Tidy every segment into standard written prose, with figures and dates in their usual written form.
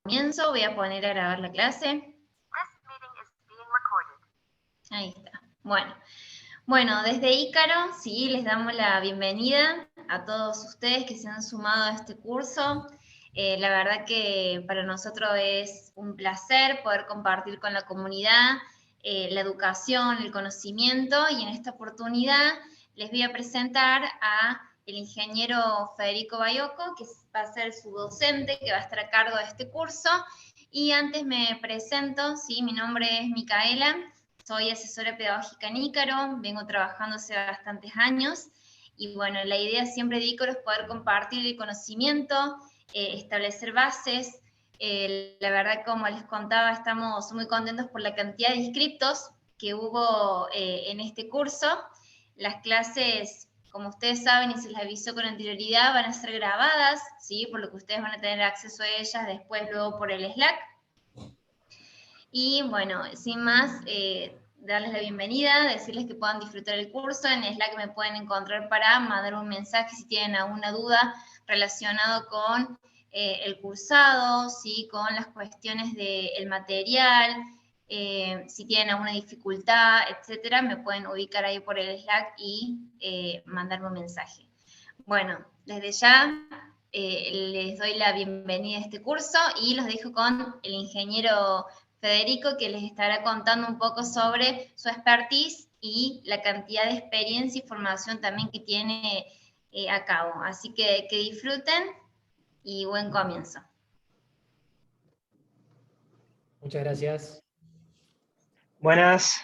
Comienzo, voy a poner a grabar la clase. Ahí está. Bueno, desde Ícaro, sí, les damos la bienvenida a todos ustedes que se han sumado a este curso. La verdad que para nosotros es un placer poder compartir con la comunidad la educación, el conocimiento, y en esta oportunidad les voy a presentar a el ingeniero Federico Baiocco, que va a ser su docente, que va a estar a cargo de este curso. Y antes me presento, ¿sí? Mi nombre es Micaela, soy asesora pedagógica en Ícaro, vengo trabajando hace bastantes años, y bueno, la idea siempre de Ícaro es poder compartir el conocimiento, establecer bases. La verdad, como les contaba, estamos muy contentos por la cantidad de inscriptos que hubo en este curso. Las clases, como ustedes saben y se les avisó con anterioridad, van a ser grabadas, ¿sí? Por lo que ustedes van a tener acceso a ellas después, luego por el Slack. Y bueno, sin más, darles la bienvenida, decirles que puedan disfrutar el curso. En Slack me pueden encontrar para mandar un mensaje si tienen alguna duda relacionado con el cursado, ¿sí? Con las cuestiones del material, si tienen alguna dificultad, etcétera, me pueden ubicar ahí por el Slack y mandarme un mensaje. Bueno, desde ya les doy la bienvenida a este curso y los dejo con el ingeniero Federico, que les estará contando un poco sobre su expertise y la cantidad de experiencia y formación también que tiene a cabo. Así que disfruten y buen comienzo. Muchas gracias. Buenas.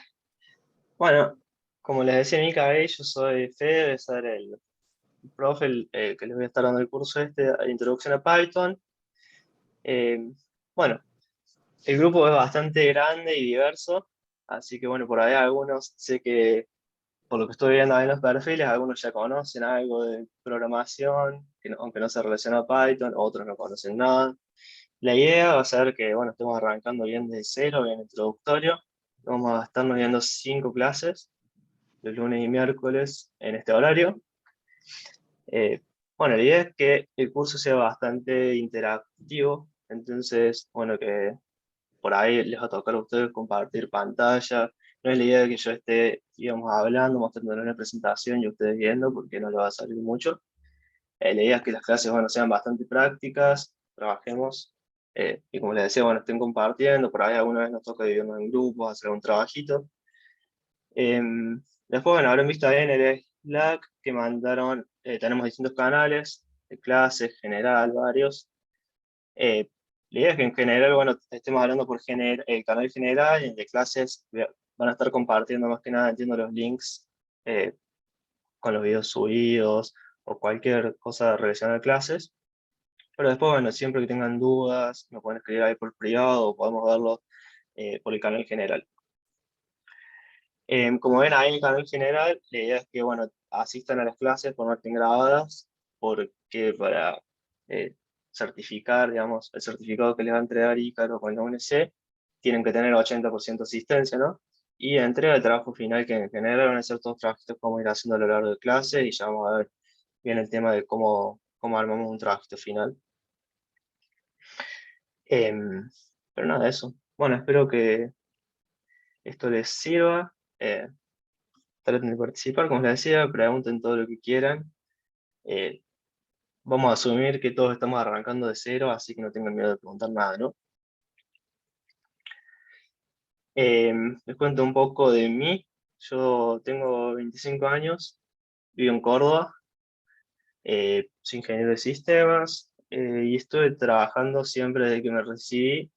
Bueno, como les decía Mica, yo soy Fede, voy a ser el profe que les voy a estar dando el curso de Introducción a Python. Bueno, el grupo es bastante grande y diverso, así que bueno, por ahí algunos, sé que por lo que estoy viendo ahí en los perfiles, algunos ya conocen algo de programación, aunque no se relaciona a Python, otros no conocen nada. La idea va a ser que, bueno, estemos arrancando bien desde cero, bien introductorio. Vamos a estarnos viendo 5 clases, los lunes y miércoles en este horario. Bueno, la idea es que el curso sea bastante interactivo, entonces, bueno, que por ahí les va a tocar a ustedes compartir pantalla. No es la idea de que yo esté, digamos, hablando, mostrando una presentación y ustedes viendo, porque no le va a salir mucho. La idea es que las clases, bueno, sean bastante prácticas, trabajemos, y como les decía, bueno, estén compartiendo, por ahí alguna vez nos toca dividirnos en grupos, hacer un trabajito. Después, bueno, habrán visto ahí en el Slack que mandaron, tenemos distintos canales de clases, general, varios. Eh, la idea es que en general, bueno, estemos hablando por el canal general, y el de clases van a estar compartiendo más que nada, entiendo, los links con los videos subidos o cualquier cosa relacionada a clases. Pero después, bueno, siempre que tengan dudas, me pueden escribir ahí por privado o podemos verlo por el canal general. Como ven ahí en el canal general, la idea es que, bueno, asistan a las clases por no estén grabadas, porque para certificar, digamos, el certificado que les va a entregar Ícaro con la UNC, tienen que tener 80% de asistencia, ¿no? Y entrega el trabajo final, que en general van a ser todos trabajitos que vamos a ir haciendo a lo largo de clase, y ya vamos a ver bien el tema de cómo armamos un trabajito final. Pero nada, eso. Bueno, espero que esto les sirva. Traten de participar, como les decía, pregunten todo lo que quieran. Eh, Vamos a asumir que todos estamos arrancando de cero, así que no tengan miedo de preguntar nada, ¿no? Les cuento un poco de mí. Yo tengo 25 años, vivo en Córdoba, soy ingeniero de sistemas, y estuve trabajando siempre desde que me recibí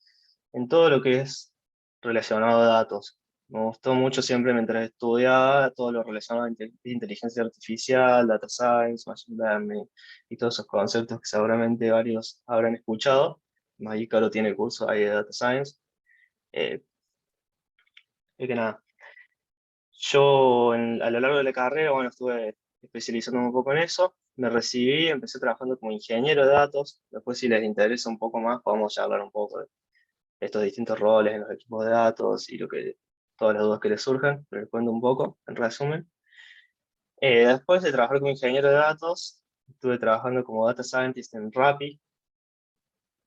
en todo lo que es relacionado a datos. Me gustó mucho siempre mientras estudiaba todo lo relacionado a inteligencia artificial, data science, machine learning y todos esos conceptos que seguramente varios habrán escuchado. Más Ícaro tiene curso ahí de data science. Eh, y que nada, yo a lo largo de la carrera, bueno, estuve especializándome un poco en eso. Me recibí, empecé trabajando como ingeniero de datos. Después, si les interesa un poco más, podemos hablar un poco de estos distintos roles en los equipos de datos y todas las dudas que les surjan, pero les cuento un poco, en resumen. Después de trabajar como ingeniero de datos, estuve trabajando como data scientist en Rappi,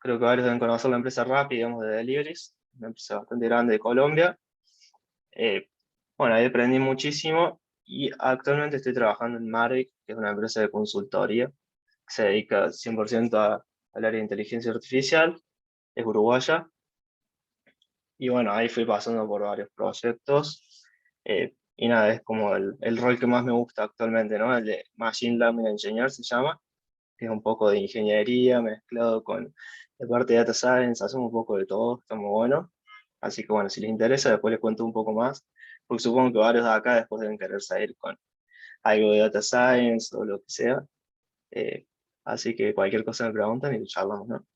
creo que varios deben conocer la empresa Rappi, digamos, de deliveries, una empresa bastante grande de Colombia. Eh, bueno, ahí aprendí muchísimo y actualmente estoy trabajando en Mavic, que es una empresa de consultoría que se dedica 100% al área de inteligencia artificial, es uruguaya. Y bueno, ahí fui pasando por varios proyectos. Y nada, es como el rol que más me gusta actualmente, ¿no? El de Machine Learning Engineer se llama, que es un poco de ingeniería mezclado con la parte de Data Science, hacemos un poco de todo, está muy bueno. Así que bueno, si les interesa, después les cuento un poco más, porque supongo que varios de acá después deben querer salir con algo de Data Science o lo que sea. Eh, Así que cualquier cosa me preguntan y charlamos, ¿no?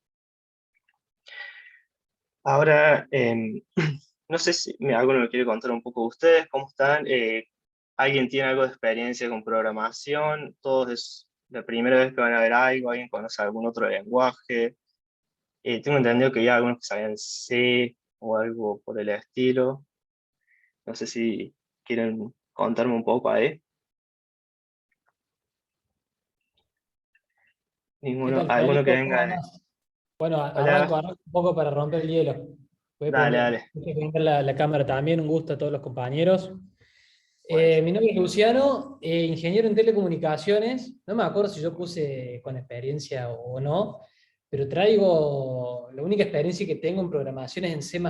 Ahora, no sé si alguno me quiere contar un poco de ustedes, cómo están. ¿Alguien tiene algo de experiencia con programación? ¿Todos es la primera vez que van a ver algo? ¿Alguien conoce algún otro lenguaje? Tengo entendido que hay algunos que sabían C o algo por el estilo. No sé si quieren contarme un poco ahí. ¿Qué Ninguno, tal, alguno que Federico? ¿Cómo venga de... andás? Bueno, Hola, arranco un poco para romper el hielo. dale, dale. Voy a prender la cámara también, un gusto a todos los compañeros. Buenísimo. Mi nombre es Luciano, ingeniero en telecomunicaciones. No me acuerdo si yo puse con experiencia o no, pero traigo, la única experiencia que tengo en programación es en C++,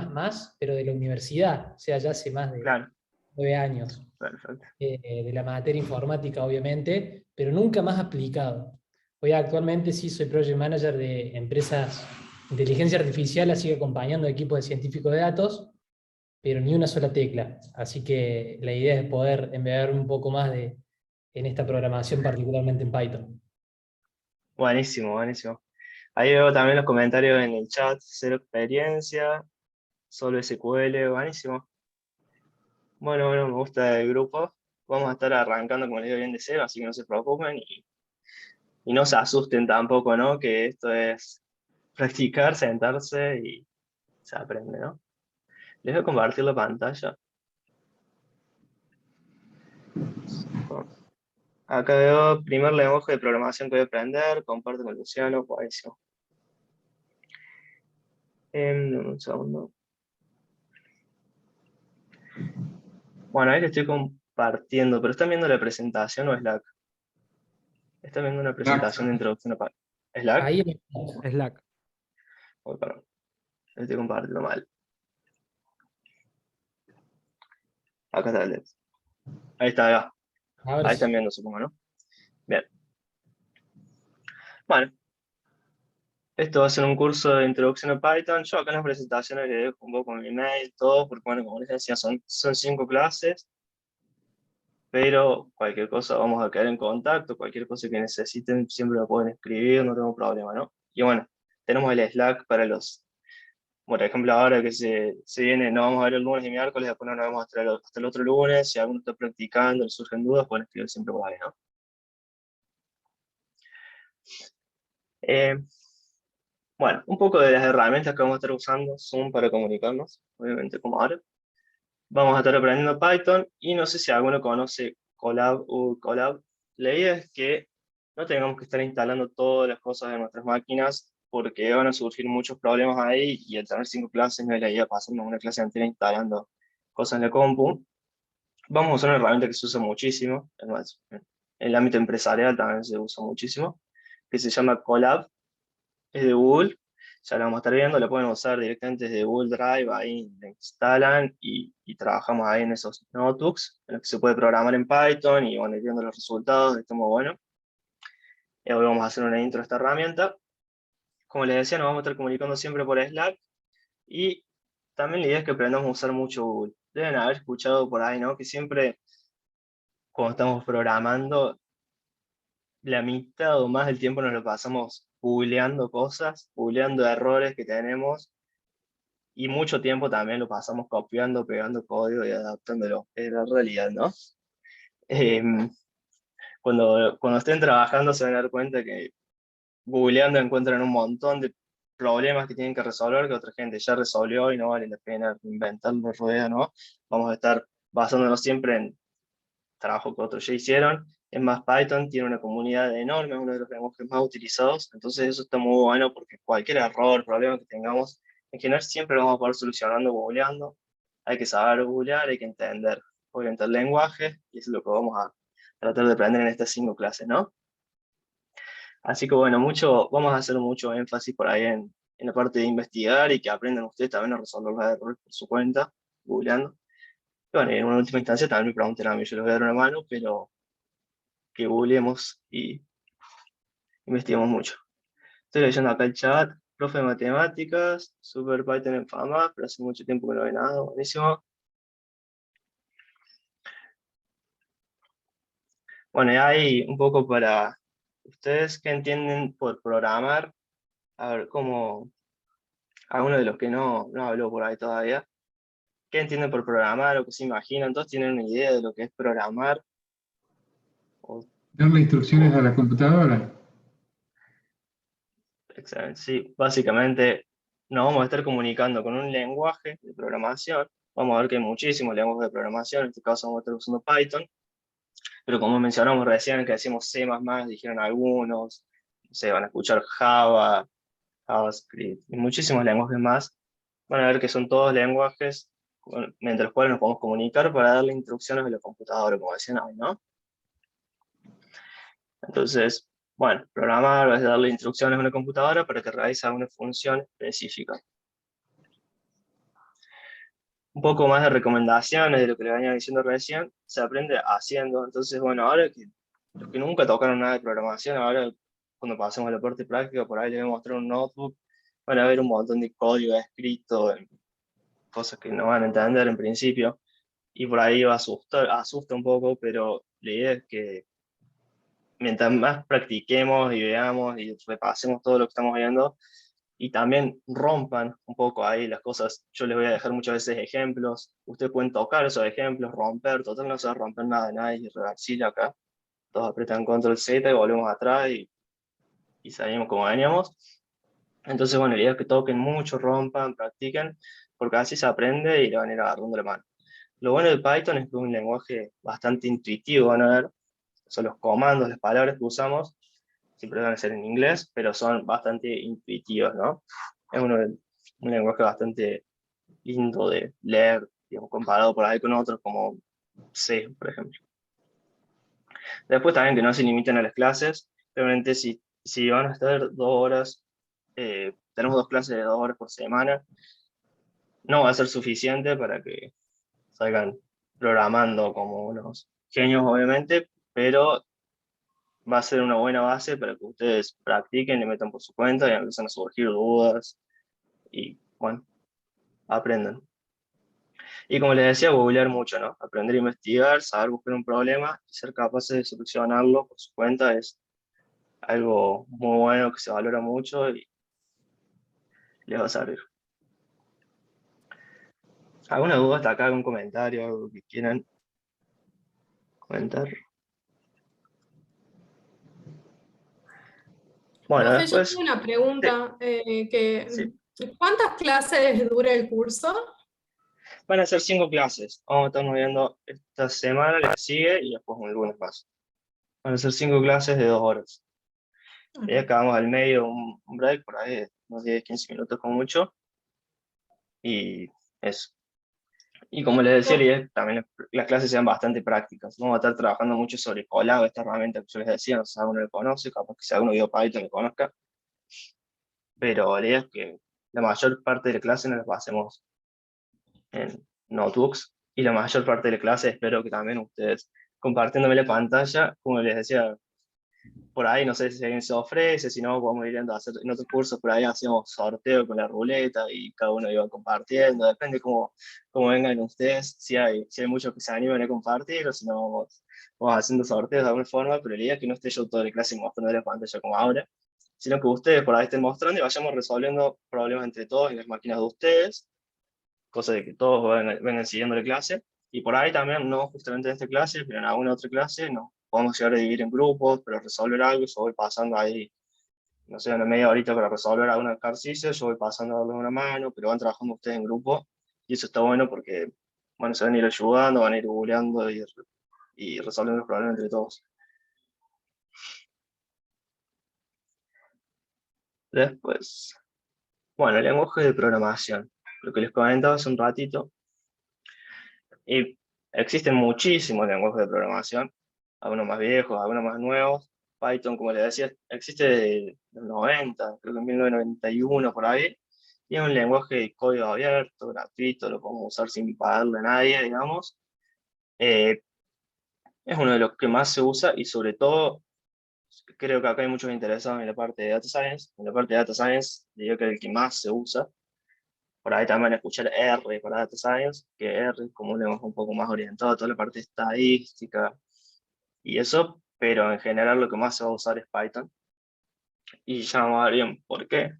pero de la universidad, o sea, ya hace más de Claro, 9 años, perfecto. de la materia informática, obviamente, pero nunca más aplicado. Hoy actualmente sí soy project manager de empresas de inteligencia artificial, así que acompañando equipos de científicos de datos, pero ni una sola tecla. Así que la idea es poder embeber un poco más en esta programación, particularmente en Python. Buenísimo, buenísimo. Ahí veo también los comentarios en el chat, cero experiencia, solo SQL, buenísimo. Bueno, bueno, me gusta el grupo. Vamos a estar arrancando, como les digo, bien de cero, así que no se preocupen y no se asusten tampoco, ¿no? Que esto es practicar, sentarse y se aprende, ¿no? Les voy a compartir la pantalla. Acá veo primer lenguaje de programación que voy a aprender, comparto con Luciano, buenísimo. Un segundo. Bueno, ahí le estoy compartiendo, pero ¿están viendo la presentación o Slack? ¿Están viendo una presentación de introducción a Slack? Ahí Slack. Uy, perdón, le estoy compartiendo mal. Acá está el de- Ahí está, ya. ahora Ahí están sí. viendo, supongo, ¿no? Bien. Bueno, esto va a ser un curso de introducción a Python. Yo acá en las presentaciones le dejo un poco mi email, todo, porque bueno, como les decía, son 5 clases, pero cualquier cosa vamos a quedar en contacto, cualquier cosa que necesiten siempre lo pueden escribir, no tengo problema, ¿no? Y bueno, tenemos el Slack para los, por ejemplo, ahora que se viene, no vamos a ver el lunes y miércoles, después no nos vemos hasta el otro lunes, si alguno está practicando, le surgen dudas, pueden escribir siempre por ahí, ¿no? Eh, bueno, un poco de las herramientas que vamos a estar usando, Zoom para comunicarnos, obviamente como ahora. Vamos a estar aprendiendo Python y no sé si alguno conoce Colab o Colab. La idea es que no tengamos que estar instalando todas las cosas de nuestras máquinas porque van a surgir muchos problemas ahí y al tener 5 clases no es la idea pasarnos una clase entera instalando cosas en la compu. Vamos a usar una herramienta que se usa muchísimo, además, en el ámbito empresarial también se usa muchísimo, que se llama Colab, es de Google, ya la vamos a estar viendo, la pueden usar directamente desde Google Drive, ahí la instalan y trabajamos ahí en esos notebooks, en los que se puede programar en Python y bueno, ir viendo los resultados, está muy bueno. Y hoy vamos a hacer una intro a esta herramienta. Como les decía, nos vamos a estar comunicando siempre por Slack y también la idea es que aprendamos a usar mucho Google. Deben haber escuchado por ahí, ¿no? Que siempre cuando estamos programando, la mitad o más del tiempo nos lo pasamos googleando cosas, googleando errores que tenemos y mucho tiempo también lo pasamos copiando, pegando código y adaptándolo. Es la realidad, ¿no? Em, cuando estén trabajando se van a dar cuenta que googleando encuentran un montón de problemas que tienen que resolver que otra gente ya resolvió y no vale la pena inventar la rueda, ¿no? Vamos a estar basándonos siempre en trabajo que otros ya hicieron Es más, Python tiene una comunidad enorme, es uno de los lenguajes más utilizados, entonces eso está muy bueno porque cualquier error, problema que tengamos, en general siempre lo vamos a poder solucionando googleando. Hay que saber googlear, hay que entender, obviamente, el lenguaje, y eso es lo que vamos a tratar de aprender en estas 5 clases, ¿no? Así que bueno, vamos a hacer mucho énfasis por ahí en la parte de investigar y que aprendan ustedes también a resolver los errores por su cuenta, googleando. Y bueno, en una última instancia también me pregunten a mí, yo les voy a dar una mano, pero que googleemos y investiguemos mucho. Estoy leyendo acá el chat, profe de matemáticas, Super Python en fama, pero hace mucho tiempo que no ve nada, buenísimo. Bueno, y hay un poco para ustedes que entienden por programar, a ver, como alguno de los que no habló por ahí todavía, ¿qué entienden por programar o qué se imaginan? ¿Todos tienen una idea de lo que es programar? O- Darle instrucciones a la computadora. Excelente. Sí, básicamente nos vamos a estar comunicando con un lenguaje de programación. Vamos a ver que hay muchísimos lenguajes de programación, en este caso vamos a estar usando Python, pero como mencionamos recién que decimos C++, dijeron algunos, no sé, van a escuchar Java, JavaScript y muchísimos lenguajes más. Van a ver que son todos lenguajes entre los cuales nos podemos comunicar para darle instrucciones a la computadora, como decían hoy, ¿no? Entonces, bueno, programar es darle instrucciones a una computadora para que realice una función específica. Un poco más de recomendaciones de lo que le venía diciendo recién, se aprende haciendo. Entonces, bueno, ahora que los que nunca tocaron nada de programación, ahora cuando pasemos a la parte práctica, por ahí les voy a mostrar un notebook, van a ver un montón de código escrito, cosas que no van a entender en principio, y por ahí va a asustar, asusta un poco, pero la idea es que mientras más practiquemos y veamos y repasemos todo lo que estamos viendo, y también rompan un poco ahí las cosas. Yo les voy a dejar muchas veces ejemplos, ustedes pueden tocar esos ejemplos, romper, total no se va a romper nada de nadie, reversir acá, todos apretan control Z y volvemos atrás y salimos como veníamos. Entonces, bueno, la idea es que toquen mucho, rompan, practiquen, porque así se aprende y le van a ir agarrando la mano. Lo bueno de Python es que es un lenguaje bastante intuitivo, van a ver, son los comandos, las palabras que usamos, siempre van a ser en inglés, pero son bastante intuitivos, ¿no? Es un lenguaje bastante lindo de leer, digamos, comparado por ahí con otros como C, por ejemplo. Después también que no se limiten a las clases, realmente si van a estar 2 horas, tenemos 2 clases de 2 horas por semana, no va a ser suficiente para que salgan programando como unos genios, obviamente, pero va a ser una buena base para que ustedes practiquen, le metan por su cuenta y empiezan a surgir dudas y, bueno, aprendan. Y como les decía, googlear mucho, ¿no? Aprender a investigar, saber buscar un problema y ser capaces de solucionarlo por su cuenta es algo muy bueno que se valora mucho y les va a servir. ¿Alguna duda hasta acá? ¿Algún comentario? ¿Algo que quieran comentar? Bueno, Profe, yo después, tengo una sí, pregunta, sí. ¿cuántas clases dura el curso? Van a ser 5 clases. Vamos a estarnos viendo esta semana, la que sigue y después un lunes más. Van a ser 5 clases de 2 horas. Y acabamos al medio un break por ahí, unos 10, 15 minutos con mucho. Y eso. Y como les decía, la idea es que también las clases sean bastante prácticas. Vamos a estar trabajando mucho sobre Colab, esta herramienta que yo les decía, no sé si alguno lo conoce, capaz que si alguno vio Python lo conozca. Pero la idea es que la mayor parte de la clase nos la pasemos en notebooks. Y la mayor parte de la clase espero que también ustedes compartiéndome la pantalla, como les decía, por ahí, no sé si alguien se ofrece, si no, podemos ir a hacer en otros cursos, por ahí hacemos sorteo con la ruleta y cada uno iba compartiendo, depende cómo vengan ustedes, si hay muchos que se animan a compartir o si no, vamos haciendo sorteos de alguna forma, pero la idea es que no esté yo toda la clase mostrando la pantalla como ahora, sino que ustedes por ahí estén mostrando y vayamos resolviendo problemas entre todos en las máquinas de ustedes, cosa de que todos vengan siguiendo la clase. Y por ahí también, no justamente en esta clase, pero en alguna otra clase, nos podemos llegar a dividir en grupos, pero resolver algo, yo voy pasando ahí, no sé, una media horita para resolver algún ejercicio, yo voy pasando a darle una mano, pero van trabajando ustedes en grupo, y eso está bueno porque, bueno, se van a ir ayudando, van a ir googleando y resolviendo los problemas entre todos. Después, bueno, lenguaje de programación, lo que les comentaba hace un ratito. Y existen muchísimos lenguajes de programación, algunos más viejos, algunos más nuevos. Python, como les decía, existe desde los 90, creo que en 1991 por ahí, y es un lenguaje de código abierto, gratuito, lo podemos usar sin pagarle a nadie, digamos. Eh, es uno de los que más se usa y sobre todo, creo que acá hay muchos interesados en la parte de Data Science. En la parte de Data Science, diría que es el que más se usa. Por ahí también escuchar R para Data Science, que R es como un lenguaje un poco más orientado a toda la parte estadística y eso, pero en general lo que más se va a usar es Python. Y ya vamos a ver bien por qué.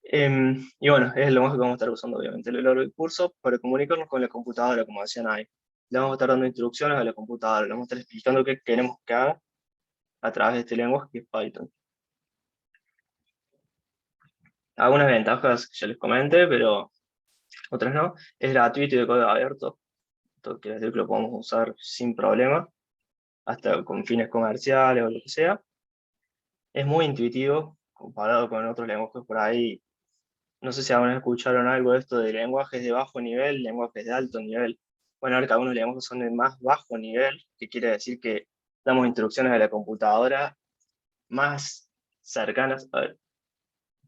Y bueno, es el lenguaje que vamos a estar usando obviamente a lo largo del curso para comunicarnos con la computadora, como decían ahí. Le vamos a estar dando instrucciones a la computadora, le vamos a estar explicando qué queremos que haga a través de este lenguaje que es Python. Algunas ventajas que ya les comenté, pero otras no. Es gratuito y de código abierto. Esto quiere decir que lo podemos usar sin problema, hasta con fines comerciales o lo que sea. Es muy intuitivo comparado con otros lenguajes por ahí. No sé si alguna vez escucharon algo de esto de lenguajes de bajo nivel, lenguajes de alto nivel. Bueno, ahora algunos lenguajes son de más bajo nivel, que quiere decir que damos instrucciones a la computadora más cercanas. A ver,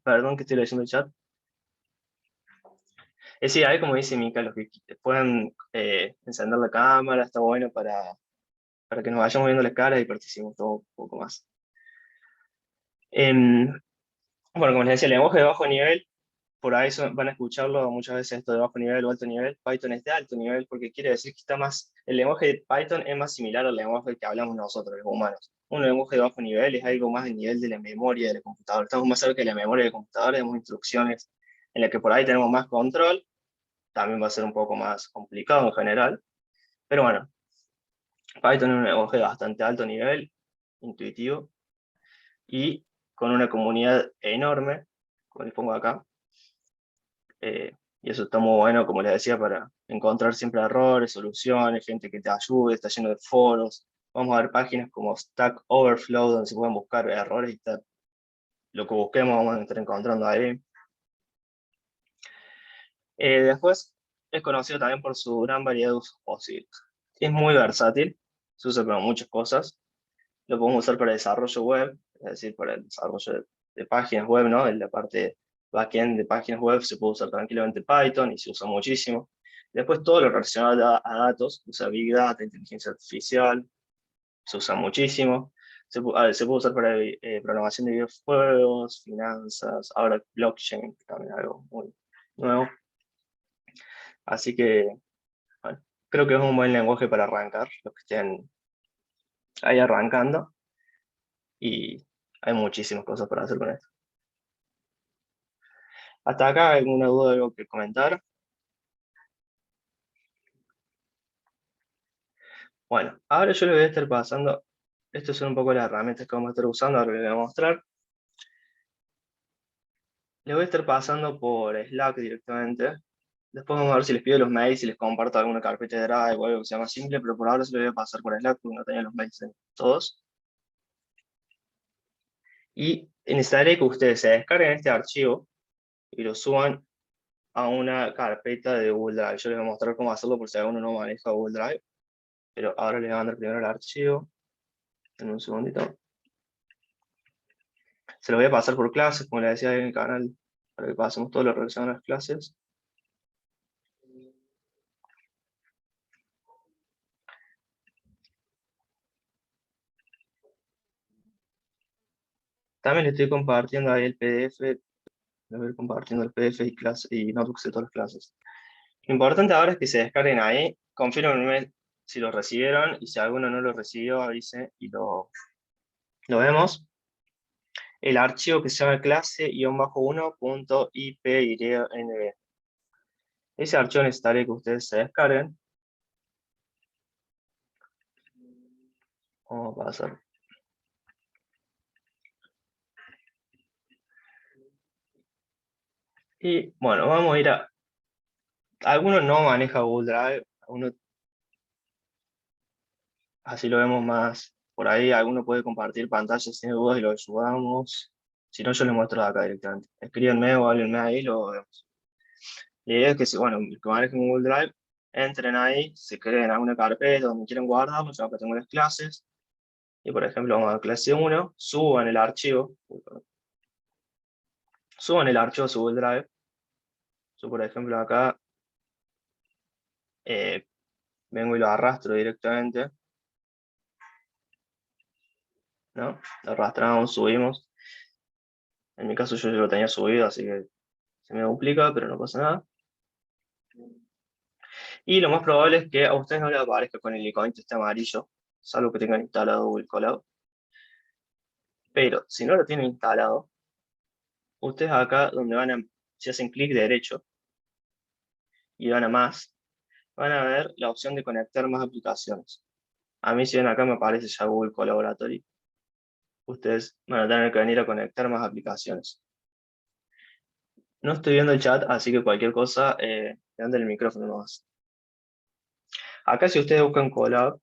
perdón que estoy leyendo el chat. Es decir, ahí como dice Mika, los que puedan encender la cámara, está bueno para que nos vayamos viendo las caras y participemos todo un poco más. Em, bueno, como les decía, el lenguaje de bajo nivel, por ahí van a escucharlo muchas veces esto de bajo nivel o alto nivel. Python es de alto nivel porque quiere decir que está más, el lenguaje de Python es más similar al lenguaje que hablamos nosotros, los humanos. Un lenguaje de bajo nivel es algo más del nivel de la memoria de la computadora. Estamos más cerca de la memoria de la computadora, tenemos instrucciones en las que por ahí tenemos más control. También va a ser un poco más complicado en general. Pero bueno, Python es un lenguaje de bastante alto nivel, intuitivo, y con una comunidad enorme, como les pongo acá. Y eso está muy bueno, como les decía, para encontrar siempre errores, soluciones, gente que te ayude, está lleno de foros. Vamos a ver páginas como Stack Overflow, donde se pueden buscar errores y lo que busquemos vamos a estar encontrando ahí. Después, es conocido también por su gran variedad de usos posibles. Es muy versátil, se usa para muchas cosas. Lo podemos usar para desarrollo web, es decir, para el desarrollo de páginas web, ¿no? En la parte backend de páginas web se puede usar tranquilamente Python y se usa muchísimo. Después todo lo relacionado a datos, usa Big Data, inteligencia artificial, se usa muchísimo. Se puede usar para programación de videojuegos, finanzas, ahora blockchain, también algo muy nuevo. Así que, bueno, creo que es un buen lenguaje para arrancar, los que estén ahí arrancando. Y hay muchísimas cosas para hacer con esto. ¿Hasta acá alguna duda, algo que comentar? Bueno, ahora yo les voy a estar pasando, estas son un poco las herramientas que vamos a estar usando, ahora les voy a mostrar. Les voy a estar pasando por Slack directamente. Después vamos a ver si les pido los mails, si les comparto alguna carpeta de Drive o algo que sea más simple, pero por ahora se lo voy a pasar por Slack porque no tenía los mails en todos. Y necesitaré que ustedes se descarguen este archivo y lo suban a una carpeta de Google Drive. Yo les voy a mostrar cómo hacerlo por si alguno no maneja Google Drive. Pero ahora les voy a mandar primero el archivo. En un segundito. Se lo voy a pasar por clases, como les decía en el canal, para que pasemos todo lo relacionado a las clases. También le estoy compartiendo ahí el PDF. Les voy a ir compartiendo el PDF y notebooks de todas las clases. Lo importante ahora es que se descarguen ahí, confírmenme si lo recibieron y si alguno no lo recibió, avise y lo vemos. El archivo que se llama clase-1.ipynb. Ese archivo necesitaré que ustedes se descarguen. Vamos a pasar. Y bueno, vamos a ir a... Algunos no maneja Google Drive, algunos así lo vemos más por ahí, alguno puede compartir pantallas sin dudas y lo ayudamos. Si no, yo les muestro de acá directamente. Escríbanme o háblenme ahí, lo vemos. La idea es que, bueno, que manejen Google Drive, entren ahí, se creen alguna carpeta donde quieran guardarlo, yo acá tengo las clases, y por ejemplo, vamos a clase 1, suban el archivo, a su Google Drive. Yo, por ejemplo, acá vengo y lo arrastro directamente, ¿no? Lo arrastramos, subimos. En mi caso yo ya lo tenía subido, así que se me duplica, pero no pasa nada. Y lo más probable es que a ustedes no les aparezca con el iconito este amarillo, salvo que tengan instalado Google Colab. Pero si no lo tienen instalado, ustedes acá donde si hacen clic derecho y van a más, van a ver la opción de conectar más aplicaciones. A mí si ven acá me aparece ya Google Collaboratory. Ustedes van a tener que venir a conectar más aplicaciones. No estoy viendo el chat, así que cualquier cosa, levanten el micrófono nomás. Acá si ustedes buscan Colab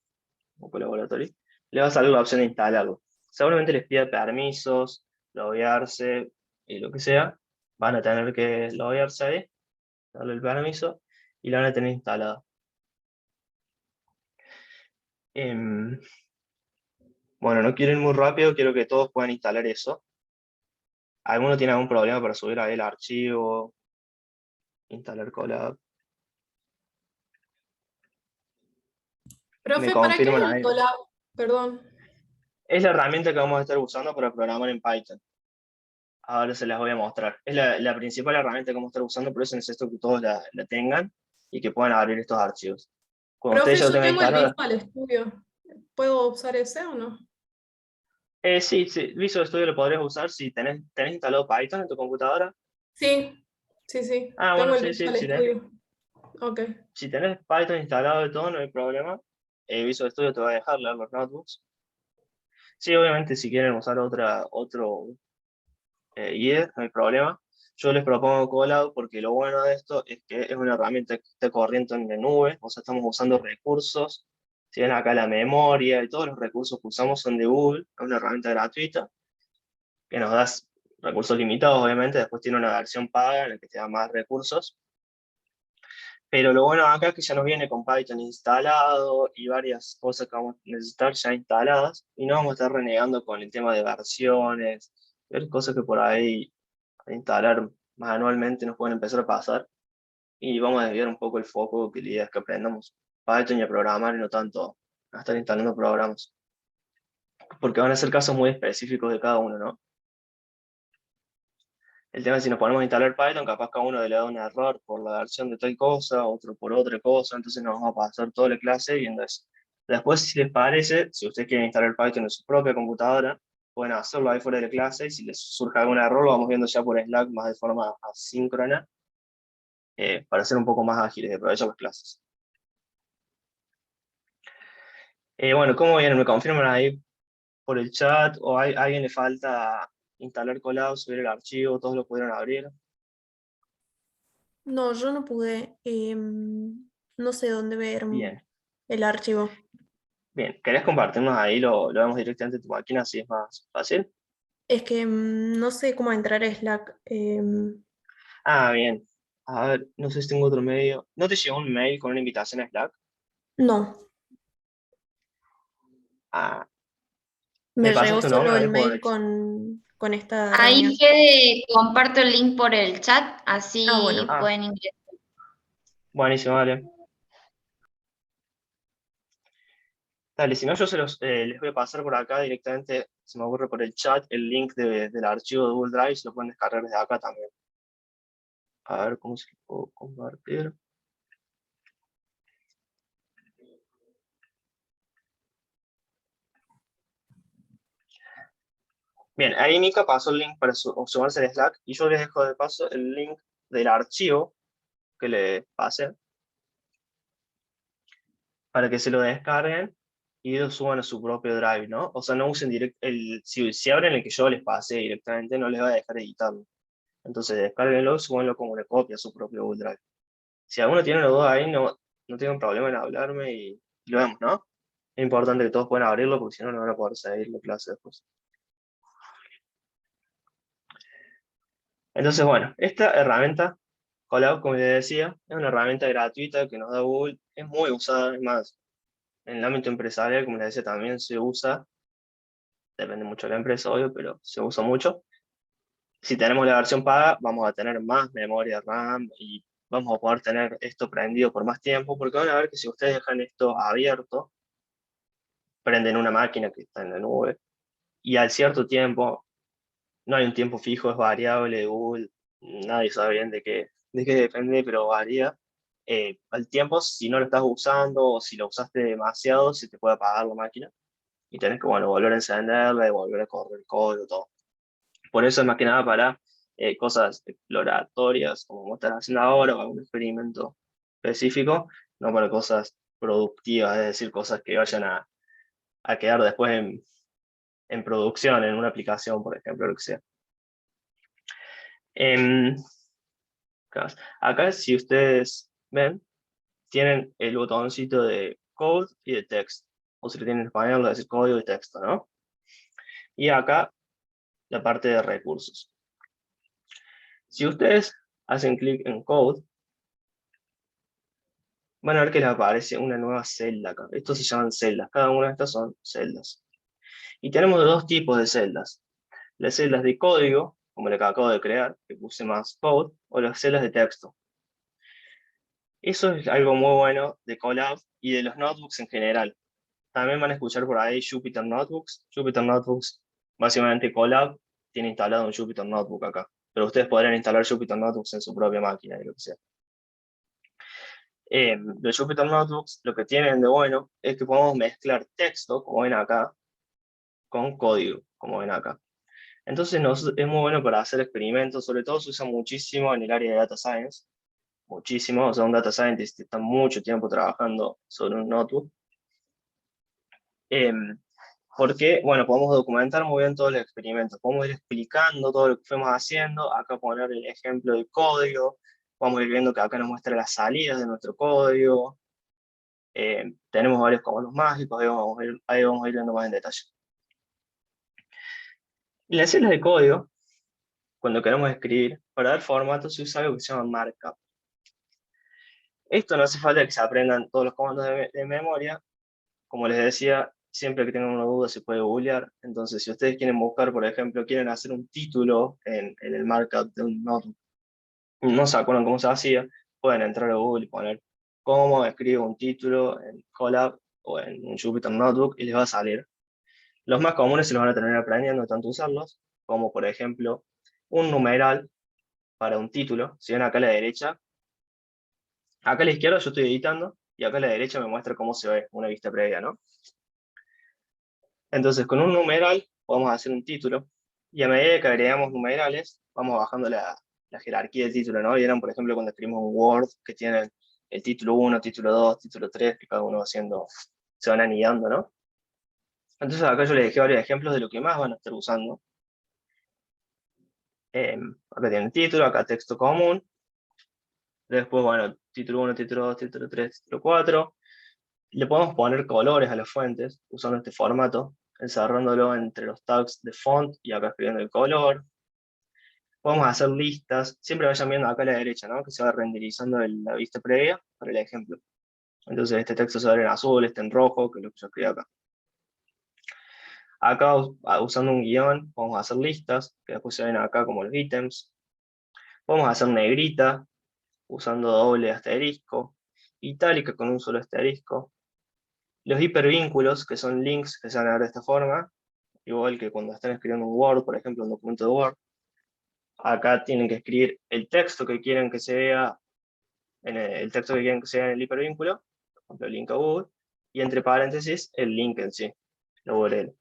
o Collaboratory, les va a salir la opción de instalarlo. Seguramente les pida permisos, loguearse y lo que sea. Van a tener que loguearse ahí, darle el permiso y lo van a tener instalado. Bueno, no quiero ir muy rápido, quiero que todos puedan instalar eso. ¿Alguno tiene algún problema para subir ahí el archivo? Instalar Colab. Me Profe, ¿para qué es confirman el ahí. Colab? Perdón. Es la herramienta que vamos a estar usando para programar en Python. Ahora se las voy a mostrar. Es la principal herramienta que vamos a estar usando, por eso necesito que todos la tengan y que puedan abrir estos archivos. Cuando Profe, ustedes ya lo yo tengan tengo el instalado. Visual Studio. ¿Puedo usar ese o no? Sí, Visual Studio lo podrías usar si tenés instalado Python en tu computadora. Sí, sí, sí. Ah, bueno, Tengo el sí, Visual Studio. Ok. si tenés Python instalado y todo, no hay problema. Visual Studio te va a dejar leer los notebooks. Sí, obviamente si quieren usar otro IDE, no hay problema. Yo les propongo Colab porque lo bueno de esto es que es una herramienta que está corriendo en la nube, o sea, estamos usando recursos. Si ven acá la memoria y todos los recursos que usamos son de Google, es una herramienta gratuita que nos da recursos limitados, obviamente, después tiene una versión paga en la que te da más recursos. Pero lo bueno acá es que ya nos viene con Python instalado y varias cosas que vamos a necesitar ya instaladas y no vamos a estar renegando con el tema de versiones, ver cosas que por ahí a instalar manualmente nos pueden empezar a pasar y vamos a desviar un poco el foco, que la idea es que aprendamos Python y a programar y no tanto a estar instalando programas, porque van a ser casos muy específicos de cada uno, ¿no? El tema es si nos ponemos a instalar Python, capaz cada uno le da un error por la versión de tal cosa, otro por otra cosa, entonces nos vamos a pasar toda la clase viendo eso. Después, si les parece, si ustedes quieren instalar Python en su propia computadora, pueden hacerlo ahí fuera de la clase, y si les surge algún error, lo vamos viendo ya por Slack, más de forma asíncrona, para ser un poco más ágiles de aprovechar las clases. Bueno, ¿cómo vienen? ¿Me confirman ahí por el chat? ¿O a alguien le falta instalar Colab, subir el archivo? ¿Todos lo pudieron abrir? No, yo no pude. No sé dónde ver Bien. el archivo. Bien, ¿querés compartirnos ahí? Lo vemos directamente en tu máquina, así es más fácil. Es que no sé cómo entrar a Slack. Ah, bien. A ver, no sé si tengo otro medio. ¿No te llegó un mail con una invitación a Slack? No, Ah, ¿me me pasas llegó tu solo nombre ahí el por mail con esta Ahí reunión. Fede, comparto el link por el chat, Ah, bueno. así pueden ingresar. Buenísimo, vale. Dale, si no, yo les voy a pasar por acá directamente, se me ocurre por el chat, el link del archivo de Google Drive, se lo pueden descargar desde acá también. A ver cómo se lo puedo compartir. Bien, ahí Mika pasó el link para sumarse al Slack y yo les dejo de paso el link del archivo que le pasé para que se lo descarguen y lo suban a su propio Drive, ¿no? O sea, no usen si abren el que yo les pasé directamente, no les va a dejar editarlo. Entonces, descárguenlo y súbanlo como una copia a su propio Google Drive. Si alguno tiene una duda ahí, no tengan problema en hablarme y lo vemos, ¿no? Es importante que todos puedan abrirlo porque si no, no van a poder seguir la clase después. Entonces, bueno, esta herramienta, Colab, como les decía, es una herramienta gratuita que nos da Google, es muy usada, es más, en el ámbito empresarial, como les decía, también se usa, depende mucho de la empresa, obvio, pero se usa mucho. Si tenemos la versión paga, vamos a tener más memoria RAM y vamos a poder tener esto prendido por más tiempo, porque van a ver que si ustedes dejan esto abierto, prenden una máquina que está en la nube, y al cierto tiempo, no hay un tiempo fijo, es variable de Google, nadie sabe bien de qué depende, pero varía. Al tiempo, si no lo estás usando o si lo usaste demasiado, se te puede apagar la máquina y tenés que, bueno, volver a encenderla y volver a correr el código, todo. Por eso es más que nada para cosas exploratorias, como están haciendo ahora, o algún experimento específico, no para cosas productivas, es decir, cosas que vayan a quedar después en producción, en una aplicación, por ejemplo, lo que sea. Em, Acá, si ustedes ven, tienen el botoncito de code y de text. O si lo tienen en español, lo decir código y texto, ¿no? Y acá la parte de recursos. Si ustedes hacen clic en code, van a ver que les aparece una nueva celda acá. Estos se llaman celdas. Cada una de estas son celdas. Y tenemos dos tipos de celdas. Las celdas de código, como la que acabo de crear, que puse más code, o las celdas de texto. Eso es algo muy bueno de Colab y de los notebooks en general. También van a escuchar por ahí Jupyter Notebooks. Jupyter Notebooks, básicamente Colab tiene instalado un Jupyter Notebook acá. Pero ustedes podrían instalar Jupyter Notebooks en su propia máquina y lo que sea. Los Jupyter Notebooks lo que tienen de bueno es que podemos mezclar texto, como ven acá, con código, como ven acá. Entonces es muy bueno para hacer experimentos, sobre todo se usa muchísimo en el área de Data Science, muchísimo, o sea, un Data Scientist está mucho tiempo trabajando sobre un notebook. Porque, bueno, podemos documentar muy bien todos los experimentos, podemos ir explicando todo lo que fuimos haciendo, acá poner el ejemplo del código, vamos a ir viendo que acá nos muestra las salidas de nuestro código, tenemos varios comandos mágicos, ahí vamos a ir viendo más en detalle. Y las celdas de código, cuando queremos escribir, para dar formato se usa algo que se llama markup. Esto no hace falta que se aprendan todos los comandos de memoria, como les decía, siempre que tengan una duda se puede googlear, entonces si ustedes quieren buscar, por ejemplo, quieren hacer un título en el markup de un notebook, no se acuerdan cómo se hacía, pueden entrar a Google y poner cómo escribo un título en Colab o en un Jupyter Notebook y les va a salir. Los más comunes se los van a tener aprendiendo de tanto usarlos, como por ejemplo un numeral para un título. Si ven acá a la derecha, acá a la izquierda yo estoy editando y acá a la derecha me muestra cómo se ve una vista previa, ¿no? Entonces con un numeral podemos hacer un título y a medida que agregamos numerales vamos bajando la jerarquía del título, ¿no? Vieron, por ejemplo, cuando escribimos un Word que tienen el título 1, título 2, título 3, que cada uno va haciendo, se van anidando, ¿no? Entonces acá yo les dejé varios ejemplos de lo que más van a estar usando. Acá tienen título, acá texto común. Después, bueno, título 1, título 2, título 3, título 4. Le podemos poner colores a las fuentes usando este formato, encerrándolo entre los tags de font y acá escribiendo el color. Podemos hacer listas, siempre vayan viendo acá a la derecha, ¿no? Que se va renderizando la vista previa para el ejemplo. Entonces este texto se va a ver en azul, este en rojo, que es lo que yo escribí acá. Acá, usando un guión, podemos hacer listas, que después se ven acá como los ítems. Podemos hacer negrita, usando doble asterisco, itálica con un solo asterisco. Los hipervínculos, que son links que se van a ver de esta forma, igual que cuando están escribiendo un Word, por ejemplo, un documento de Word. Acá tienen que escribir el texto que quieren que se vea, el texto que quieren que se vea en el hipervínculo, por ejemplo, el link a Google, y entre paréntesis, el link en sí, la URL.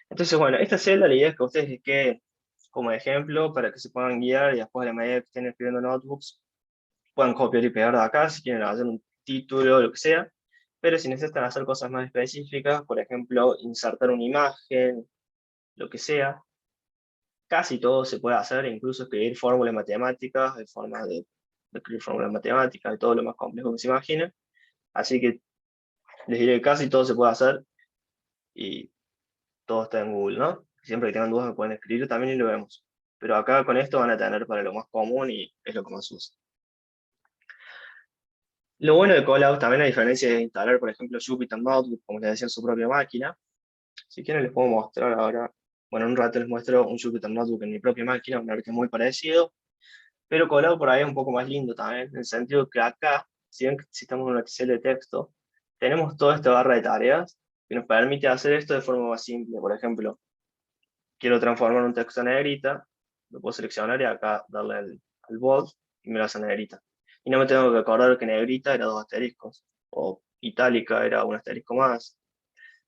Entonces, bueno, esta celda la idea es que ustedes les quede como ejemplo para que se puedan guiar y después a la medida que estén escribiendo notebooks, puedan copiar y pegar de acá si quieren hacer un título o lo que sea, pero si necesitan hacer cosas más específicas, por ejemplo, insertar una imagen, lo que sea, casi todo se puede hacer, incluso escribir fórmulas matemáticas, hay formas de escribir fórmulas matemáticas, y todo lo más complejo que se imaginen, así que les diré que casi todo se puede hacer, y todo está en Google, ¿no? Siempre que tengan dudas me pueden escribir también y lo vemos. pero acá con esto van a tener para lo más común y es lo que más usa. Lo bueno de Callout también, a diferencia de instalar, por ejemplo, Jupyter Notebook, como les decía, en su propia máquina, si quieren les puedo mostrar ahora, bueno, en un rato les muestro un Jupyter Notebook en mi propia máquina, van a ver que es muy parecido, pero Callout por ahí es un poco más lindo también, en el sentido que acá, si ven que si estamos en un Excel de texto, tenemos toda esta barra de tareas que nos permite hacer esto de forma más simple. Por ejemplo, quiero transformar un texto en negrita, lo puedo seleccionar y acá darle al bold y me lo hace negrita. Y no me tengo que acordar que negrita era 2 asteriscos, o itálica era un asterisco más.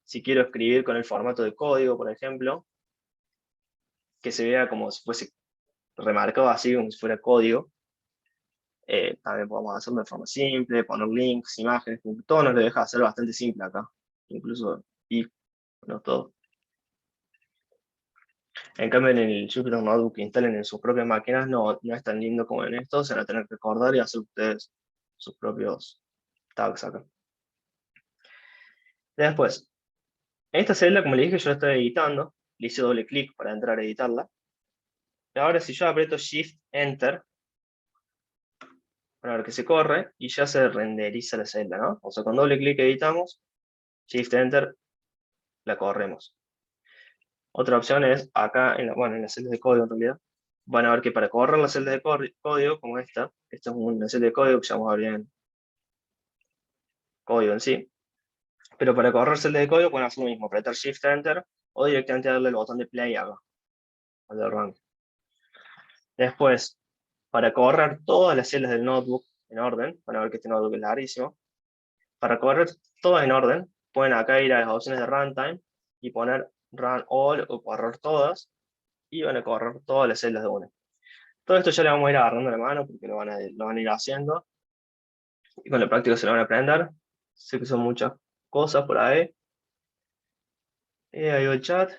Si quiero escribir con el formato de código, por ejemplo, que se vea como si fuese remarcado así, como si fuera código, también podemos hacerlo de forma simple, poner links, imágenes, todo nos lo deja hacer bastante simple acá, incluso y no todo. En cambio, en el Jupyter Notebook que instalen en sus propias máquinas no es tan lindo como en esto, se van a tener que acordar y hacer ustedes sus propios tags acá. Después, en esta celda, como les dije, yo la estoy editando, le hice doble clic para entrar a editarla. Y ahora si yo aprieto Shift Enter, van a ver que se corre y ya se renderiza la celda, ¿no? O sea, con doble clic editamos, Shift Enter, la corremos. Otra opción es acá, bueno, en la celda de código en realidad, van a ver que para correr la celda de código, como esta es una celda de código que ya vamos a abrir en código en sí, pero para correr celda de código pueden hacer lo mismo, apretar Shift Enter o directamente darle el botón de play acá, al de run. Después, para correr todas las celdas del notebook en orden, van a ver que este notebook es larguísimo, para correr todas en orden, pueden acá ir a las opciones de runtime y poner run all o correr todas, y van a correr todas las celdas de una. Todo esto ya le vamos a ir agarrando la mano porque lo van a ir haciendo. Y con la práctica se lo van a aprender. Sé que son muchas cosas por ahí. Ahí va el chat.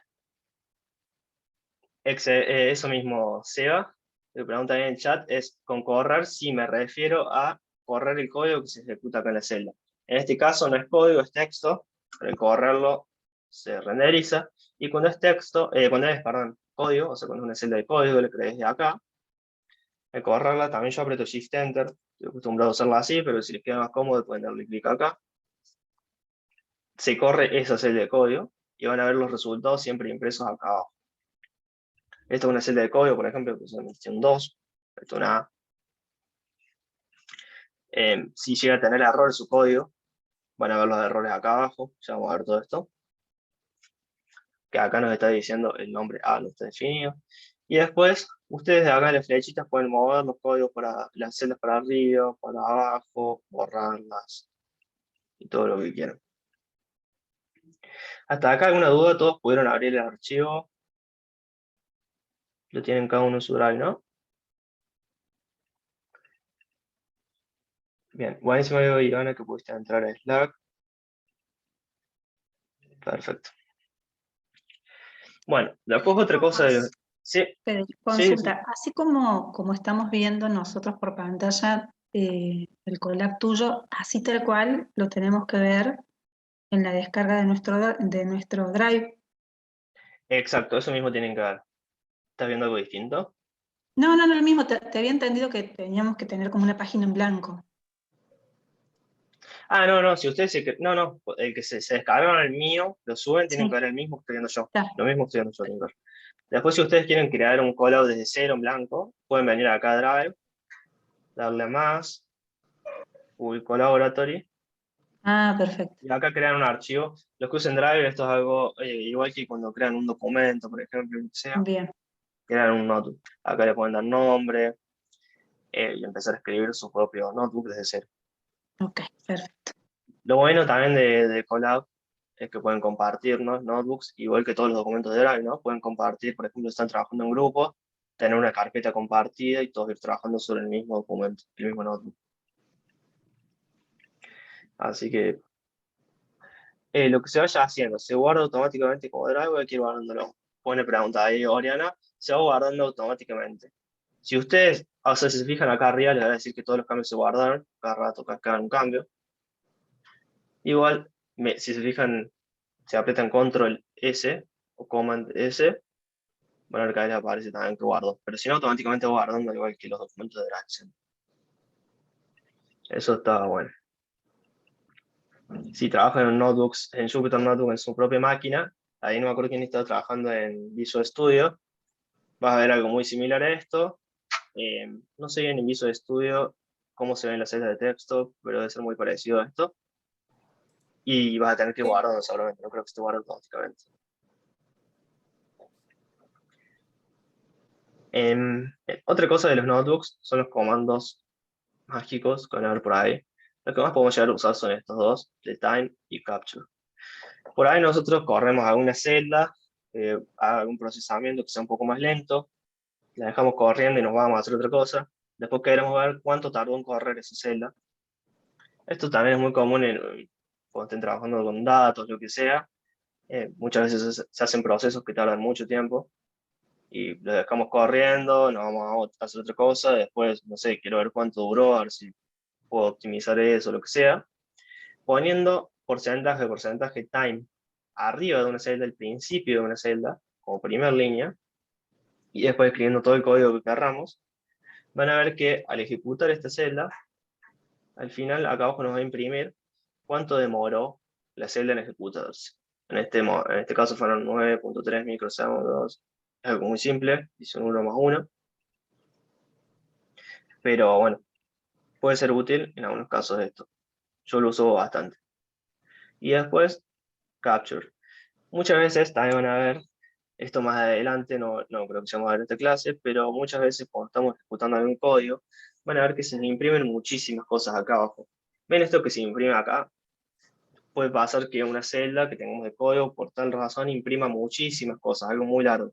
Eso mismo, Seba. Le pregunta ahí en el chat es con correr si me refiero a correr el código que se ejecuta acá en la celda. En este caso no es código, es texto. Pero el correrlo se renderiza. Y cuando es texto, cuando es, perdón, código, o sea, cuando es una celda de código, le crees de acá. Al correrla también yo aprieto Shift Enter. Estoy acostumbrado a hacerla así, pero si les queda más cómodo pueden darle clic acá. Se corre esa celda de código y van a ver los resultados siempre impresos acá abajo. Esta es una celda de código, por ejemplo, que es una versión 2. Esto es una A. Si llega a tener error su código, van a ver los errores acá abajo. Ya vamos a ver todo esto. Que acá nos está diciendo el nombre A, no está definido. Y después, ustedes de acá en las flechitas pueden mover los códigos para las celdas para arriba, para abajo, borrarlas y todo lo que quieran. Hasta acá, ¿alguna duda? Todos pudieron abrir el archivo. Lo tienen cada uno en su drive, ¿no? Bien, buenísimo, Ivana, que pudiste entrar a Slack. Perfecto. Bueno, después otra cosa de... Sí, Pero sí, consulta, así como estamos viendo nosotros por pantalla el collab tuyo, así tal cual lo tenemos que ver en la descarga de nuestro drive. exacto, eso mismo tienen que ver. ¿Estás viendo algo distinto? No, lo mismo, te había entendido que teníamos que tener como una página en blanco. Ah, no, si ustedes no, el que se descargaron el mío, lo suben, tienen Sí, que ver el mismo que estoy viendo yo. está. Lo mismo que estoy viendo yo, tienen que ver. Después, si ustedes quieren crear un callout desde cero en blanco, pueden venir acá a Drive, darle a más, Google Collaboratory, Ah, perfecto. y acá crear un archivo. Los que usen Drive, esto es algo igual que cuando crean un documento, por ejemplo, lo que sea, Bien, crean un notebook. Acá le pueden dar nombre y empezar a escribir su propio notebook desde cero. ok, perfecto. Lo bueno también de Collab es que pueden compartir, ¿no? Notebooks, igual que todos los documentos de Drive, ¿no? Pueden compartir, por ejemplo, están trabajando en grupo, tener una carpeta compartida y todos ir trabajando sobre el mismo documento, el mismo notebook. Así que lo que se vaya haciendo, se guarda automáticamente como Drive, hay que ir guardándolo. Pone pregunta ahí, Oriana, se va guardando automáticamente. Si ustedes, o sea, si se fijan acá arriba, les va a decir que todos los cambios se guardaron, cada rato cada un cambio. Igual, si se fijan, se aprietan Control S o Command S, van a ver que ahí les aparece también que guardo, pero si no, automáticamente guardando igual que los documentos de Excel. Eso está bueno. Si trabajan en notebooks, en Jupyter Notebook en su propia máquina, ahí no me acuerdo quién estaba trabajando en Visual Studio, vas a ver algo muy similar a esto. No sé bien en Visual Studio cómo se ven las celdas de texto, pero debe ser muy parecido a esto. Y vas a tener que guardarlo seguramente, no creo que esté guardado automáticamente. Otra cosa de los notebooks son los comandos mágicos que van a ver por ahí. Lo que más podemos llegar a usar son estos dos, the time y capture. Por ahí nosotros corremos alguna celda, algún procesamiento que sea un poco más lento, la dejamos corriendo y nos vamos a hacer otra cosa. Después queremos ver cuánto tardó en correr esa celda. Esto también es muy común cuando estén trabajando con datos, lo que sea. Muchas veces se hacen procesos que tardan mucho tiempo y lo dejamos corriendo, nos vamos a hacer otra cosa, después, no sé, quiero ver cuánto duró, a ver si puedo optimizar eso, lo que sea, poniendo porcentaje time arriba de una celda, al principio de una celda, como primera línea, y después escribiendo todo el código que querramos, van a ver que al ejecutar esta celda, al final acá abajo nos va a imprimir cuánto demoró la celda en ejecutarse. En este caso fueron 9.3 microsegundos, es algo muy simple, dice 1 más 1, pero bueno, puede ser útil en algunos casos esto. Yo lo uso bastante. Y después, capture. Muchas veces también van a ver, esto más adelante, no creo que se vamos a ver en esta clase, pero muchas veces cuando estamos ejecutando algún código, van a ver que se nos imprimen muchísimas cosas acá abajo. ¿Ven esto que se imprime acá? Puede pasar que una celda que tengamos de código, por tal razón, imprima muchísimas cosas, algo muy largo.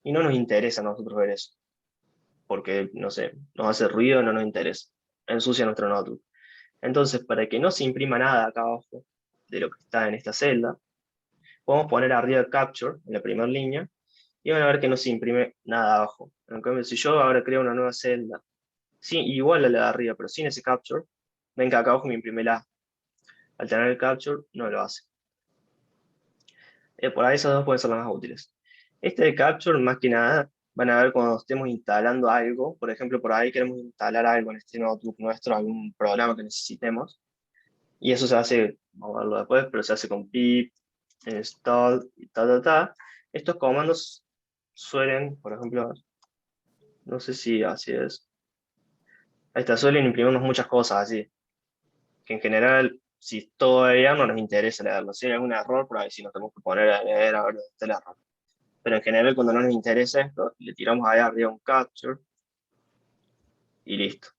Y no nos interesa a nosotros ver eso, porque, no sé, nos hace ruido, no nos interesa. Ensucia nuestro notebook. Entonces, para que no se imprima nada acá abajo de lo que está en esta celda, podemos poner arriba capture, en la primera línea, y van a ver que no se imprime nada abajo. En cambio, si yo ahora creo una nueva celda, sí, igual a la de arriba, pero sin ese capture, ven que acá abajo me imprime la A. Al tener el capture, no lo hace. Por ahí esas dos pueden ser las más útiles. Este de capture, más que nada, van a ver cuando estemos instalando algo. Por ejemplo, por ahí queremos instalar algo en este notebook nuestro, algún programa que necesitemos. Y eso se hace, vamos a verlo después, pero se hace con pip, install y ta. Estos comandos suelen, por ejemplo, no sé si así es. Ahí está, suelen imprimirnos muchas cosas así. Que en general, si todavía no nos interesa leerlo. Si hay algún error, por ahí sí nos tenemos que poner a leer a ver dónde está el error. Pero en general, cuando no nos interesa esto, le tiramos ahí arriba un capture y listo.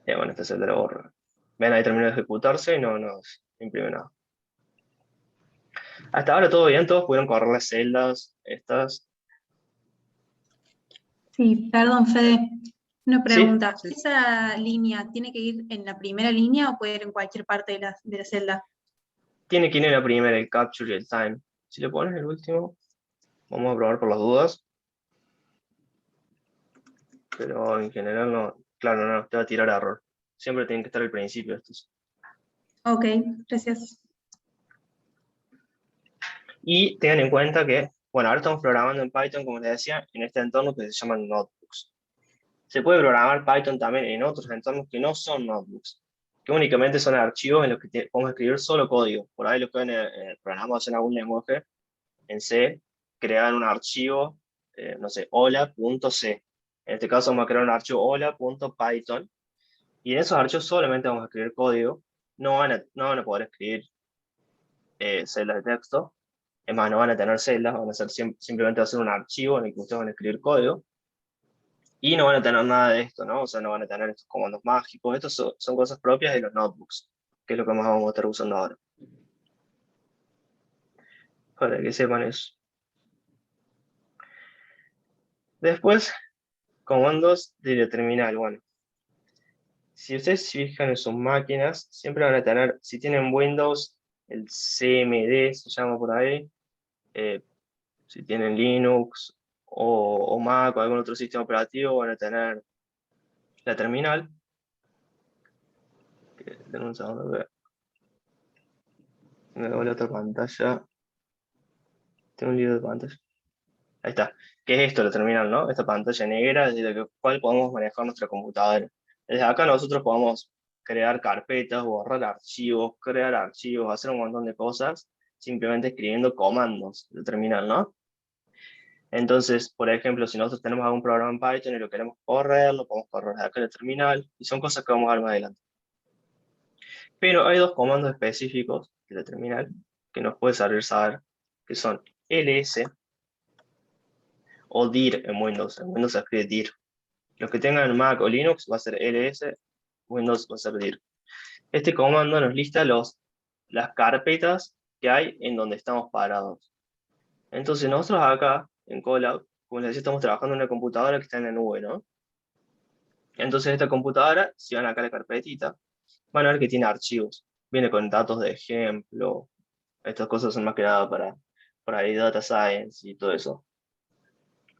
Y bueno, este es el de la borra. Ven, ahí terminó de ejecutarse y no nos imprime nada. Hasta ahora todo bien, todos pudieron correr las celdas, estas. Sí, perdón, Fede. Una Sí, pregunta. ¿Esa línea tiene que ir en la primera línea o puede ir en cualquier parte de la celda? tiene que ir en la primera, el capture y el time. Si le pones el último, vamos a probar por las dudas. Pero en general no, claro, no, te va a tirar error. Siempre tienen que estar al principio estos. Ok, gracias. Y tengan en cuenta que, bueno, ahora estamos programando en Python, como les decía, en este entorno que se llaman notebooks. Se puede programar Python también en otros entornos que no son notebooks, que únicamente son archivos en los que podemos escribir solo código. Por ahí los que programamos en algún lenguaje, en C, crear un archivo, no sé, hola.c. En este caso vamos a crear un archivo hola.python, y en esos archivos solamente vamos a escribir código, no van a poder escribir celdas de texto, es más, no van a tener celdas, van a ser simplemente va a ser un archivo en el que ustedes van a escribir código, y no van a tener nada de esto, ¿no? O sea, no van a tener estos comandos mágicos, estos son cosas propias de los notebooks, que es lo que más vamos a estar usando ahora. Para que sepan eso. Después, comandos de terminal, bueno. Si ustedes se fijan en sus máquinas, siempre van a tener, si tienen Windows, el CMD se llama por ahí, si tienen Linux o Mac o algún otro sistema operativo, van a tener la terminal. Den un segundo, Me voy a la otra pantalla. Tengo un lío de pantalla. Ahí está. ¿Qué es esto, la terminal, no? Esta pantalla negra desde la cual podemos manejar nuestra computadora. Desde acá nosotros podemos crear carpetas, borrar archivos, crear archivos, hacer un montón de cosas, simplemente escribiendo comandos de terminal, ¿no? Entonces, por ejemplo, si nosotros tenemos algún programa en Python y lo queremos correr, lo podemos correr desde acá en la terminal, y son cosas que vamos a ver más adelante. Pero hay dos comandos específicos de la terminal que nos puede servir saber, que son ls o dir en Windows. En Windows se escribe dir. Los que tengan Mac o Linux va a ser ls, Windows va a ser dir. Este comando nos lista las carpetas que hay en donde estamos parados. Entonces nosotros acá, en Colab, como les decía, estamos trabajando en una computadora que está en la nube, ¿no? Entonces esta computadora, si van acá a la carpetita, van a ver que tiene archivos. Viene con datos de ejemplo. Estas cosas son más que nada para ahí data science y todo eso.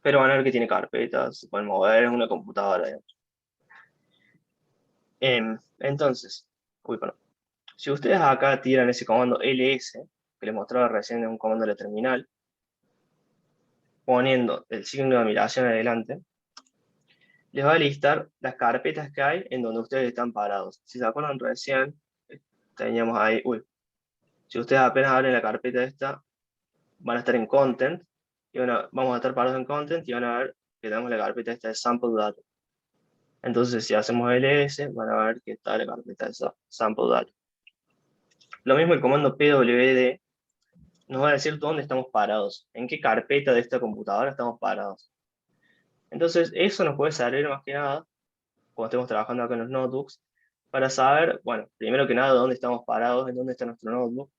Pero van a ver que tiene carpetas, se pueden mover, es una computadora, digamos. Entonces, si ustedes acá tiran ese comando ls, que les mostraba recién en un comando de la terminal, poniendo el signo de admiración adelante, les va a listar las carpetas que hay en donde ustedes están parados. Si se acuerdan recién, teníamos ahí, si ustedes apenas abren la carpeta esta, van a estar en content, y vamos a estar parados en content, y van a ver que tenemos la carpeta esta de sample data. Entonces, si hacemos ls, van a ver que está la carpeta de sample data. Lo mismo el comando pwd nos va a decir dónde estamos parados, en qué carpeta de esta computadora estamos parados. Entonces, eso nos puede servir más que nada, cuando estemos trabajando acá en los notebooks, para saber, bueno, primero que nada, dónde estamos parados, en dónde está nuestro notebook.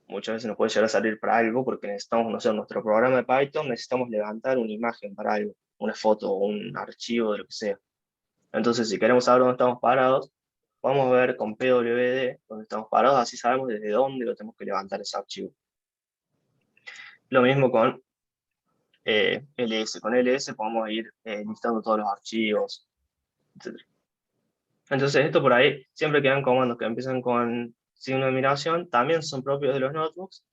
Muchas veces nos puede llegar a salir para algo, porque necesitamos, no sé, en nuestro programa de Python necesitamos levantar una imagen para algo, una foto, un archivo, de lo que sea. Entonces, si queremos saber dónde estamos parados, vamos a ver con pwd dónde estamos parados, así sabemos desde dónde lo tenemos que levantar ese archivo. Lo mismo con ls. Con ls podemos ir listando todos los archivos, etc. Entonces, esto por ahí, siempre quedan comandos que empiezan con signo de admiración, también son propios de los notebooks,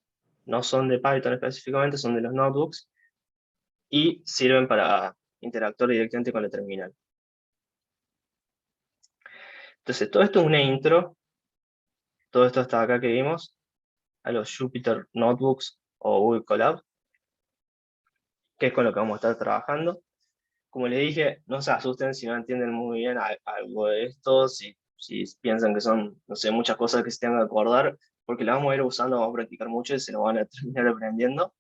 no son de Python específicamente, son de los notebooks, y sirven para interactuar directamente con la terminal. Entonces, todo esto es una intro, todo esto hasta acá que vimos, a los Jupyter Notebooks o Google Colab, que es con lo que vamos a estar trabajando. Como les dije, no se asusten si no entienden muy bien algo de esto, si piensan que son, no sé, muchas cosas que se tengan que acordar, porque las vamos a ir usando, vamos a practicar mucho y se lo van a terminar aprendiendo.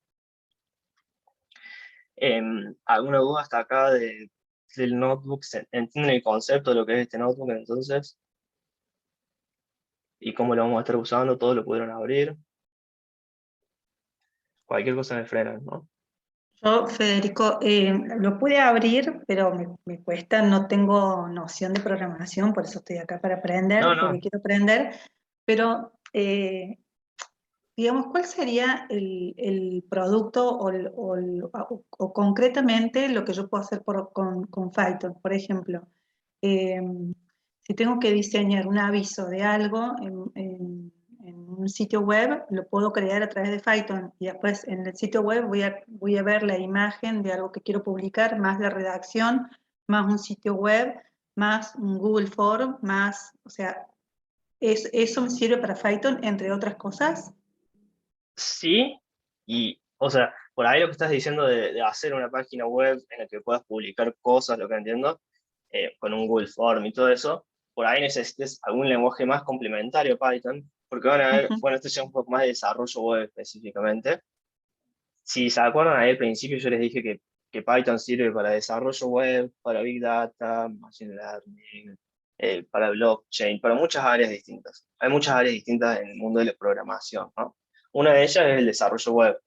¿Alguna duda hasta acá del notebook? ¿Entienden el concepto de lo que es este notebook entonces? ¿Y cómo lo vamos a estar usando? ¿Todos lo pudieron abrir? Cualquier cosa me frenan, ¿no? Yo, Federico, lo pude abrir, pero me cuesta, no tengo noción de programación, por eso estoy acá para aprender, No, porque no. quiero aprender, pero digamos, ¿cuál sería el producto o concretamente lo que yo puedo hacer con Python? Por ejemplo, si tengo que diseñar un aviso de algo en un sitio web, lo puedo crear a través de Python y después en el sitio web voy a ver la imagen de algo que quiero publicar, más la redacción, más un sitio web, más un Google Form, más, o sea, ¿eso me sirve para Python, entre otras cosas? Sí, y, o sea, por ahí lo que estás diciendo de hacer una página web en la que puedas publicar cosas, lo que entiendo, con un Google Form y todo eso, por ahí necesites algún lenguaje más complementario a Python, porque van a ver, bueno, esto ya es un poco más de desarrollo web específicamente. Si se acuerdan, ahí al principio yo les dije que Python sirve para desarrollo web, para Big Data, Machine Learning, para blockchain, para muchas áreas distintas. Hay muchas áreas distintas en el mundo de la programación, ¿no? Una de ellas es el desarrollo web.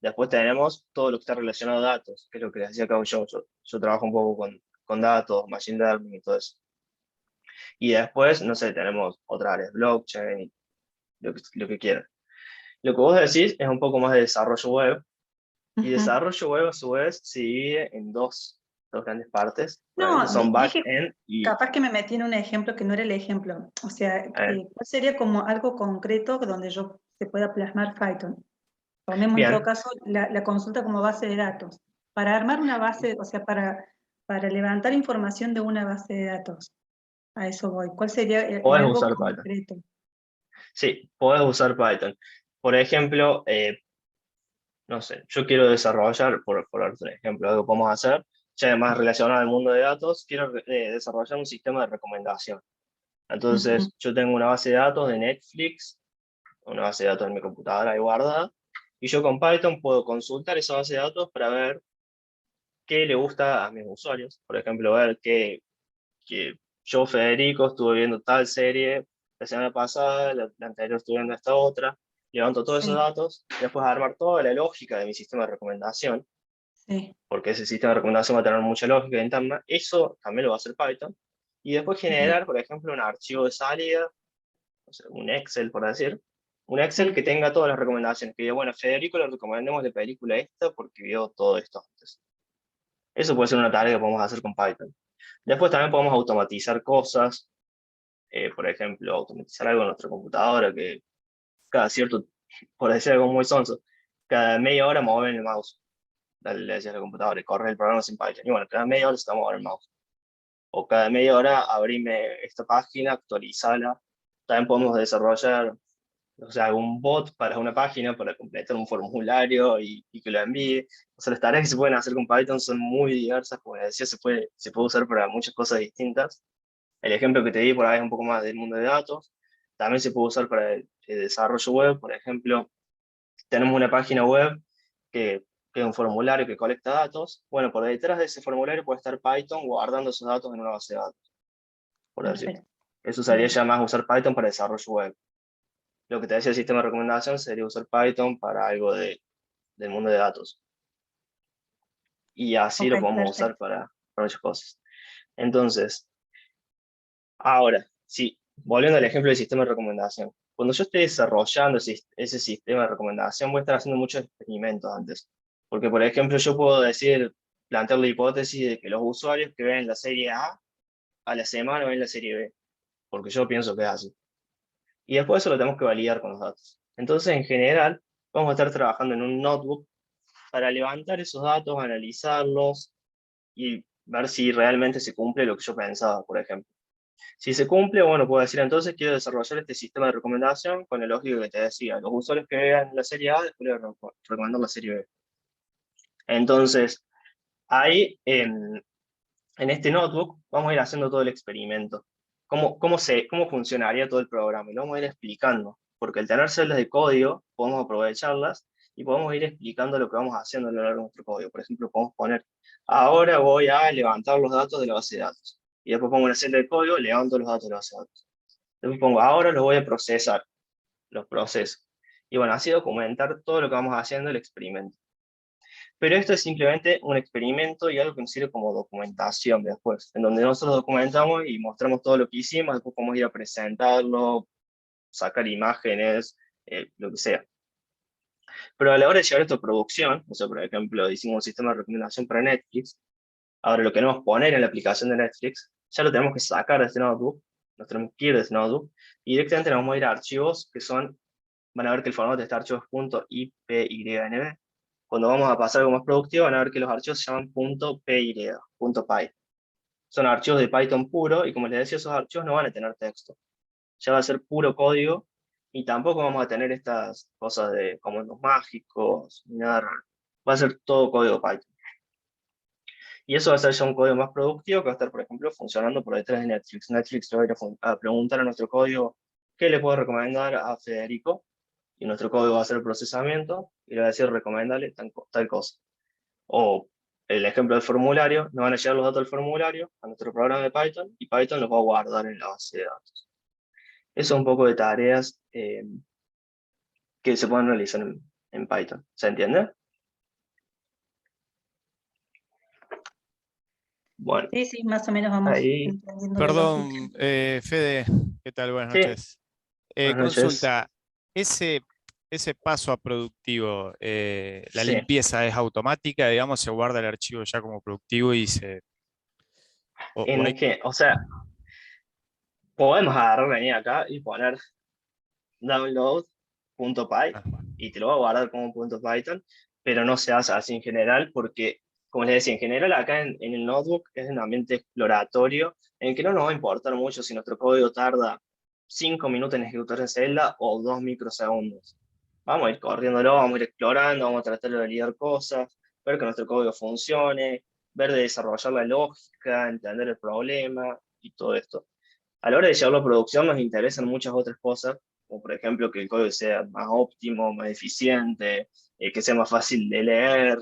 Después tenemos todo lo que está relacionado a datos, que es lo que les decía acá yo. Yo trabajo un poco con datos, Machine Learning y todo eso. Y después, no sé, tenemos otras áreas, blockchain, lo que quieran. Lo que vos decís es un poco más de desarrollo web, y desarrollo web a su vez se divide en dos grandes partes, No, que son dije, back-end y... capaz que me metí en un ejemplo que no era el ejemplo. O sea, ¿cuál sería como algo concreto donde yo se pueda plasmar Python. Ponemos en todo Bien, caso la consulta como base de datos. Para armar una base, o sea, para levantar información de una base de datos, a eso voy. ¿Cuál sería podés algo usar Python. concreto? Sí, podés usar Python. Por ejemplo, no sé, yo quiero desarrollar, por darte un ejemplo, algo que podemos hacer, ya además relacionado al mundo de datos, quiero desarrollar un sistema de recomendación. Ujú. Entonces, yo tengo una base de datos de Netflix, una base de datos en mi computadora ahí guardada, y yo con Python puedo consultar esa base de datos para ver qué le gusta a mis usuarios. Por ejemplo, ver que yo, Federico, estuve viendo tal serie la semana pasada, la anterior estuve viendo esta otra, levanto todos esos Sí, datos, y después armar toda la lógica de mi sistema de recomendación, sí, porque ese sistema de recomendación va a tener mucha lógica interna, eso también lo va a hacer Python, y después bien, generar, por ejemplo, un archivo de salida, o sea, un Excel, por decir, un Excel sí, que tenga todas las recomendaciones, que diga, bueno, a Federico le recomendemos la película esta porque vio todo esto antes. Eso puede ser una tarea que podemos hacer con Python. Después también podemos automatizar cosas, por ejemplo, automatizar algo en nuestra computadora, que cada cierto, por decir algo muy sonso, cada media hora mover el mouse. Dale, le decías a la computadora y corre el programa sin Python. Y bueno, cada media hora se está moviendo el mouse. O cada media hora abrime esta página, actualizarla. También podemos desarrollar, o sea, algún bot para una página para completar un formulario y que lo envíe. O sea, las tareas que se pueden hacer con Python son muy diversas, como les decía, se puede usar para muchas cosas distintas. El ejemplo que te di por ahí es un poco más del mundo de datos. También se puede usar para el desarrollo web. Por ejemplo, tenemos una página web que es un formulario que colecta datos. Bueno, por detrás de ese formulario puede estar Python guardando esos datos en una base de datos, por decirte. perfecto. Eso sería Bien, ya más usar Python para desarrollo web. Lo que te decía el sistema de recomendación sería usar Python para algo del mundo de datos. Y así ok, lo podemos usar perfecto. para muchas cosas. Entonces, ahora, sí, volviendo al ejemplo del sistema de recomendación. Cuando yo esté desarrollando ese sistema de recomendación, voy a estar haciendo muchos experimentos antes. Porque, por ejemplo, yo puedo decir, plantear la hipótesis de que los usuarios que ven la serie a la semana ven la serie B, porque yo pienso que es así. Y después eso lo tenemos que validar con los datos. Entonces, en general, vamos a estar trabajando en un notebook para levantar esos datos, analizarlos y ver si realmente se cumple lo que yo pensaba, por ejemplo. Si se cumple, bueno, puedo decir entonces quiero desarrollar este sistema de recomendación con el lógico que te decía. Los usuarios que vean la serie A, después les recomendar la serie B. Entonces, ahí en este notebook vamos a ir haciendo todo el experimento. ¿Cómo funcionaría todo el programa? Y lo vamos a ir explicando, porque al tener celdas de código, podemos aprovecharlas y podemos ir explicando lo que vamos haciendo a lo largo de nuestro código. Por ejemplo, podemos poner, ahora voy a levantar los datos de la base de datos. Y después pongo una celda de código, levanto los datos de la base de datos. Después pongo, ahora los voy a procesar, los procesos. Y bueno, así documentar todo lo que vamos haciendo el experimento. Pero esto es simplemente un experimento y algo que nos sirve como documentación después, en donde nosotros documentamos y mostramos todo lo que hicimos, después podemos ir a presentarlo, sacar imágenes, lo que sea. Pero a la hora de llevar esto a producción, o sea, por ejemplo, hicimos un sistema de recomendación para Netflix, ahora lo queremos poner en la aplicación de Netflix, ya lo tenemos que sacar de este notebook, nos tenemos que ir de este notebook, y directamente nos vamos a ir a archivos que son, van a ver que el formato de este archivo es .ipynb. Cuando vamos a pasar algo más productivo, van a ver que los archivos se llaman .py, .py. Son archivos de Python puro, y como les decía, esos archivos no van a tener texto. Ya va a ser puro código, y tampoco vamos a tener estas cosas de comandos mágicos, ni nada raro. Va a ser todo código Python. Y eso va a ser ya un código más productivo que va a estar, por ejemplo, funcionando por detrás de Netflix. Netflix le va a ir a preguntar a nuestro código qué le puedo recomendar a Federico, y nuestro código va a hacer el procesamiento y le va a decir recomendale tal cosa. O el ejemplo del formulario, nos van a llegar los datos del formulario a nuestro programa de Python y Python los va a guardar en la base de datos. Eso es un poco de tareas que se pueden realizar en Python. ¿Se entiende? Bueno, Sí, sí, más o menos vamos ahí. entendiendo la lógica. Perdón, Fede, ¿qué tal? Buenas Sí, noches. buenas noches. Consulta, ese paso a productivo, la Sí. limpieza es automática, digamos, se guarda el archivo ya como productivo y se... o En hay- que, o sea, podemos agarrar, venir acá y poner download .py Ah, y te lo va a guardar como .python, pero no se hace así en general porque, como les decía, en general acá en el notebook es un ambiente exploratorio en el que no nos va a importar mucho si nuestro código tarda 5 minutos en ejecutar en celda o 2 microsegundos. Vamos a ir corriéndolo, vamos a ir explorando, vamos a tratar de validar cosas, ver que nuestro código funcione, ver de desarrollar la lógica, entender el problema y todo esto. A la hora de llevarlo a producción nos interesan muchas otras cosas, como por ejemplo que el código sea más óptimo, más eficiente, que sea más fácil de leer,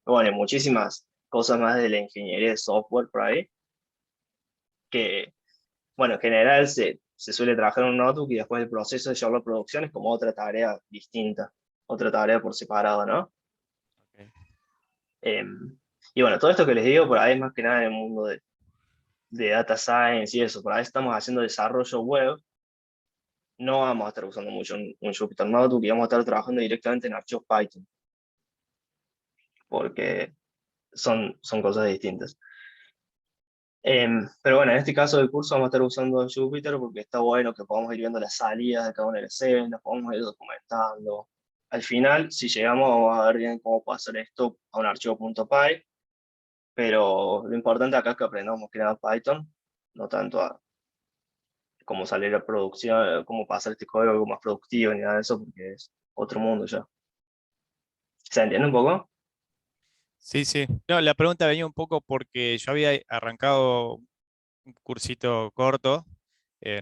bueno, muchísimas cosas más de la ingeniería de software por ahí, que, bueno, en general se suele trabajar en un notebook y después el proceso de llevarlo a producción es como otra tarea distinta, otra tarea por separado, ¿no? ok. Y bueno, todo esto que les digo por ahí es más que nada en el mundo de data science y eso, por ahí estamos haciendo desarrollo web, no vamos a estar usando mucho un Jupyter Notebook y vamos a estar trabajando directamente en archivos Python, porque son cosas distintas. Pero bueno, en este caso del curso vamos a estar usando Jupyter porque está bueno que podamos ir viendo las salidas de cada una de las escenas, podemos ir documentando. Al final, si llegamos, vamos a ver bien cómo pasar esto a un archivo .py, pero lo importante acá es que aprendamos que nada Python, no tanto a cómo salir a producción, cómo pasar este código algo más productivo ni nada de eso, porque es otro mundo ya. ¿Se entiende un poco? Sí, sí. No, la pregunta venía un poco porque yo había arrancado un cursito corto,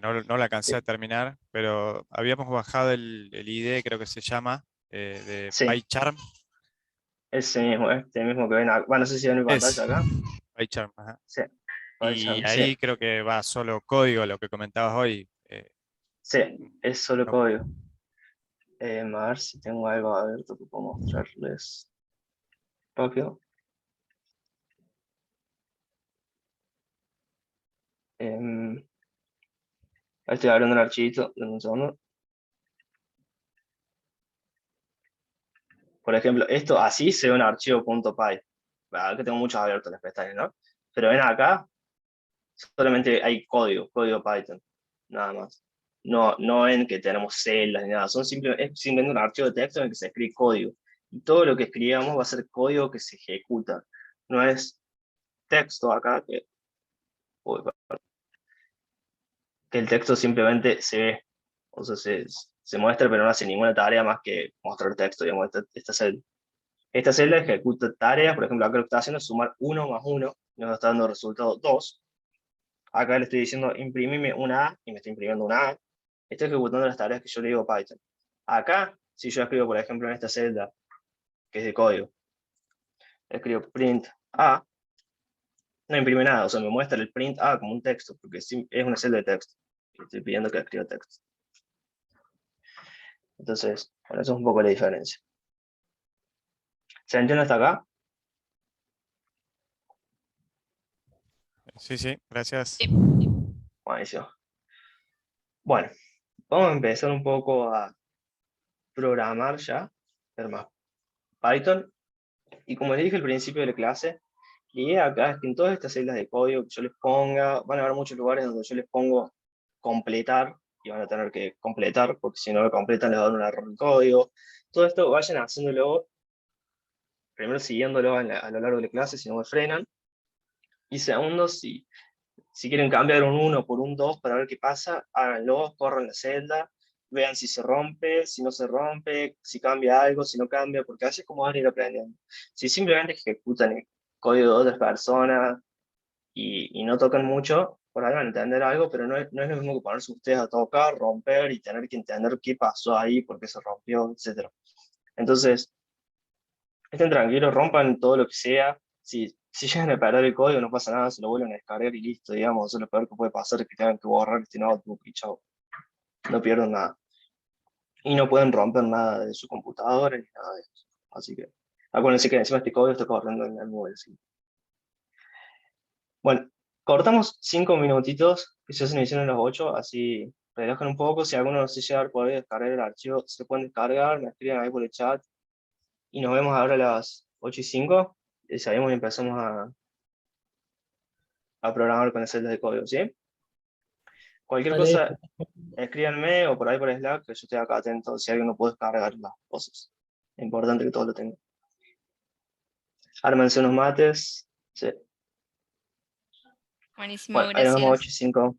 no lo alcancé Sí, a terminar, pero habíamos bajado el IDE, creo que se llama, de sí, PyCharm. ese mismo, este mismo que ven acá. Bueno, no sé si ven mi Es pantalla acá. PyCharm, ajá. Sí, Y sí, ahí creo que va solo código, lo que comentabas hoy. sí, es solo No- código. A ver si tengo algo abierto que puedo mostrarles rápido. Ahí estoy abriendo un archivito, denme un segundo. Por ejemplo, esto así se ve un archivo .py. Acá tengo muchos abiertos las pestañas, ¿no? Pero ven acá, solamente hay código Python, nada más. No en que tenemos celdas ni nada, es simplemente un archivo de texto en el que se escribe código. Y todo lo que escribamos va a ser código que se ejecuta. No es texto acá, uy, que el texto simplemente se ve, o sea, se muestra, pero no hace ninguna tarea más que mostrar texto, digamos, esta celda. Esta celda ejecuta tareas, por ejemplo, acá lo que está haciendo es sumar 1 más 1, y nos está dando resultado 2. Acá le estoy diciendo imprimime una A, y me está imprimiendo una A. Estoy ejecutando las tareas que yo le digo a Python. Acá, si yo escribo, por ejemplo, en esta celda, que es de código, escribo print A, no imprime nada, o sea, me muestra el print A como un texto, porque es una celda de texto. Y estoy pidiendo que escriba texto. Entonces, bueno, eso es un poco la diferencia. ¿Se entiende hasta acá? Sí, sí, gracias. Buenísimo. Bueno, vamos a empezar un poco a programar ya, ver más Python. Y como les dije al principio de la clase, la idea acá es que en todas estas celdas de código que yo les ponga, van a haber muchos lugares donde yo les pongo completar, y van a tener que completar, porque si no lo completan les va a dar un error en el código. Todo esto vayan haciéndolo, primero siguiéndolo a lo largo de la clase, si no me frenan. Y segundo, si quieren cambiar un 1 por un 2 para ver qué pasa, háganlo, corran la celda, vean si se rompe, si no se rompe, si cambia algo, si no cambia, porque así es como van a ir aprendiendo. Si simplemente ejecutan el código de otras personas y no tocan mucho, por ahí van a entender algo, pero no es lo mismo que ponerse ustedes a tocar, romper y tener que entender qué pasó ahí, por qué se rompió, etc. Entonces, estén tranquilos, rompan todo lo que sea. Si llegan a perder el código, no pasa nada, se lo vuelven a descargar y listo, digamos. Eso es lo peor que puede pasar, es que tengan que borrar este notebook y chao. No pierden nada. Y no pueden romper nada de su computadora ni nada de eso. Así que, acuérdense que encima este código está corriendo en el móvil. ¿Sí? Bueno, cortamos 5 minutitos, que ya se nos hicieron las 8, así relajan un poco. Si alguno no se llega a poder descargar el archivo, se pueden descargar, me escriben ahí por el chat. Y nos vemos ahora a las 8:05. Y salimos y empezamos a programar con las celdas de código, ¿sí? Cualquier Vale, cosa, escríbanme o por ahí por Slack, que yo estoy acá atento si alguien no puede descargar las cosas. Es importante que todo lo tenga. Ármense unos mates. Sí. Buenísimo, Bueno, ahí nos vemos gracias. 8:05.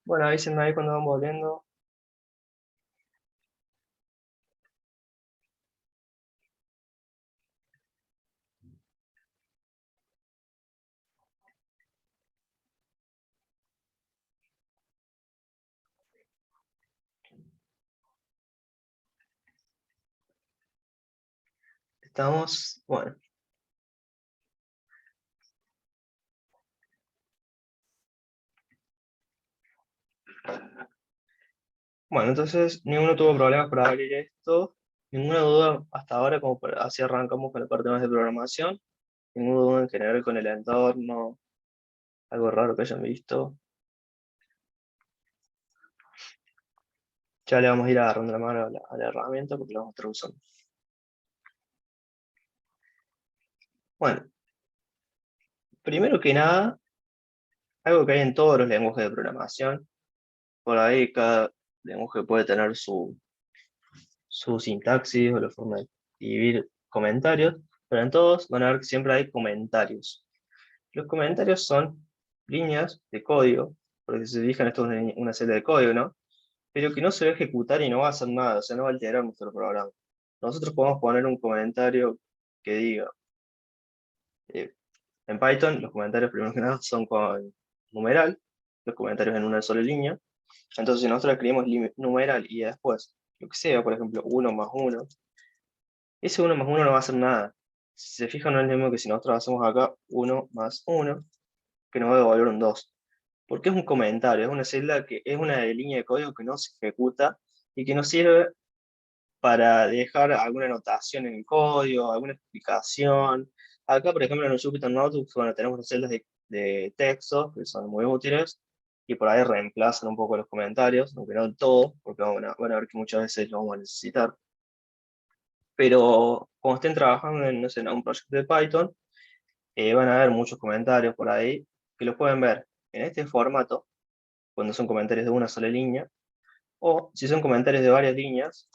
Bueno, avísenme ahí cuando van volviendo. Estamos, bueno. Bueno, entonces ninguno tuvo problemas para abrir esto. Ninguna duda hasta ahora, como así arrancamos con la parte más de programación. Ninguna duda en general con el entorno, algo raro que hayan visto. Ya le vamos a ir agarrando la mano a la herramienta porque la vamos a estar usando. Bueno, primero que nada, algo que hay en todos los lenguajes de programación. Por ahí cada lenguaje puede tener su sintaxis o la forma de escribir comentarios, pero en todos van a ver que siempre hay comentarios. Los comentarios son líneas de código, porque si se fijan esto es una celda de código, ¿no? Pero que no se va a ejecutar y no va a hacer nada, o sea, no va a alterar nuestro programa. Nosotros podemos poner un comentario que diga, en Python los comentarios primero que nada son con numeral, los comentarios en una sola línea. Entonces si nosotros escribimos numeral y después, lo que sea, por ejemplo, 1 más 1, ese 1 más 1 no va a hacer nada. Si se fijan, no es lo mismo que si nosotros hacemos acá 1 más 1, que nos va a devolver un 2. Porque es un comentario, es una celda que es una línea de código que no se ejecuta y que nos sirve para dejar alguna anotación en el código, alguna explicación. Acá, por ejemplo, en el Jupyter Notebooks, bueno, tenemos las celdas de texto, que son muy útiles, y por ahí reemplazan un poco los comentarios, aunque no del todo, porque van a ver que muchas veces lo vamos a necesitar. Pero cuando estén trabajando en, no sé, en un proyecto de Python, van a haber muchos comentarios por ahí, que los pueden ver en este formato, cuando son comentarios de una sola línea, o si son comentarios de varias líneas,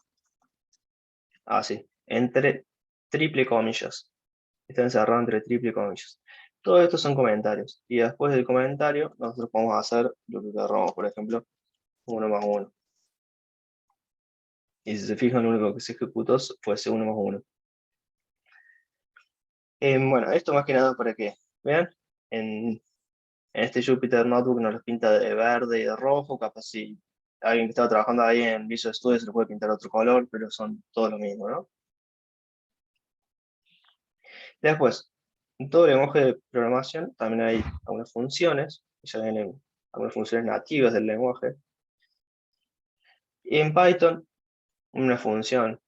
así, entre triple comillas. Está encerrado entre triple comillas. Todo esto son comentarios. Y después del comentario, nosotros podemos hacer lo que queramos, por ejemplo, 1 más 1. Y si se fijan, lo único que se ejecutó fue ese 1 más 1. Bueno, esto más que nada para que vean, en este Jupyter Notebook nos los pinta de verde y de rojo, capaz si alguien que estaba trabajando ahí en Visual Studio se lo puede pintar otro color, pero son todos lo mismo, ¿no? Después, en todo lenguaje de programación también hay algunas funciones, que ya vienen algunas funciones nativas del lenguaje. Y en Python, una función,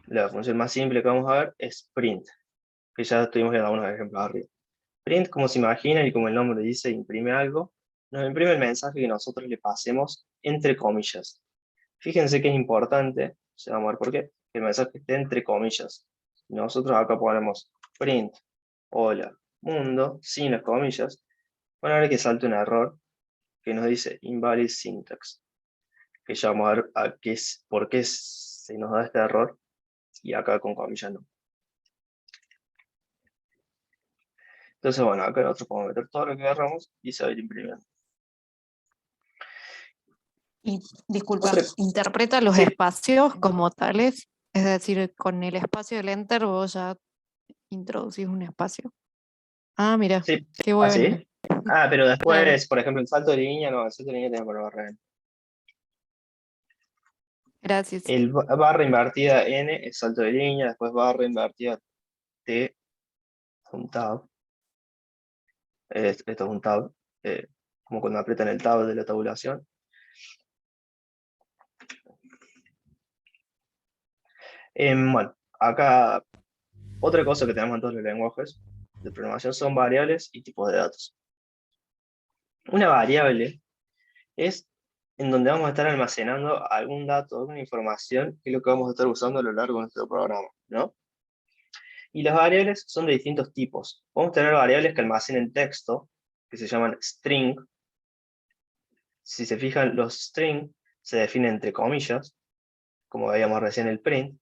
la función más simple que vamos a ver es print, que ya estuvimos viendo algunos ejemplos arriba. Print, como se imagina y como el nombre dice, imprime algo, nos imprime el mensaje que nosotros le pasemos entre comillas. Fíjense que es importante, se va a ver por qué, que el mensaje esté entre comillas. Nosotros acá ponemos print, hola, mundo, sin las comillas, van a ver que salta un error que nos dice invalid syntax, que ya vamos a ver por qué se nos da este error, y acá con comillas no. Entonces, bueno, acá nosotros podemos meter todo lo que agarramos y se va a ir imprimiendo. Y disculpa, Otra- interpreta los Sí. espacios como tales, es decir, con el espacio del enter vos ya introducís un espacio. Ah, mira, Sí, qué bueno. así. Pero después, Claro. por ejemplo, el salto de línea, no, el salto de línea tiene que poner barra N. Gracias. El barra invertida N es salto de línea, después barra invertida T, un tab. Esto es un tab, como cuando aprietan el tab de la tabulación. Bueno, acá otra cosa que tenemos en todos los lenguajes de programación son variables y tipos de datos. Una variable es en donde vamos a estar almacenando algún dato, alguna información, que es lo que vamos a estar usando a lo largo de nuestro programa, ¿no? Y las variables son de distintos tipos. Podemos tener variables que almacenen texto, que se llaman string. Si se fijan, los string se definen entre comillas, como veíamos recién el print.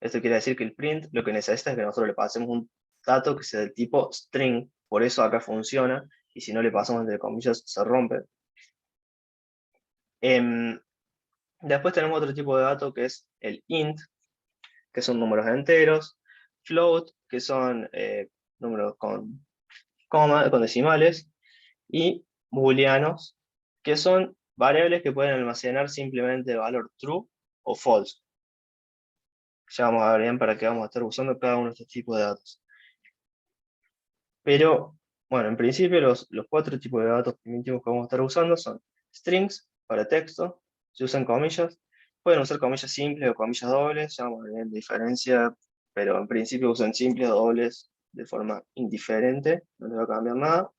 Esto quiere decir que el print lo que necesita es que nosotros le pasemos un dato que sea del tipo string, por eso acá funciona, y si no le pasamos entre comillas se rompe. Después tenemos otro tipo de dato que es el int, que son números enteros, float, que son números con decimales, y booleanos, que son variables que pueden almacenar simplemente valor true o false. Ya vamos a ver bien para qué vamos a estar usando cada uno de estos tipos de datos. Pero, bueno, en principio los 4 tipos de datos primitivos que vamos a estar usando son strings, para texto, se usan comillas, pueden usar comillas simples o comillas dobles, ya vamos a ver la diferencia, pero en principio usan simples o dobles de forma indiferente, no les va a cambiar nada.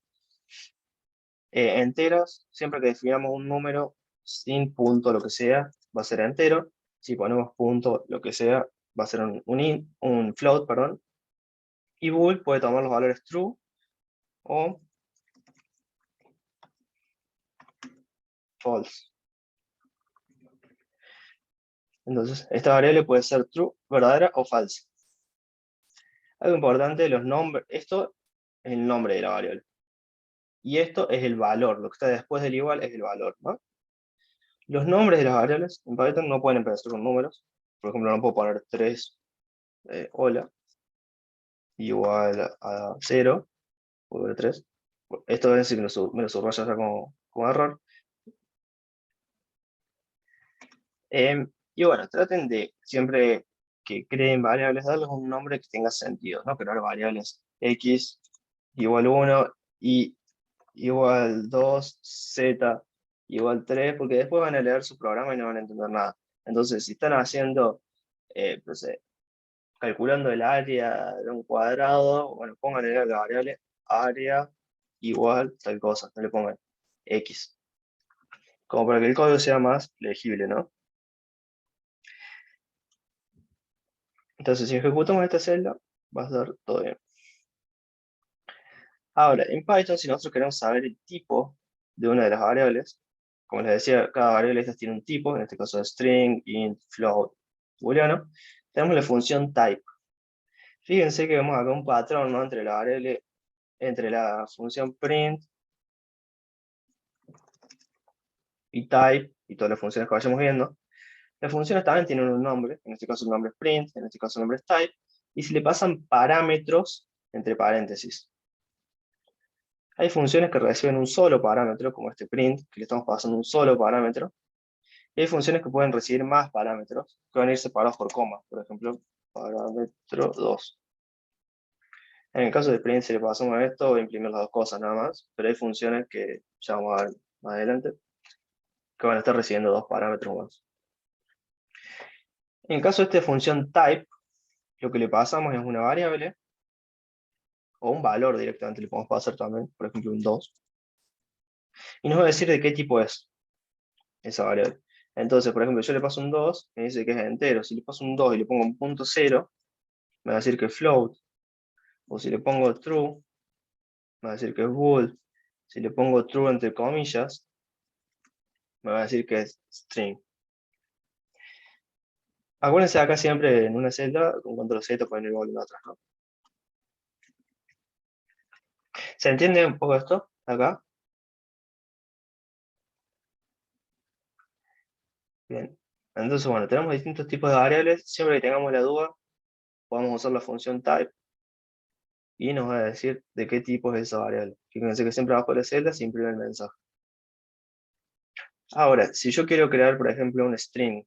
Enteros, siempre que definamos un número sin punto, lo que sea, va a ser entero. Si ponemos punto, lo que sea, va a ser un float, perdón. Y bool puede tomar los valores true o false. Entonces, esta variable puede ser true, verdadera o falsa. Algo importante, los nombres, esto es el nombre de la variable. Y esto es el valor, lo que está después del igual es el valor, ¿no? Los nombres de las variables en Python no pueden empezar con números. Por ejemplo, no puedo poner 3, hola, igual a 0, puedo ver 3. Esto es decir, me lo subrayo ya como error. Y bueno, traten de siempre que creen variables, darles un nombre que tenga sentido, ¿no? Crear variables x igual 1, y igual 2, z igual 3, porque después van a leer su programa y no van a entender nada. Entonces, si están haciendo, no sé, calculando el área de un cuadrado, bueno, pongan la variable área igual tal cosa, no le pongan x. Como para que el código sea más legible, ¿no? Entonces, si ejecutamos esta celda, va a estar todo bien. Ahora, en Python, si nosotros queremos saber el tipo de una de las variables, como les decía, cada variable de estas tiene un tipo, en este caso string, int, float, booleano, tenemos la función type. Fíjense que vemos acá un patrón, ¿no? Entre la variable, entre la función print y type, y todas las funciones que vayamos viendo. Las funciones también tienen un nombre, en este caso el nombre es print, en este caso el nombre es type, y se le pasan parámetros entre paréntesis. Hay funciones que reciben un solo parámetro, como este print, que le estamos pasando un solo parámetro, y hay funciones que pueden recibir más parámetros, que van a ir separados por comas, por ejemplo, parámetro 2. En el caso de print, si le pasamos a esto, va a imprimir las dos cosas nada más, pero hay funciones que ya vamos a ver más adelante, que van a estar recibiendo dos parámetros más. En el caso de esta función type, lo que le pasamos es una variable, o un valor directamente le podemos pasar también, por ejemplo un 2, y nos va a decir de qué tipo es esa variable. Entonces, por ejemplo, yo le paso un 2, me dice que es entero. Si le paso un 2 y le pongo un punto 0, me va a decir que es float. O si le pongo true, me va a decir que es bool. Si le pongo true entre comillas, me va a decir que es string. Acuérdense acá siempre en una celda, con control Z ponen el volumen atrás, ¿no? ¿Se entiende un poco esto acá? Bien. Entonces, bueno, tenemos distintos tipos de variables. Siempre que tengamos la duda, podemos usar la función type y nos va a decir de qué tipo es esa variable. Fíjense que siempre abajo de la celda se imprime el mensaje. Ahora, si yo quiero crear, por ejemplo, un string,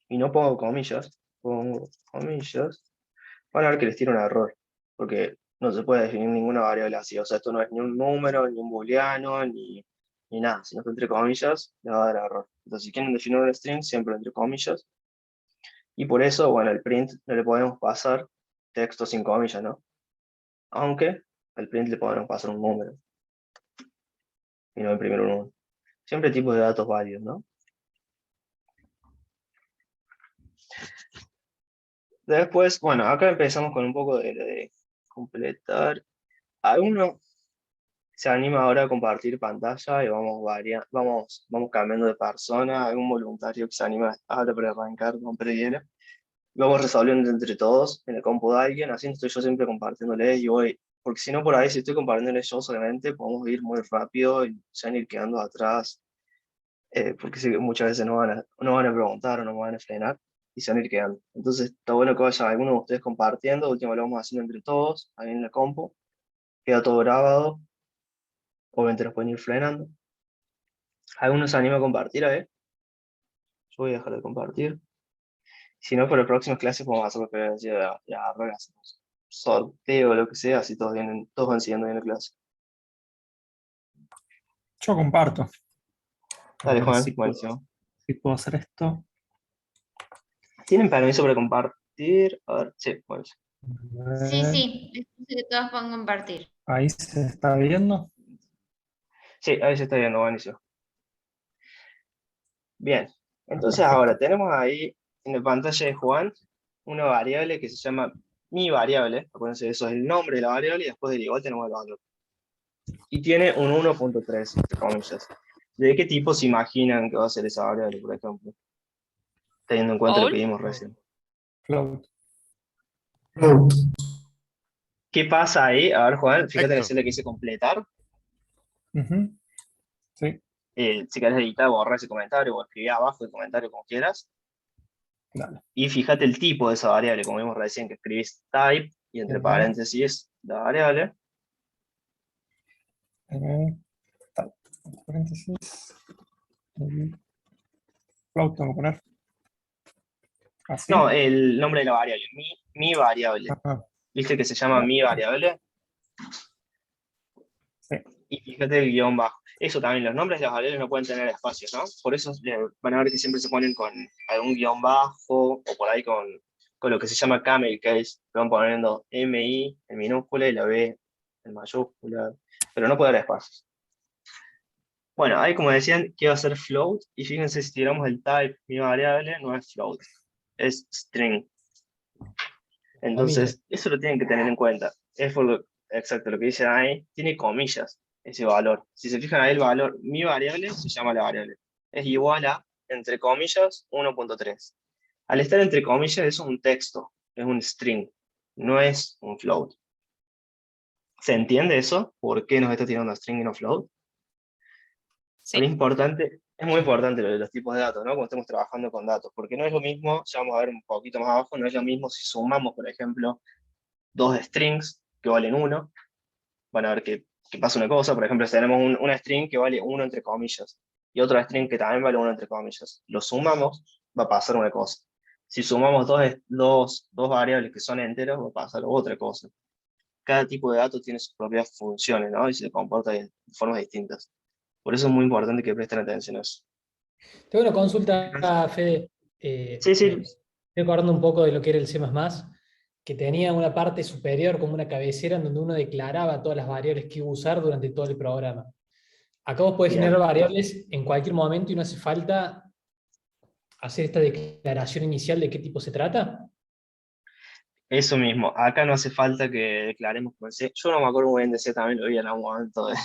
y no pongo comillas, van a ver que les tira un error, porque no se puede definir ninguna variable así. O sea, esto no es ni un número, ni un booleano, ni nada. Si no está entre comillas, le va a dar error. Entonces, si quieren definir un string, siempre entre comillas. Y por eso, bueno, el print no le podemos pasar texto sin comillas, ¿no? Aunque al print le podemos pasar un número. Y no imprimir un 1. Siempre tipos de datos válidos, ¿no? Después, bueno, acá empezamos con un poco de completar. ¿Alguno se anima ahora a compartir pantalla y vamos cambiando de persona? ¿Algún voluntario que se anima ahora para arrancar con Prediera? Vamos resolviendo entre todos en el compu de alguien, así estoy yo siempre compartiéndole y voy porque si no por ahí, si estoy compartiéndoles yo solamente, podemos ir muy rápido y se van a ir quedando atrás, porque sé que muchas veces no van a preguntar o no van a frenar y se van a ir quedando. Entonces está bueno que vaya alguno de ustedes compartiendo, último lo vamos haciendo entre todos, ahí en la compu, queda todo grabado, obviamente nos pueden ir frenando. ¿Alguno se anima a compartir? A ver, yo voy a dejar de compartir. Si no, para las próximas clases podemos hacer lo que decía de agarrar, hacemos sorteo o lo que sea, así todos van siguiendo bien la clase. Yo comparto. A Dale, ver Juan, si puedo, buenísimo. si puedo hacer esto. ¿Tienen permiso para compartir? A ver, sí, bueno. Sí, sí, les puse que todos puedan compartir. Ahí se está viendo. Sí, ahí se está viendo, buenísimo. Bien, entonces Perfecto. ahora tenemos ahí en la pantalla de Juan una variable que se llama mi variable. Acuérdense, eso es el nombre de la variable y después del igual tenemos el valor. Y tiene un 1.3, entre comillas. ¿De qué tipo se imaginan que va a ser esa variable, por ejemplo? Teniendo en cuenta lo que vimos recién. Float. ¿Qué pasa ahí? A ver, Juan, fíjate en la Perfecto. celda que dice completar. Ujú. Sí, Si querés editar, borrar ese comentario o escribir abajo el comentario como quieras. dale. Y fíjate el tipo de esa variable, como vimos recién, que escribís type y entre Ujú. paréntesis la variable. Tal. Entre paréntesis. Float tengo que poner. Así. No, el nombre de la variable, mi variable. Ajá. ¿Viste que se llama mi variable? Sí. Y fíjate el guión bajo. Eso también, los nombres de las variables no pueden tener espacios, ¿no? Por eso van a ver que siempre se ponen con algún guión bajo o por ahí con lo que se llama camel case, que van poniendo MI en minúscula y la B en mayúscula, pero no puede haber espacios. Bueno, ahí como decían que iba a ser float, y fíjense si tiramos el type mi variable, no es float, es string. Entonces, eso lo tienen que tener en cuenta. Es exacto lo que dicen ahí, tiene comillas ese valor. Si se fijan ahí el valor, mi variable se llama la variable. Es igual a, entre comillas, 1.3. Al estar entre comillas, eso es un texto, es un string, no es un float. ¿Se entiende eso? ¿Por qué nos está tirando string y no float? Sí. Es muy importante lo de los tipos de datos, ¿no? Cuando estemos trabajando con datos, porque no es lo mismo, ya vamos a ver un poquito más abajo, no es lo mismo si sumamos, por ejemplo, dos strings que valen 1, van a ver que pasa una cosa, por ejemplo, si tenemos una string que vale 1 entre comillas, y otra string que también vale 1 entre comillas, lo sumamos, va a pasar una cosa. Si sumamos dos variables que son enteros, va a pasar otra cosa. Cada tipo de dato tiene sus propias funciones, ¿no? Y se comporta de formas distintas. Por eso es muy importante que presten atención a eso. Tengo una consulta, Fede. Sí, sí. Me estoy acordando un poco de lo que era el C++, que tenía una parte superior como una cabecera en donde uno declaraba todas las variables que iba a usar durante todo el programa. Acá vos podés Bien. generar variables en cualquier momento y no hace falta hacer esta declaración inicial de qué tipo se trata. Eso mismo, acá no hace falta que declaremos con C. Yo no me acuerdo muy bien de C, también lo vi en algún momento de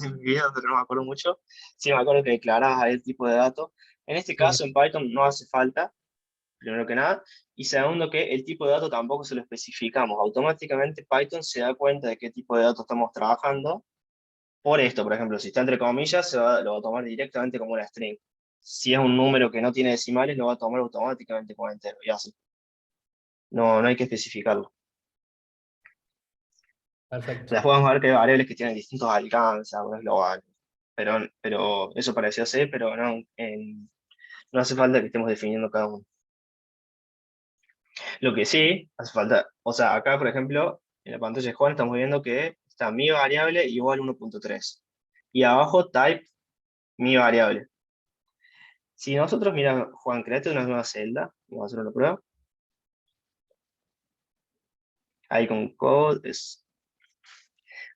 mi vida, pero no me acuerdo mucho. Sí me acuerdo que declarabas ahí el tipo de dato. En este caso, en Python no hace falta, primero que nada. Y segundo, que el tipo de dato tampoco se lo especificamos. Automáticamente Python se da cuenta de qué tipo de dato estamos trabajando. Por esto, por ejemplo, si está entre comillas, lo va a tomar directamente como una string. Si es un número que no tiene decimales, lo va a tomar automáticamente como entero. Y así. No hay que especificarlo. Perfecto. Después vamos a ver que hay variables que tienen distintos alcances, algunos globales. Pero eso parecía ser, pero no hace falta que estemos definiendo cada uno. Lo que sí hace falta, o sea, acá por ejemplo, en la pantalla de Juan estamos viendo que está mi variable igual 1.3. Y abajo type mi variable. Si nosotros, mira, Juan, créate una nueva celda, vamos a hacer una prueba. Ahí con code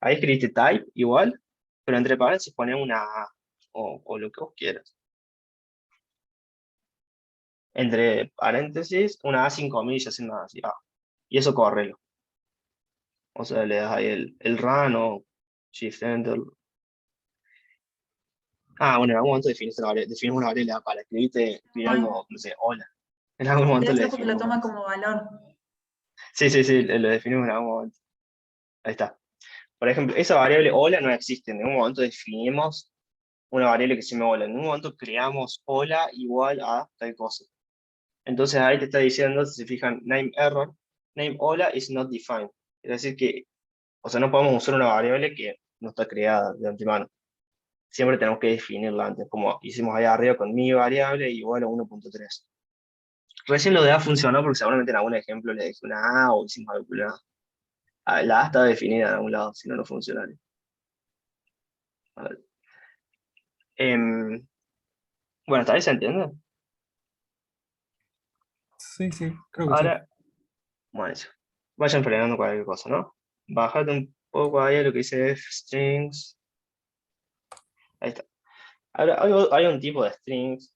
ahí escribiste type igual, pero entre paréntesis pone una A o lo que vos quieras. Entre paréntesis, una A sin comillas, sin nada así. Y eso córrelo. O sea, le das ahí el run o shift enter. Bueno, en algún momento definimos una variable para escribir algo, no sé, hola. En algún momento le Gracias porque lo definimos. toma como valor. Sí, lo definimos en algún momento. Ahí está. Por ejemplo, esa variable hola no existe. En ningún momento definimos una variable que se llama hola. En ningún momento creamos hola igual a tal cosa. Entonces ahí te está diciendo, si se fijan, name error, name hola is not defined. Es decir que, o sea, no podemos usar una variable que no está creada de antemano. Siempre tenemos que definirla antes, como hicimos ahí arriba con mi variable igual a 1.3. Recién lo de A funcionó porque seguramente en algún ejemplo le dejé una A o hicimos alguna. La A está definida en algún lado, si no, no funcionaría. A ver. Bueno, ¿hasta ahí se entiende? Sí, sí, creo que sí. Ahora, bueno, eso. Vayan frenando cualquier cosa, ¿no? Bájate un poco ahí a lo que dice strings. Ahí está. Ahora, hay un tipo de strings,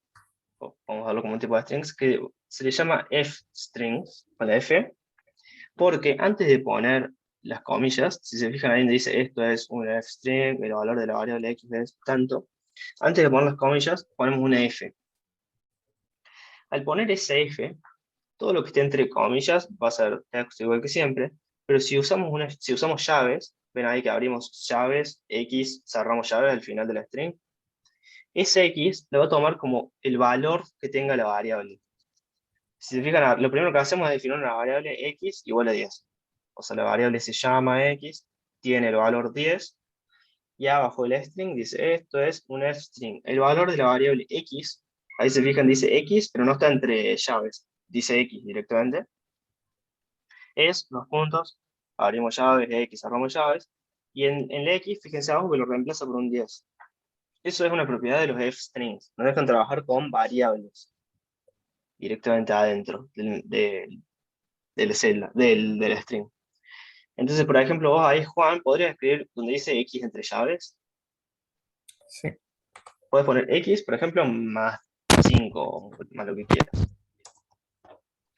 vamos a verlo como un tipo de strings, que se le llama f-strings, con la F, porque antes de poner las comillas, si se fijan ahí donde dice esto es una f-string, el valor de la variable x es tanto, antes de poner las comillas, ponemos una f. Al poner esa f, todo lo que esté entre comillas va a ser texto igual que siempre, pero si usamos llaves, ven ahí que abrimos llaves, x, cerramos llaves al final de la string, ese x le va a tomar como el valor que tenga la variable. Si se fijan, lo primero que hacemos es definir una variable x igual a 10. O sea, la variable se llama x, tiene el valor 10, y abajo del string dice, esto es un f-string. El valor de la variable x, ahí se fijan, dice x, pero no está entre llaves, dice x directamente. Es los puntos, abrimos llaves, x, cerramos llaves, y en la x, fíjense abajo que lo reemplaza por un 10. Eso es una propiedad de los f-strings, nos dejan trabajar con variables directamente adentro de la celda, del string. Entonces, por ejemplo, vos ahí, Juan, podrías escribir donde dice x entre llaves. Sí. Puedes poner x, por ejemplo, más 5, más lo que quieras.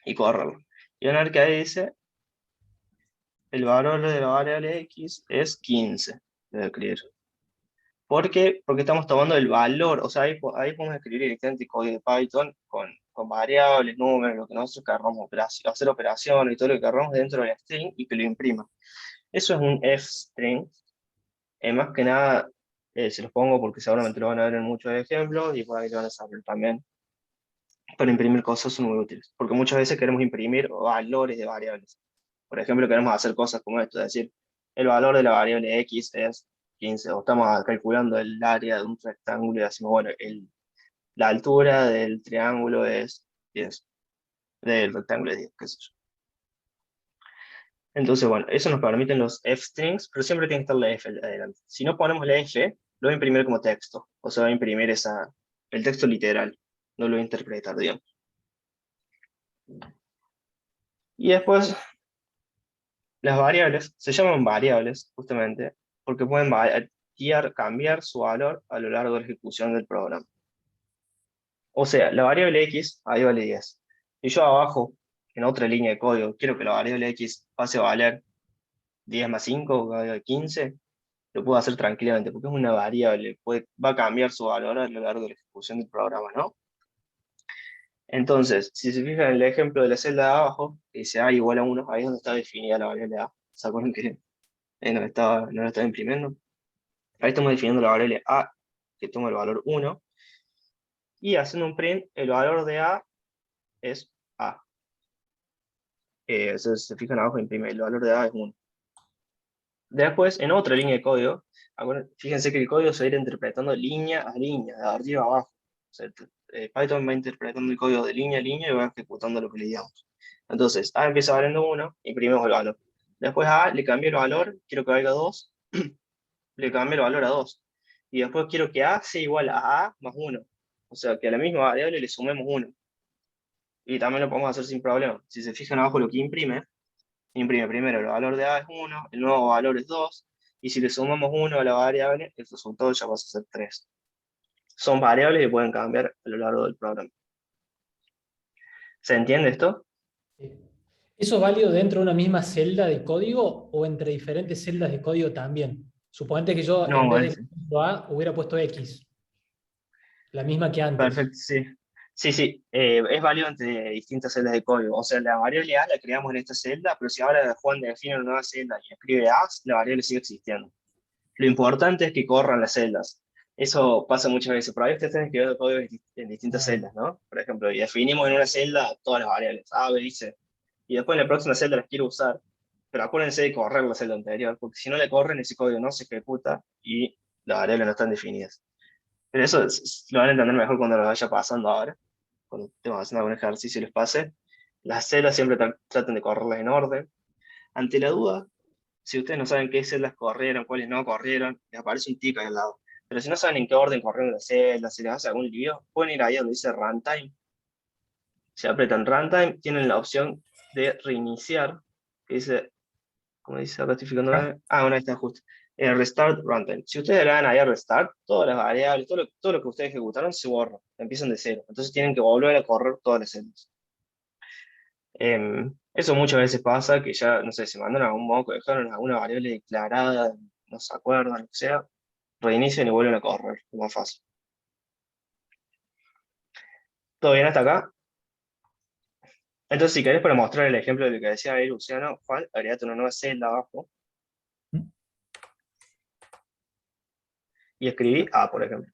Y correrlo. Y van a ver que ahí dice, el valor de la variable x es 15. Debe escribir. ¿Por qué? Porque estamos tomando el valor, o sea, ahí podemos escribir directamente código de Python con variables, números, lo que nosotros queramos, hacer operaciones y todo lo que queramos dentro del string y que lo imprima. Eso es un f-string. Más que nada, se los pongo porque seguramente lo van a ver en muchos ejemplos y por ahí lo van a saber también. Para imprimir cosas son muy útiles, porque muchas veces queremos imprimir valores de variables. Por ejemplo, queremos hacer cosas como esto, es decir, el valor de la variable x es 15, o estamos calculando el área de un rectángulo y decimos, bueno, la altura del triángulo es 10, del rectángulo es 10, qué sé yo. Entonces, bueno, eso nos permiten los f-strings, pero siempre tiene que estar la f adelante. Si no ponemos la f, lo va a imprimir como texto, o sea, va a imprimir el texto literal, no lo va a interpretar, digamos. Y después, las variables se llaman variables, justamente, porque pueden cambiar su valor a lo largo de la ejecución del programa. O sea, la variable x, ahí vale 10. Y yo abajo, en otra línea de código, quiero que la variable x pase a valer 10 más 5, que valga 15, lo puedo hacer tranquilamente, porque es una variable, va a cambiar su valor a lo largo de la ejecución del programa, ¿no? Entonces, si se fijan en el ejemplo de la celda de abajo, que dice a igual a 1, ahí es donde está definida la variable a. ¿Se acuerdan que no lo estaba imprimiendo? Ahí estamos definiendo la variable a, que toma el valor 1, y haciendo un print, el valor de a es a. Entonces, se fijan abajo, imprime, el valor de a es 1. Después, en otra línea de código, fíjense que el código se va a ir interpretando línea a línea, de arriba a abajo. O sea, Python va interpretando el código de línea a línea y va ejecutando lo que le digamos. Entonces, A empieza valiendo 1, imprimimos el valor. Después a A le cambié el valor, quiero que valga 2, le cambié el valor a 2. Y después quiero que A sea igual a A más 1. O sea, que a la misma variable le sumemos 1. Y también lo podemos hacer sin problema. Si se fijan abajo lo que imprime primero el valor de A es 1, el nuevo valor es 2, y si le sumamos 1 a la variable, el resultado ya pasa a ser 3. Son variables que pueden cambiar a lo largo del programa. ¿Se entiende esto? ¿Eso es válido dentro de una misma celda de código o entre diferentes celdas de código también? Suponete que yo en No, vez de A hubiera puesto X, la misma que antes. perfecto, sí. Sí, sí, es válido entre distintas celdas de código. O sea, la variable A la creamos en esta celda, pero si ahora Juan define una nueva celda y escribe A, la variable sigue existiendo. Lo importante es que corran las celdas. Eso pasa muchas veces. Por ahí ustedes tienen que ver el código en distintas celdas, ¿no? Por ejemplo, y definimos en una celda todas las variables, A, B y C. Y después en la próxima celda las quiero usar. Pero acuérdense de correr la celda anterior, porque si no le corren, ese código no se ejecuta y las variables no están definidas. Pero eso lo van a entender mejor cuando lo vaya pasando ahora, cuando estemos haciendo algún ejercicio y les pase. Las celdas siempre traten de correrlas en orden. Ante la duda, si ustedes no saben qué celdas corrieron, cuáles no corrieron, les aparece un tic ahí al lado. Pero si no saben en qué orden corrieron las celdas, si les hace algún lío, pueden ir ahí donde dice Runtime. Si apretan Runtime, tienen la opción de reiniciar, que dice, ¿cómo dice acá? Estoy fijando. Bueno, ahí está justo. Restart Runtime. Si ustedes le dan ahí a Restart, todas las variables, todo lo que ustedes ejecutaron se borra, empiezan de cero. Entonces tienen que volver a correr todas las celdas. Eso muchas veces pasa, que ya, no sé, se mandan a algún modo, dejaron alguna variable declarada, no se acuerdan, lo que sea, reinician y vuelven a correr, es más fácil. ¿Todo bien hasta acá? Entonces, si querés, para mostrar el ejemplo de lo que decía ahí Luciano, Juan, agregate una nueva celda abajo. Y escribí A, por ejemplo.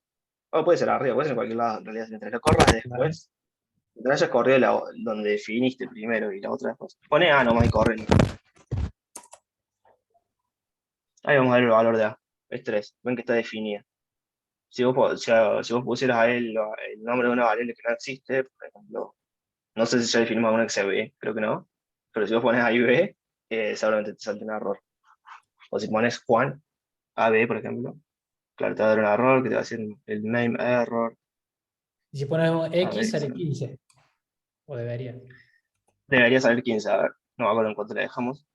O puede ser arriba, puede ser en cualquier lado, en realidad, mientras la corras después, mientras hayas corrido donde definiste primero y la otra después. Pone A nomás y corre. Ahí vamos a ver el valor de A, es 3, ven que está definida. Si vos pusieras a él el nombre de una variable que no existe, por ejemplo, no sé si ya definimos alguna que sea B, creo que no, pero si vos pones ahí B, seguramente te salta un error. O si pones Juan, AB, por ejemplo, claro, te va a dar un error que te va a decir el name error. Y si ponemos X, ver, sale 15. O debería. debería salir 15, a ver, no me acuerdo en cuánto le dejamos.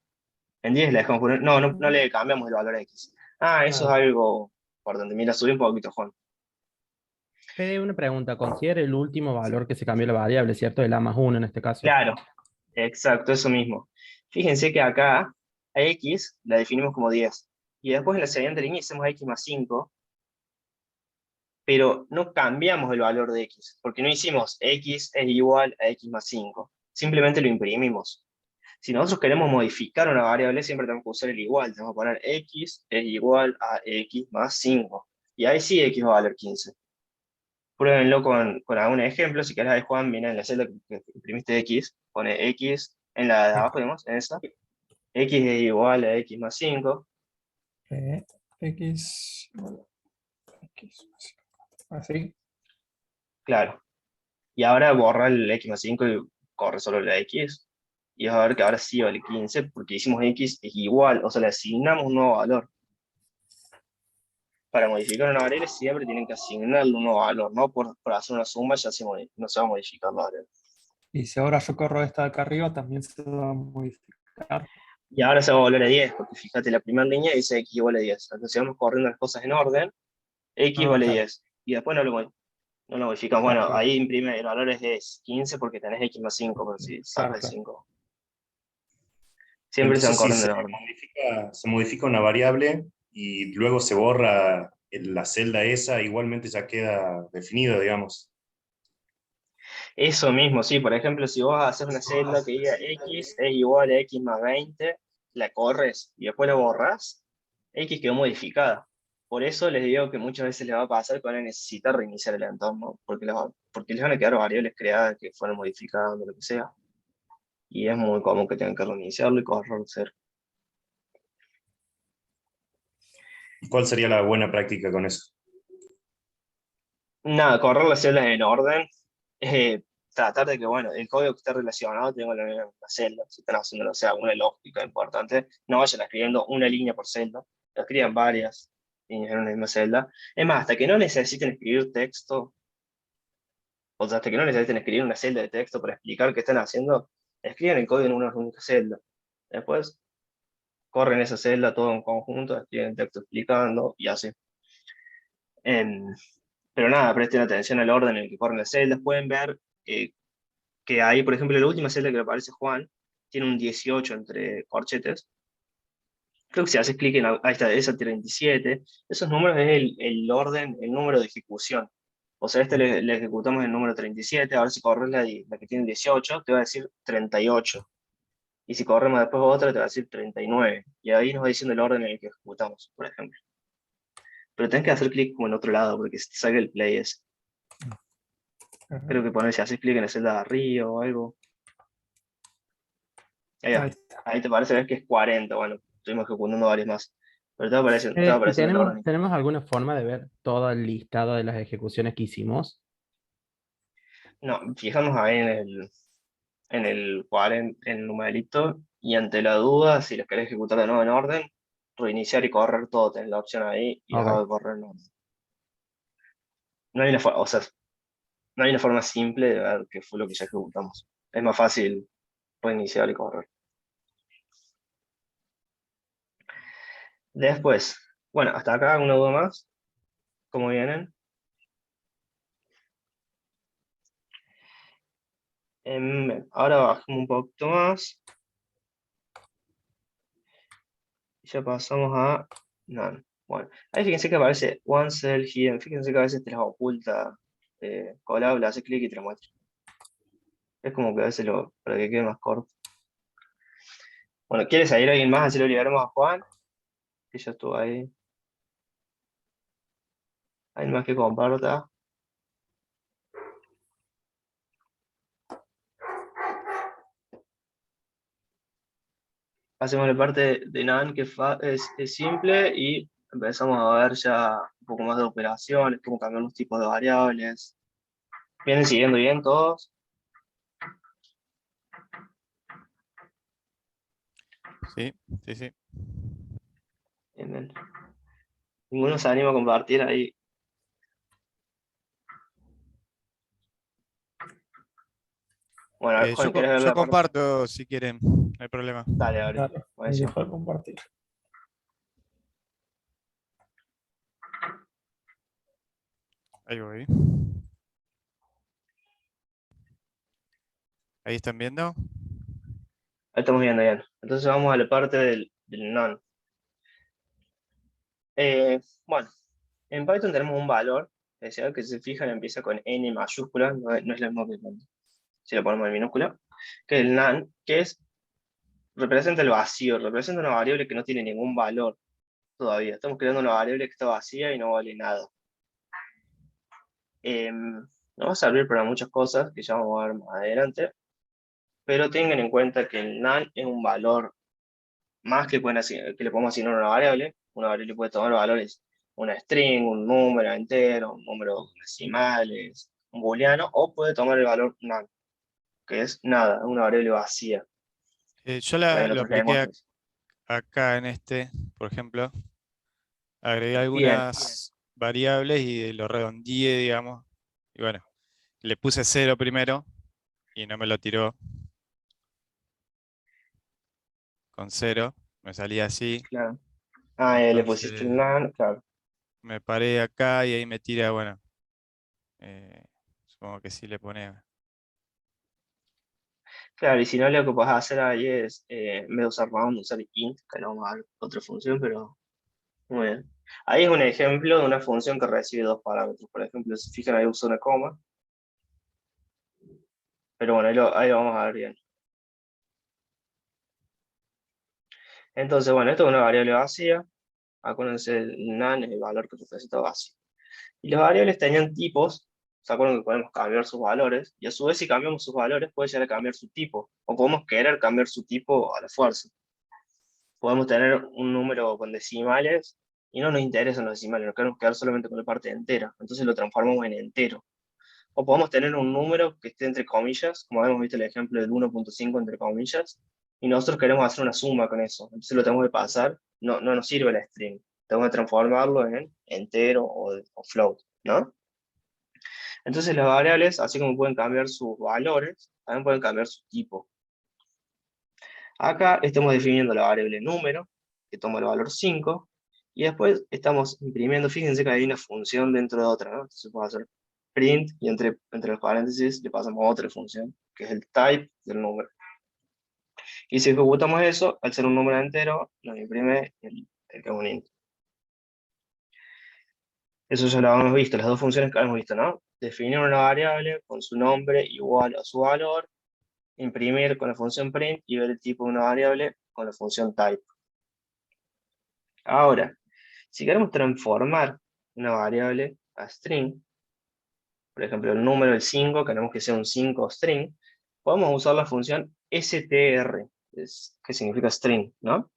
En 10 le dejamos poner, no le cambiamos el valor X. Eso es algo por donde, mira, subí un poquito, Juan. Fede, una pregunta. Considera el último valor que se cambió la variable, ¿cierto? El A más 1 en este caso. Claro, exacto, eso mismo. Fíjense que acá a X la definimos como 10. Y después en la siguiente línea hicimos X más 5, pero no cambiamos el valor de X, porque no hicimos X es igual a X más 5. Simplemente lo imprimimos. Si nosotros queremos modificar una variable, siempre tenemos que usar el igual. Tenemos que poner X es igual a X más 5. Y ahí sí X va a valer 15. Pruébenlo con algún ejemplo. Si querés, ahí, Juan, mira en la celda que imprimiste X, pone X en la de abajo, digamos, en esa. X es igual a X más 5. X. Así. Claro. Y ahora borra el X más 5 y corre solo la X. Y vas a ver que ahora sí vale 15, porque hicimos X es igual, o sea, le asignamos un nuevo valor. Para modificar una variable siempre tienen que asignarle un nuevo valor, no por hacer una suma ya no se va a modificar la variable. Y si ahora yo corro esta de acá arriba, también se va a modificar. Y ahora se va a volver a 10, porque fíjate, la primera línea dice X igual a 10. Entonces, si vamos corriendo las cosas en orden, X vale 10. Y después no lo modificamos. Bueno, Claro. ahí imprime el valor es 15 porque tenés X más 5, pero si saca el 5. Siempre se van Entonces, corriendo en orden. se modifica una variable y luego se borra la celda esa, igualmente ya queda definido, digamos. Eso mismo, sí. Por ejemplo, si vos haces una celda que diga X es igual a X más 20, la corres y después la borras, X quedó modificada. Por eso les digo que muchas veces les va a pasar que van a necesitar reiniciar el entorno, porque les van a quedar variables creadas que fueron modificadas o lo que sea. Y es muy común que tengan que reiniciarlo y correrlo cero. ¿Cuál sería la buena práctica con eso? Nada, correr las celdas en orden. Tratar de que, bueno, el código que esté relacionado tenga la misma celda. Si están haciendo, no sé, alguna lógica importante, no vayan escribiendo una línea por celda, escriban varias líneas en una misma celda. Es más, hasta que no necesiten escribir texto, o sea, hasta que no necesiten escribir una celda de texto para explicar qué están haciendo, escriban el código en una única celda. Después, corren esa celda todo en conjunto, escriben el texto explicando y así. Pero nada, presten atención al orden en el que corren las celdas. Pueden ver que ahí, por ejemplo, la última celda que le aparece Juan, tiene un 18 entre corchetes. Creo que si haces clic en ahí está, esa 37, esos números es el orden, el número de ejecución. O sea, le ejecutamos el número 37, ahora si corres la que tiene 18, te va a decir 38. Y si corremos después otra, te va a decir 39. Y ahí nos va diciendo el orden en el que ejecutamos, por ejemplo. Pero tenés que hacer clic como en otro lado, porque si te salga el play ese. Creo que poner si haces clic en la celda de arriba o algo. Ahí te parece, ves que es 40. Bueno, estuvimos ejecutando varios más. Pero te va ¿Y apareciendo el orden. tenemos alguna forma de ver todo el listado de las ejecuciones que hicimos? No, fijamos ahí en el numerito, y ante la duda, si los querés ejecutar de nuevo en orden, reiniciar y correr todo, tenés la opción ahí y dejar de correr en orden. No hay una forma, o sea, no hay una forma simple de ver qué fue lo que ya ejecutamos. Es más fácil reiniciar y correr. Después, bueno, hasta acá una duda más. ¿Cómo vienen? Ahora bajamos un poquito más. Ya pasamos a none. Bueno, ahí fíjense que aparece one cell hidden. Fíjense que a veces te las oculta Colab, le hace clic y te lo muestra. Es como que a veces para que quede más corto. Bueno, ¿quiere salir alguien más? Así lo liberamos a Juan, que ya estuvo ahí. ¿Alguien más que comparta? Hacemos la parte de NaN que es simple y empezamos a ver ya un poco más de operaciones, cómo cambiar los tipos de variables. ¿Vienen siguiendo bien todos? Sí, sí, sí. Bien. Ninguno se anima a compartir ahí. Bueno, Juan, ¿querés ver Yo la parte? comparto si quieren, no hay problema. Dale, Dale, ahí buenísimo. dejo de compartir. Ahí voy. ¿Ahí están viendo? Ahí estamos viendo bien. Entonces vamos a la parte del none. Bueno, en Python tenemos un valor, que si se fijan empieza con N mayúscula, no es lo mismo que si lo ponemos en minúscula, que el none, que representa el vacío, representa una variable que no tiene ningún valor todavía. Estamos creando una variable que está vacía y no vale nada. Nos va a servir para muchas cosas que ya vamos a ver más adelante, pero tengan en cuenta que el none es un valor más que le podemos asignar a una variable. Una variable puede tomar valores, una string, un número entero, un número decimales, un booleano, o puede tomar el valor none, que es nada, una variable vacía. Yo Ahí lo nosotros apliqué tenemos acá en este, por ejemplo. Agregué bien, algunas variables y lo redondeé, digamos. Y bueno, le puse 0 primero y no me lo tiró con 0. Me salía así. claro. Le pusiste el Entonces none, claro. me paré acá y ahí me tira, bueno. Supongo que sí le pone. Claro, y si no, lo que puedes hacer ahí es, en vez de usar round, usar int, que no vamos a ver otra función, pero muy bien. Ahí es un ejemplo de una función que recibe dos parámetros. Por ejemplo, si fijan ahí usa una coma. Pero bueno, ahí lo vamos a ver bien. Entonces, bueno, esto es una variable vacía. Acuérdense, el none es el valor que representa vacío. Y las variables tenían tipos. ¿Se acuerdan que podemos cambiar sus valores? Y a su vez, si cambiamos sus valores, puede llegar a cambiar su tipo. O podemos querer cambiar su tipo a la fuerza. Podemos tener un número con decimales y no nos interesan los decimales, nos queremos quedar solamente con la parte entera. Entonces lo transformamos en entero. O podemos tener un número que esté entre comillas, como hemos visto el ejemplo del 1.5 entre comillas, y nosotros queremos hacer una suma con eso. Entonces lo tenemos que pasar, no nos sirve la string. Tenemos que transformarlo en entero o float, ¿no? Entonces las variables, así como pueden cambiar sus valores, también pueden cambiar su tipo. Acá estamos definiendo la variable número, que toma el valor 5, y después estamos imprimiendo, fíjense que hay una función dentro de otra, ¿no? Entonces puedo hacer print, y entre los paréntesis le pasamos otra función, que es el type del número. Y si ejecutamos eso, al ser un número entero, nos imprime el que es un int. Eso ya lo hemos visto, las dos funciones que hemos visto, ¿no? definir una variable con su nombre igual a su valor, imprimir con la función print y ver el tipo de una variable con la función type. Ahora, si queremos transformar una variable a string, por ejemplo, el número del 5, queremos que sea un 5 string, podemos usar la función str, que significa string, ¿no?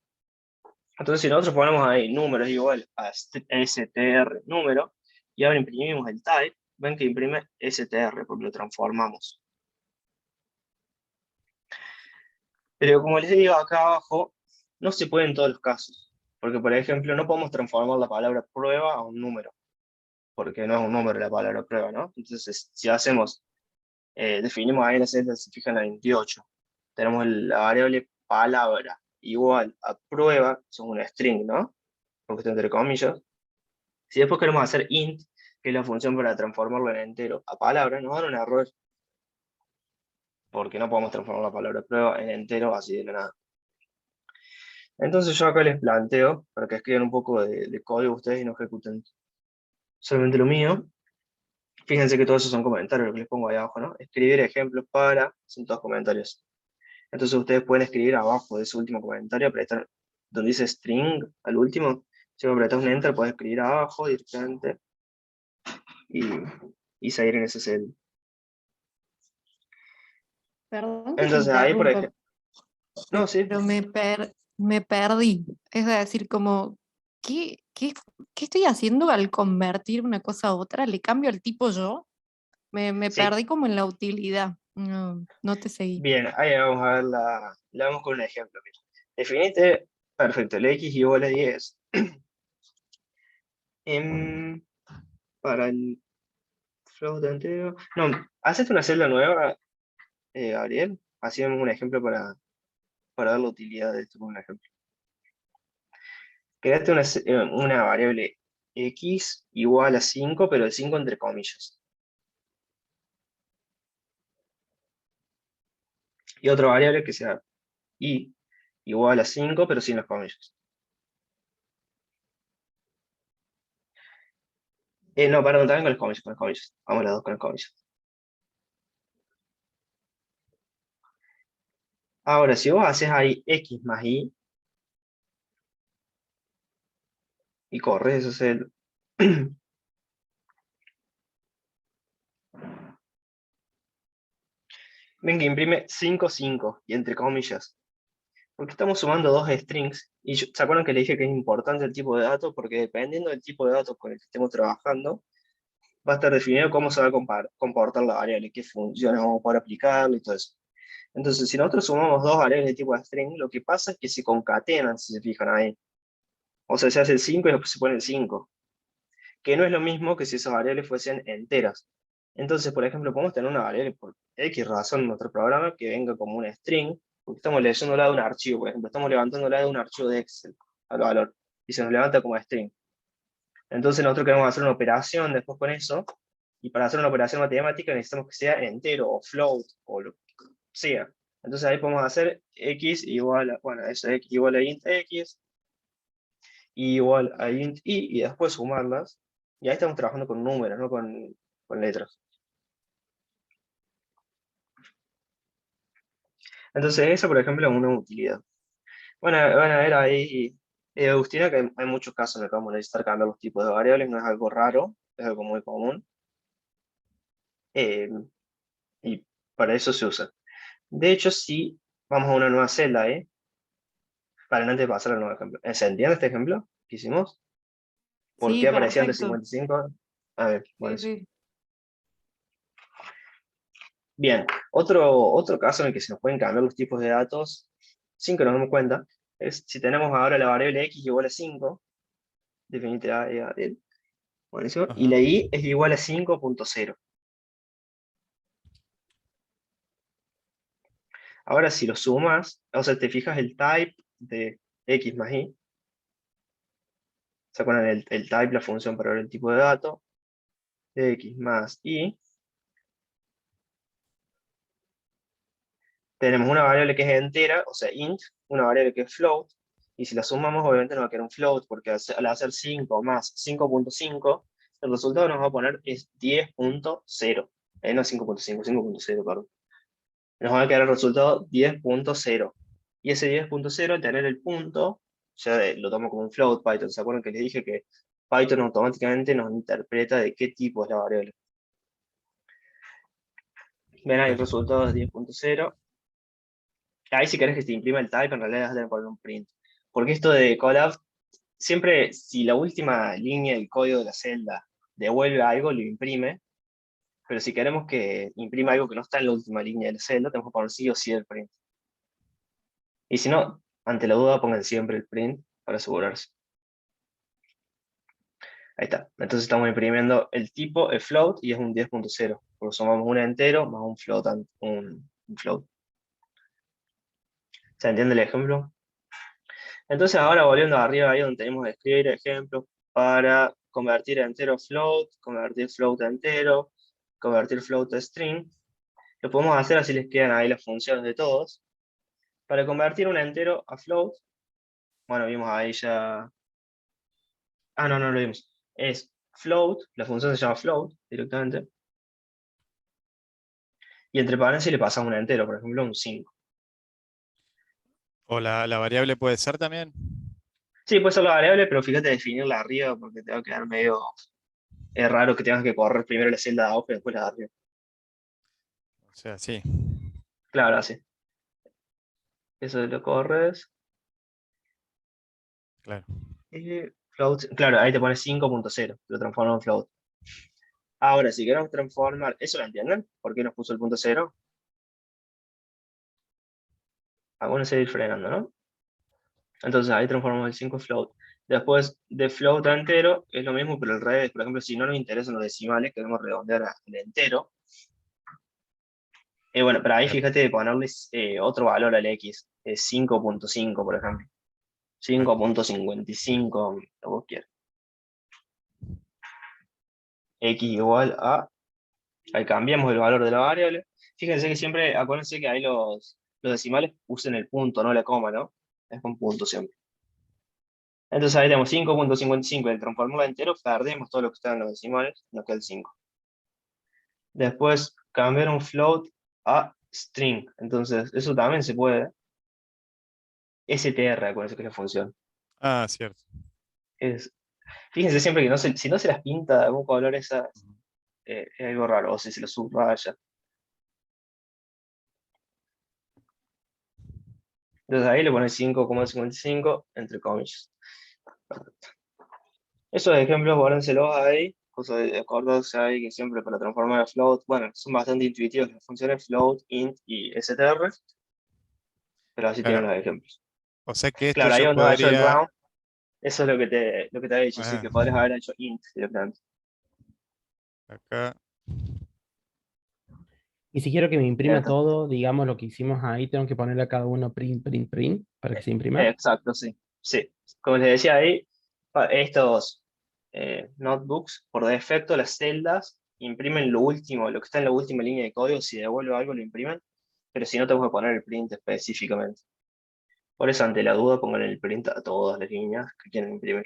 Entonces, si nosotros ponemos ahí número es igual a str número, y ahora imprimimos el type, ven que imprime str, porque lo transformamos. Pero como les digo acá abajo, no se puede en todos los casos. Porque, por ejemplo, no podemos transformar la palabra prueba a un número. Porque no es un número la palabra prueba, ¿no? Entonces, si hacemos, definimos ahí en la celda, se fijan en la 28. Tenemos la variable palabra igual a prueba, son una string, ¿no? Porque está entre comillas. Si después queremos hacer int, que es la función para transformarlo en entero a palabra, nos da un error. Porque no podemos transformar la palabra prueba en entero así de la nada. Entonces yo acá les planteo, para que escriban un poco de código ustedes y no ejecuten solamente lo mío. Fíjense que todos esos son comentarios, lo que les pongo ahí abajo, ¿no? Escribir ejemplos para, son todos comentarios. Entonces ustedes pueden escribir abajo de ese último comentario, apretar donde dice string, al último, si apretas un enter, puedes escribir abajo directamente y seguir en ese celda. Perdón que te Entonces ahí, por interrumpa, ejemplo, no, sí, pero me perdí. Es decir, como, ¿qué estoy haciendo al convertir una cosa a otra? ¿Le cambio el tipo yo? Me sí. perdí como en la utilidad. No te seguí. Bien, ahí vamos a ver la vamos con un ejemplo. Mira. Definite, perfecto, el x igual a 10. Para el float entero. No, hacete una celda nueva, Gabriel. Así vemos un ejemplo para dar la utilidad de esto con un ejemplo. Creaste una variable x igual a 5, pero el 5 entre comillas. Y otra variable que sea y igual a 5, pero sin las comillas. No, perdón, también con las comillas, con las comillas. Vamos las dos con las comillas. Ahora, si vos haces ahí x más y corres, eso es ven que imprime 5, 5, y entre comillas. Porque estamos sumando dos strings, y ¿se acuerdan que le dije que es importante el tipo de datos? Porque dependiendo del tipo de datos con el que estemos trabajando, va a estar definido cómo se va a comportar la variable, qué funciones vamos a poder aplicarle y todo eso. Entonces, si nosotros sumamos dos variables de tipo de string, lo que pasa es que se concatenan, si se fijan ahí. O sea, se hace el 5 y después se pone el 5. Que no es lo mismo que si esas variables fuesen enteras. Entonces, por ejemplo, podemos tener una variable por X razón en nuestro programa que venga como una string, porque estamos leyéndola de un archivo, por ejemplo, estamos levantándola de un archivo de Excel al valor, y se nos levanta como string. Entonces nosotros queremos hacer una operación después con eso, y para hacer una operación matemática necesitamos que sea entero, o float, o lo que sea. Entonces ahí podemos hacer x igual a, bueno, eso, x igual a int x, y igual a int y después sumarlas, y ahí estamos trabajando con números, no con letras. Entonces eso, por ejemplo, es una utilidad. Bueno, van a ver ahí, Agustina, que hay muchos casos en los que vamos a necesitar cambiar los tipos de variables, no es algo raro, es algo muy común. Y para eso se usa. De hecho, si vamos a una nueva celda, para antes de pasar al nuevo ejemplo. ¿Se entiende este ejemplo que hicimos? ¿Por Sí, qué aparecían de perfecto. 55? A ver, bueno, Sí, sí. bien, otro caso en el que se nos pueden cambiar los tipos de datos sin que nos demos cuenta es si tenemos ahora la variable x igual a 5, definitiva buenísimo, y la y es igual a 5.0. Ahora si lo sumas, o sea, te fijas el type de x más y, ¿se acuerdan el type, la función para ver el tipo de dato? De x más y, tenemos una variable que es entera, o sea, int, una variable que es float, y si la sumamos, obviamente no va a quedar un float, porque al hacer 5 más 5.5, el resultado que nos va a poner es 10.0. No 5.5, 5.0, perdón. Nos va a quedar el resultado 10.0. Y ese 10.0, al tener el punto, ya lo tomo como un float Python. ¿Se acuerdan que les dije que Python automáticamente nos interpreta de qué tipo es la variable? Ven ahí el resultado es 10.0. Ahí si querés que te imprima el type, en realidad vas a tener que poner un print. Porque esto de Colab, siempre si la última línea del código de la celda devuelve algo, lo imprime. Pero si queremos que imprima algo que no está en la última línea de la celda, tenemos que poner sí o sí el print. Y si no, ante la duda, pongan siempre el print para asegurarse. Ahí está. Entonces estamos imprimiendo el tipo, el float, y es un 10.0. Porque sumamos un entero más un float. Un float. ¿Se entiende el ejemplo? Entonces ahora volviendo arriba, ahí donde tenemos que escribir ejemplos para convertir entero a float, convertir float a entero, convertir float a string. Lo podemos hacer así les quedan ahí las funciones de todos. Para convertir un entero a float, bueno, vimos ahí ya... Ah, no lo vimos. Es float, la función se llama float directamente. Y entre paréntesis le pasamos un entero, por ejemplo, un 5. ¿O la variable puede ser también? Sí, puede ser la variable, pero fíjate definirla arriba porque te va a quedar medio... Es raro que tengas que correr primero la celda de abajo y después la de arriba. O sea, sí. Claro, así. Eso lo corres. Claro. Float, claro, ahí te pones 5.0, lo transforma en float. Ahora, si queremos transformar, ¿eso lo entienden? ¿Por qué nos puso el punto 0? Vamos a seguir frenando, ¿no? Entonces ahí transformamos el 5 en float. Después de float a entero, es lo mismo, pero al revés. Por ejemplo, si no nos interesan los decimales, queremos redondear al entero. Bueno, pero ahí fíjate de ponerles otro valor al x, 5.5, por ejemplo. 5.55, lo que vos quieras. X igual a... Ahí cambiamos el valor de la variable. Fíjense que siempre, acuérdense que ahí los decimales usen el punto, no la coma, ¿no? Es con punto siempre. Entonces ahí tenemos 5.55, el transformarlo a entero, perdemos todo lo que está en los decimales, nos queda el 5. Después, cambiar un float a string. Entonces, eso también se puede. str, acuérdense que es la función. Ah, cierto. Fíjense siempre que si no se las pinta de algún color esas, es algo raro, o si se lo subraya. Entonces ahí le pones 5.55 entre comillas. Perfecto. Esos ejemplos, guárdenselos ahí, cosas de acordarse ahí que siempre para transformar a float, bueno, son bastante intuitivos las funciones float, int y str, pero así tienen Claro. los ejemplos. O sea que esto Claro, ahí yo donde va el podría... round, eso es lo que te había dicho, sí, Ah, que podrías haber hecho int directamente. acá. Y si quiero que me imprima Cierto. todo, digamos lo que hicimos ahí, tengo que ponerle a cada uno print, print, print para que se imprima. Exacto, sí. Sí. Como les decía ahí, estos notebooks, por defecto, las celdas imprimen lo último, lo que está en la última línea de código. Si devuelve algo, lo imprimen, pero si no, tengo que poner el print específicamente. Por eso, ante la duda, pongan el print a todas las líneas que quieren imprimir.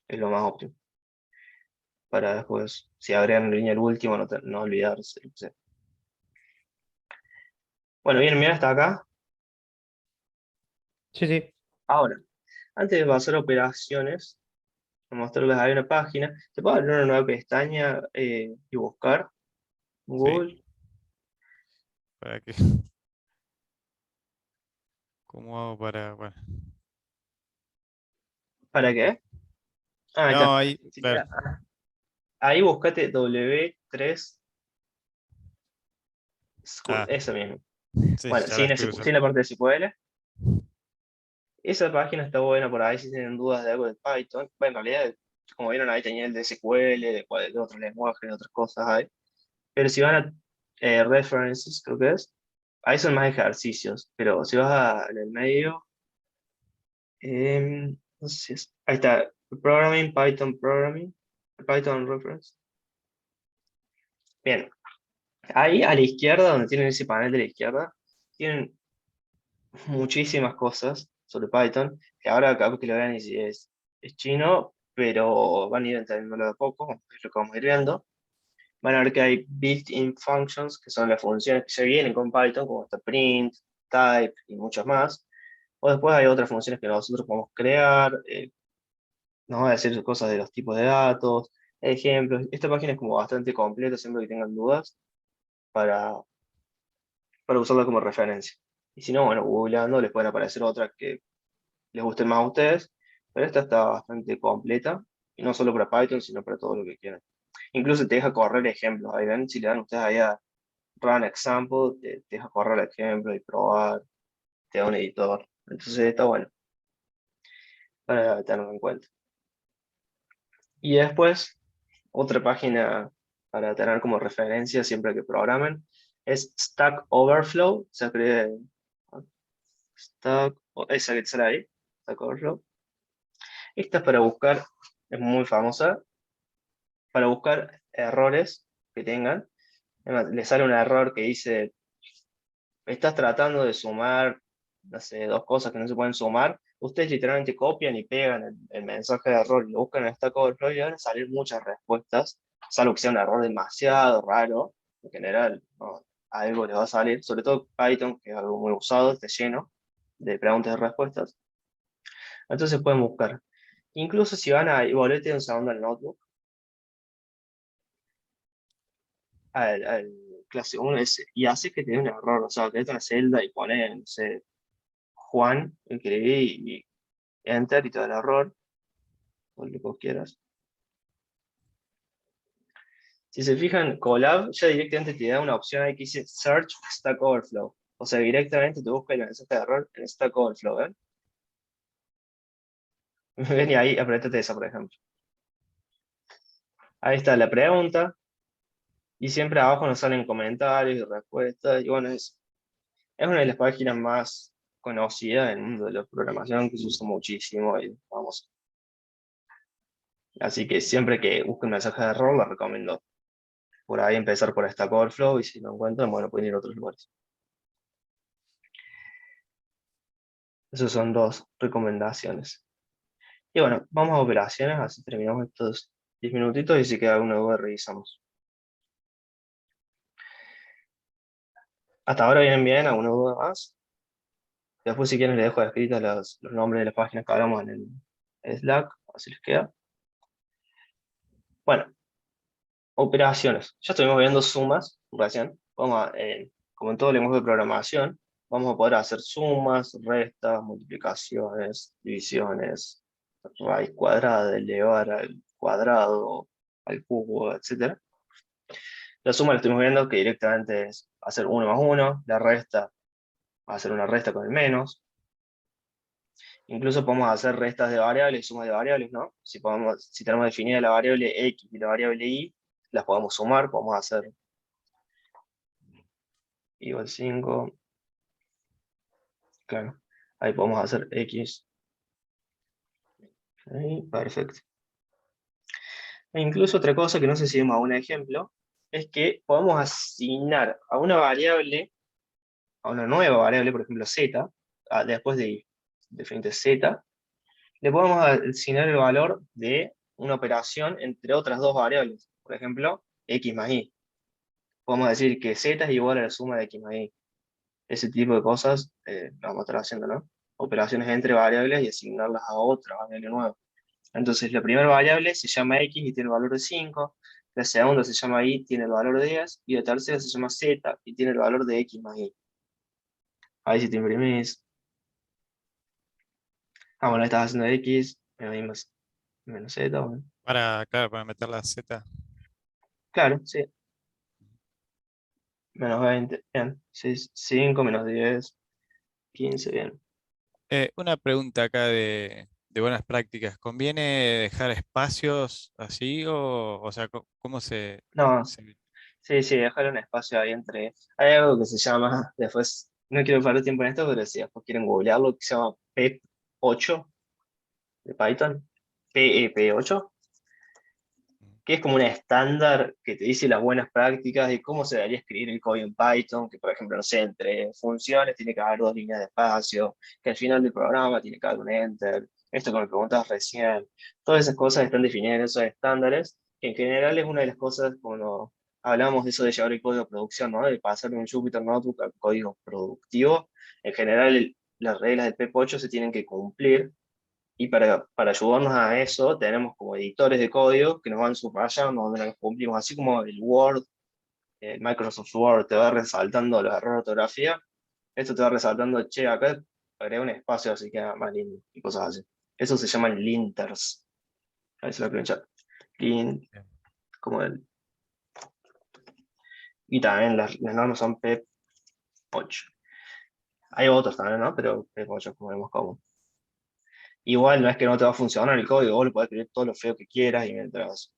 Es lo más óptimo. Para después, si agregan la línea al último, no olvidarse. Sí. Bueno, bien, mira hasta acá. Sí, sí. Ahora, antes de pasar a operaciones, mostrarles ahí una página. ¿Te puedo abrir una nueva pestaña y buscar Google? Sí. ¿Para qué? ¿Cómo hago para...? Bueno. ¿Para qué? Ah, ahí No, está. ahí, Si claro. ahí buscate W3 School, Ah, eso mismo. sí, Bueno, ya la estoy sin usando. la parte de SQL. Esa página está buena por ahí si tienen dudas de algo de Python. Bueno, en realidad, como vieron ahí tenía el de SQL, de otros lenguajes, de otras cosas ahí. Pero si van a References, creo que es, ahí son más ejercicios. Pero si vas en el medio, no sé si ahí está, Programming, Python Reference. Bien, ahí a la izquierda, donde tienen ese panel de la izquierda, tienen muchísimas cosas sobre Python, que ahora capaz que lo vean y si es chino, pero van a ir entendiéndolo de a poco, es lo que vamos a ir viendo. Van a ver que hay built-in functions, que son las funciones que ya vienen con Python, como está print, type y muchas más. O después hay otras funciones que nosotros podemos crear, nos va a decir cosas de los tipos de datos, ejemplos. Esta página es como bastante completa, siempre que tengan dudas, para, para usarla como referencia. Y si no, bueno, googleando les pueden aparecer otras que les gusten más a ustedes, pero esta está bastante completa, y no solo para Python, sino para todo lo que quieran. Incluso te deja correr ejemplos, ahí ven, si le dan ustedes ahí a Run Example, te deja correr el ejemplo y probar, te da un editor. Entonces está bueno, para tenerlo en cuenta. Y después, otra página para tener como referencia siempre que programen, es Stack Overflow, se escribe Stack, esa que sale ahí, Stack Overflow. Esta es para buscar, es muy famosa, para buscar errores que tengan. Además, le sale un error que dice, estás tratando de sumar, no sé, dos cosas que no se pueden sumar, ustedes literalmente copian y pegan el mensaje de error y lo buscan en Stack Overflow y van a salir muchas respuestas, salvo que sea un error demasiado raro, en general, ¿no? Algo le va a salir, sobre todo Python, que es algo muy usado, está lleno de preguntas y respuestas. Entonces pueden buscar. Incluso si van a, y volvete un segundo al notebook, al clase 1 y hace que te dé un error, o sea, que te una celda y pone, no sé, Juan, escribí y enter y te da el error, o lo que vos quieras. Si se fijan, Colab ya directamente te da una opción ahí que dice Search Stack Overflow. O sea, directamente te busca el mensaje de error en Stack Overflow, ¿ven? Ven y ahí apretate esa, por ejemplo. Ahí está la pregunta. Y siempre abajo nos salen comentarios y respuestas. Y bueno, es una de las páginas más conocidas en el mundo de la programación, que se usa muchísimo y vamos. Así que siempre que busquen mensaje de error, la recomiendo por ahí empezar por Stack Overflow, y si no encuentran, bueno, pueden ir a otros lugares. Esas son dos recomendaciones. Y bueno, vamos a operaciones, así terminamos estos 10 minutitos y si queda alguna duda revisamos. Hasta ahora vienen bien, ¿alguna duda más? Después si quieren les dejo escritos los nombres de las páginas que hablamos en el Slack, así les queda. Bueno, operaciones. Ya estuvimos viendo sumas recién. Como en todo lenguaje de programación, vamos a poder hacer sumas, restas, multiplicaciones, divisiones, raíz cuadrada, elevar al cuadrado, al cubo, etc. La suma la estuvimos viendo que directamente es hacer 1 más 1, la resta, hacer una resta con el menos. Incluso podemos hacer restas de variables y sumas de variables, ¿no? Si tenemos definida la variable x y la variable y, las podemos sumar, podemos hacer igual 5, claro, ahí podemos hacer x. Ahí, perfecto. E incluso otra cosa que no sé si vemos a un ejemplo, es que podemos asignar a una variable, a una nueva variable, por ejemplo z, después de definir z, le podemos asignar el valor de una operación entre otras dos variables, por ejemplo, x más y. Podemos decir que z es igual a la suma de x más y. Ese tipo de cosas lo vamos a estar haciendo, ¿no? Operaciones entre variables y asignarlas a otra variable nueva. Entonces la primera variable se llama x y tiene el valor de 5, la segunda se llama y, tiene el valor de 10, y la tercera se llama z y tiene el valor de x más y. Ahí si te imprimís, bueno, estás haciendo x, menos z, bueno. Claro, para meter la Z. Claro, sí. Menos 20, bien. 5 menos 10, 15, bien. Una pregunta acá de buenas prácticas. ¿Conviene dejar espacios así o sea, cómo No, se- sí, dejar un espacio ahí entre. Hay algo que se llama, después, no quiero perder tiempo en esto, pero si después quieren googlearlo, que se llama PEP8 de Python, PEP8, que es como un estándar que te dice las buenas prácticas de cómo se debería escribir el código en Python, que por ejemplo, no sé, entre funciones tiene que haber 2 líneas de espacio, que al final del programa tiene que haber un enter, esto que me preguntabas recién, todas esas cosas están definidas en esos estándares, que en general es una de las cosas cuando hablamos de eso de llevar el código a producción, ¿no? De pasar de un Jupyter Notebook al código productivo. En general, las reglas del PEP8 se tienen que cumplir, y para ayudarnos a eso tenemos como editores de código que nos van subrayando donde las cumplimos, así como el Word, el Microsoft Word te va resaltando los errores de ortografía, esto te va resaltando, che, acá agrega un espacio así queda más lindo, y cosas así. Eso se llaman linters. A ver si lo creo en chat. Lint, como el... Y también las normas son PEP8. Hay otros también, ¿no? Pero PEP8 es como el más común. Igual no es que no te va a funcionar el código, vos le podés escribir todo lo feo que quieras y mientras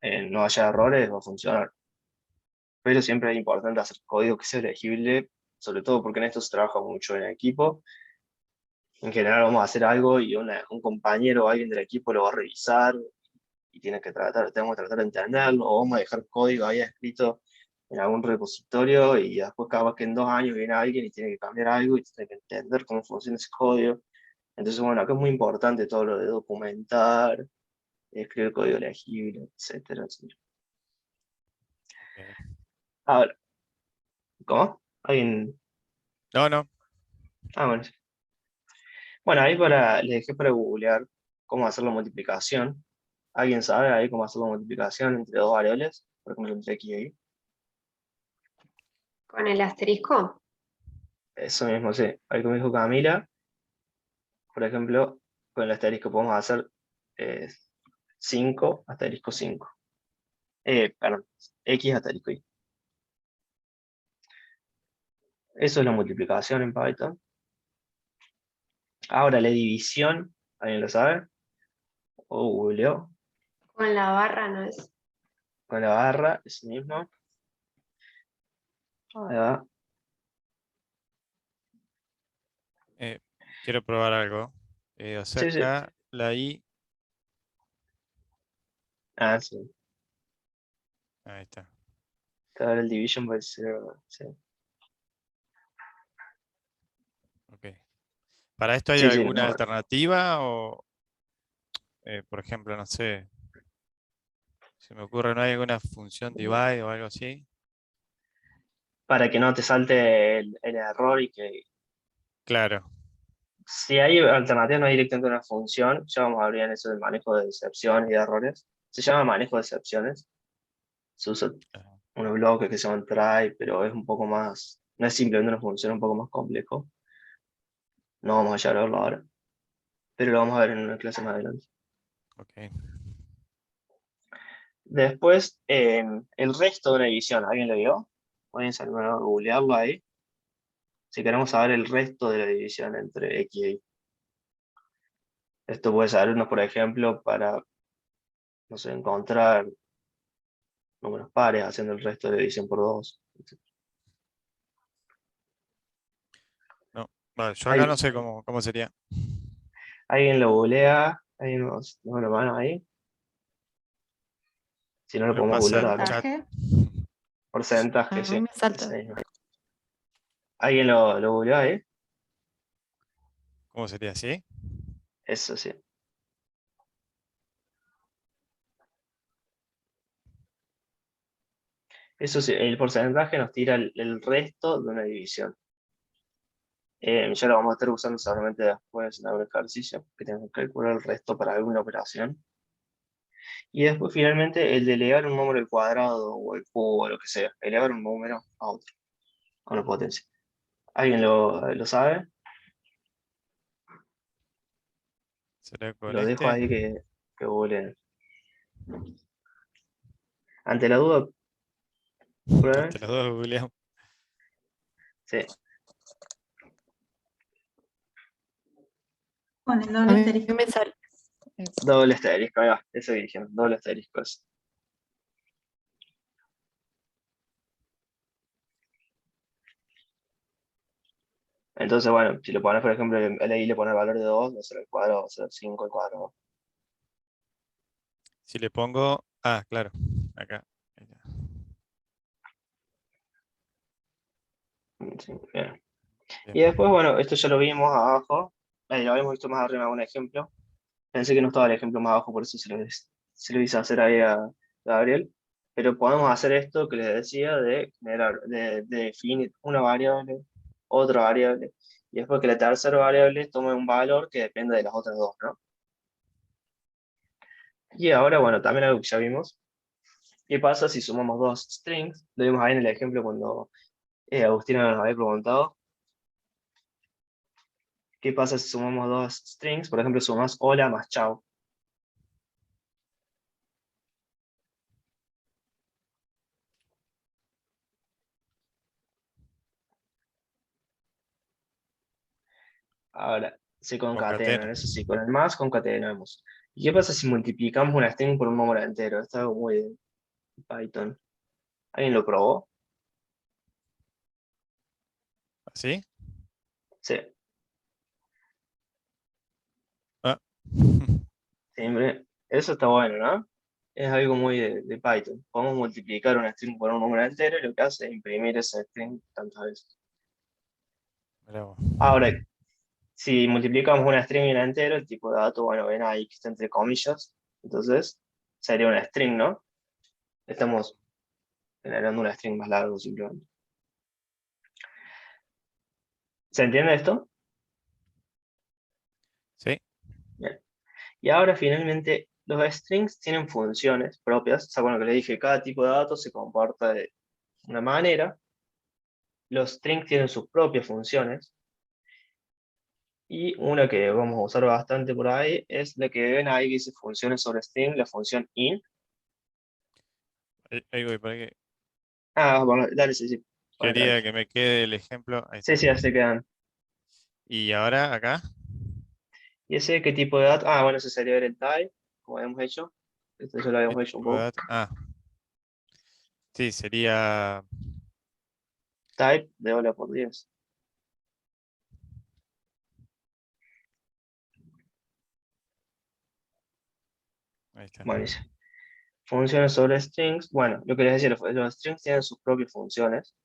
no haya errores va a funcionar. Pero siempre es importante hacer código que sea legible, sobre todo porque en esto se trabaja mucho en equipo. En general vamos a hacer algo y un compañero o alguien del equipo lo va a revisar y tenemos que tratar de entenderlo, o vamos a dejar código ahí escrito en algún repositorio y después cada vez que en 2 años viene alguien y tiene que cambiar algo y tiene que entender cómo funciona ese código. Entonces, bueno, acá es muy importante todo lo de documentar, escribir código legible, etcétera, etcétera. Ahora, ¿cómo? ¿Alguien? No, no. Ah, bueno. Sí. Bueno, le dejé para googlear cómo hacer la multiplicación. ¿Alguien sabe ahí cómo hacer la multiplicación entre dos variables? Por ejemplo, entre x y y. ¿Con el asterisco? Eso mismo, sí. Ahí como dijo Camila, por ejemplo, con el asterisco podemos hacer 5 asterisco 5. Perdón, x asterisco y. Eso es la multiplicación en Python. Ahora la división, ¿alguien lo sabe? O googleó. Con la barra no es. Con la barra, eso mismo. Ahí va. Quiero probar algo. Sí, sí. Acá la I. Ah, sí. Ahí está. Ahora el division puede ser. Sí, Ok. ¿Para esto hay sí, sí, alguna no. alternativa? O, por ejemplo, no sé. Se me ocurre, ¿no hay alguna función divide o algo así? Para que no te salte el error y que. Claro. Si hay alternativas, no hay directamente una función, ya vamos a hablar en eso del manejo de excepciones y de errores. Se llama manejo de excepciones. Se usa unos bloques que se llaman try, pero es un poco más, no es simplemente una función, es un poco más complejo. No vamos a llegar a verlo ahora, pero lo vamos a ver en una clase más adelante. Ok. Después, el resto de una división, ¿alguien lo vio? Pueden salir a googlearlo ahí. Si queremos saber el resto de la división entre x y y. Esto puede servirnos, por ejemplo, para, no sé, encontrar números pares haciendo el resto de la división por 2. No, vale, yo acá no sé cómo sería. ¿Alguien lo googlea? ¿Alguien nos lo mano ahí? Si no, lo Me lo podemos pasa googlear al acá. chat. Porcentaje, A sí. mí me salta. Ese mismo. ¿Alguien lo googleó ahí? ¿Cómo sería así? Eso sí. Eso sí, el porcentaje nos tira el resto de una división. Ya lo vamos a estar usando seguramente después en algún ejercicio, que tenemos que calcular el resto para alguna operación. Y después finalmente el de elevar un número al cuadrado o al cubo o lo que sea, elevar un número a otro, con la potencia. ¿Alguien lo sabe? ¿Será con Lo dejo este? ahí que googleen. Ante la duda, prueben. Ante los dos googleamos. Sí. Con el A doble mí asterisco. me sale. Doble asterisco, ahí va, eso dijeron, doble asterisco. Entonces, bueno, si le pones, por ejemplo, ahí le pones el valor de 2, va a ser el cuadrado, va a ser 5 al cuadrado. Si le pongo. Ah, claro. Acá. Ahí está. Sí, bien. Bien. Y después, bueno, esto ya lo vimos abajo, lo habíamos visto más arriba en un ejemplo, Pensé que no estaba el ejemplo más abajo, por eso se lo hice hacer ahí a Gabriel. Pero podemos hacer esto que les decía de generar, de definir una variable, otra variable, y después que la tercera variable tome un valor que dependa de las otras dos, ¿no? Y ahora, bueno, también algo que ya vimos. ¿Qué pasa si sumamos dos strings? Lo vimos ahí en el ejemplo cuando Agustina nos había preguntado. ¿Qué pasa si sumamos dos strings? Por ejemplo, sumas hola más chao. Ahora, se concatenan, Concatena. eso sí, con el más concatenamos. ¿Y qué pasa si multiplicamos una string por un número entero? Esto es algo muy de Python. ¿Alguien lo probó? ¿Así? Sí. Ah. Siempre. Eso está bueno, ¿no? Es algo muy de Python. Podemos multiplicar una string por un número entero y lo que hace es imprimir esa string tantas veces. Mirá vos. Ahora, si multiplicamos una string y un entero, el tipo de dato, bueno, ven ahí que está entre comillas, entonces sería una string, ¿no? Estamos generando una string más largo simplemente. ¿Se entiende esto? Sí. Bien. Y ahora finalmente, los strings tienen funciones propias. O sea, bueno, que les dije, cada tipo de dato se comporta de una manera. Los strings tienen sus propias funciones. Y una que vamos a usar bastante por ahí es la que ven ahí que dice funciones sobre string, la función in. Ahí voy, para que Ah, bueno, dale, sí, sí. Bueno, quería tranqui. que me quede el ejemplo. Ahí Sí, está. sí, así quedan. Y ahora acá. ¿Y ese qué tipo de dato? Ah, bueno, ese sería el type, como habíamos hecho. Esto ya lo ¿Qué habíamos hecho un tipo de poco. dato? Ah, sí, sería. Type de hola por 10. Ahí está. Buenísimo. Funciones sobre strings. Bueno, lo que les decía, los strings tienen sus propias funciones.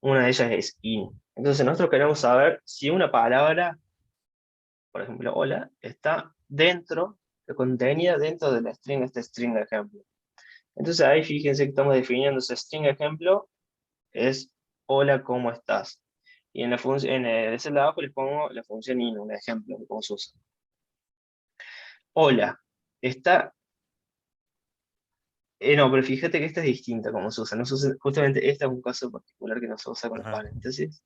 Una de ellas es in. Entonces nosotros queremos saber si una palabra, por ejemplo, hola, está dentro, contenida dentro del string, este string de ejemplo. Entonces ahí fíjense que estamos definiendo ese string ejemplo, es hola, ¿cómo estás? Y en la función, en el celda de abajo les pongo la función in, un ejemplo de cómo se usa. Hola, está. No, pero fíjate que esta es distinta como se usa. No se usa. Justamente este es un caso particular que no se usa con los Ajá. paréntesis.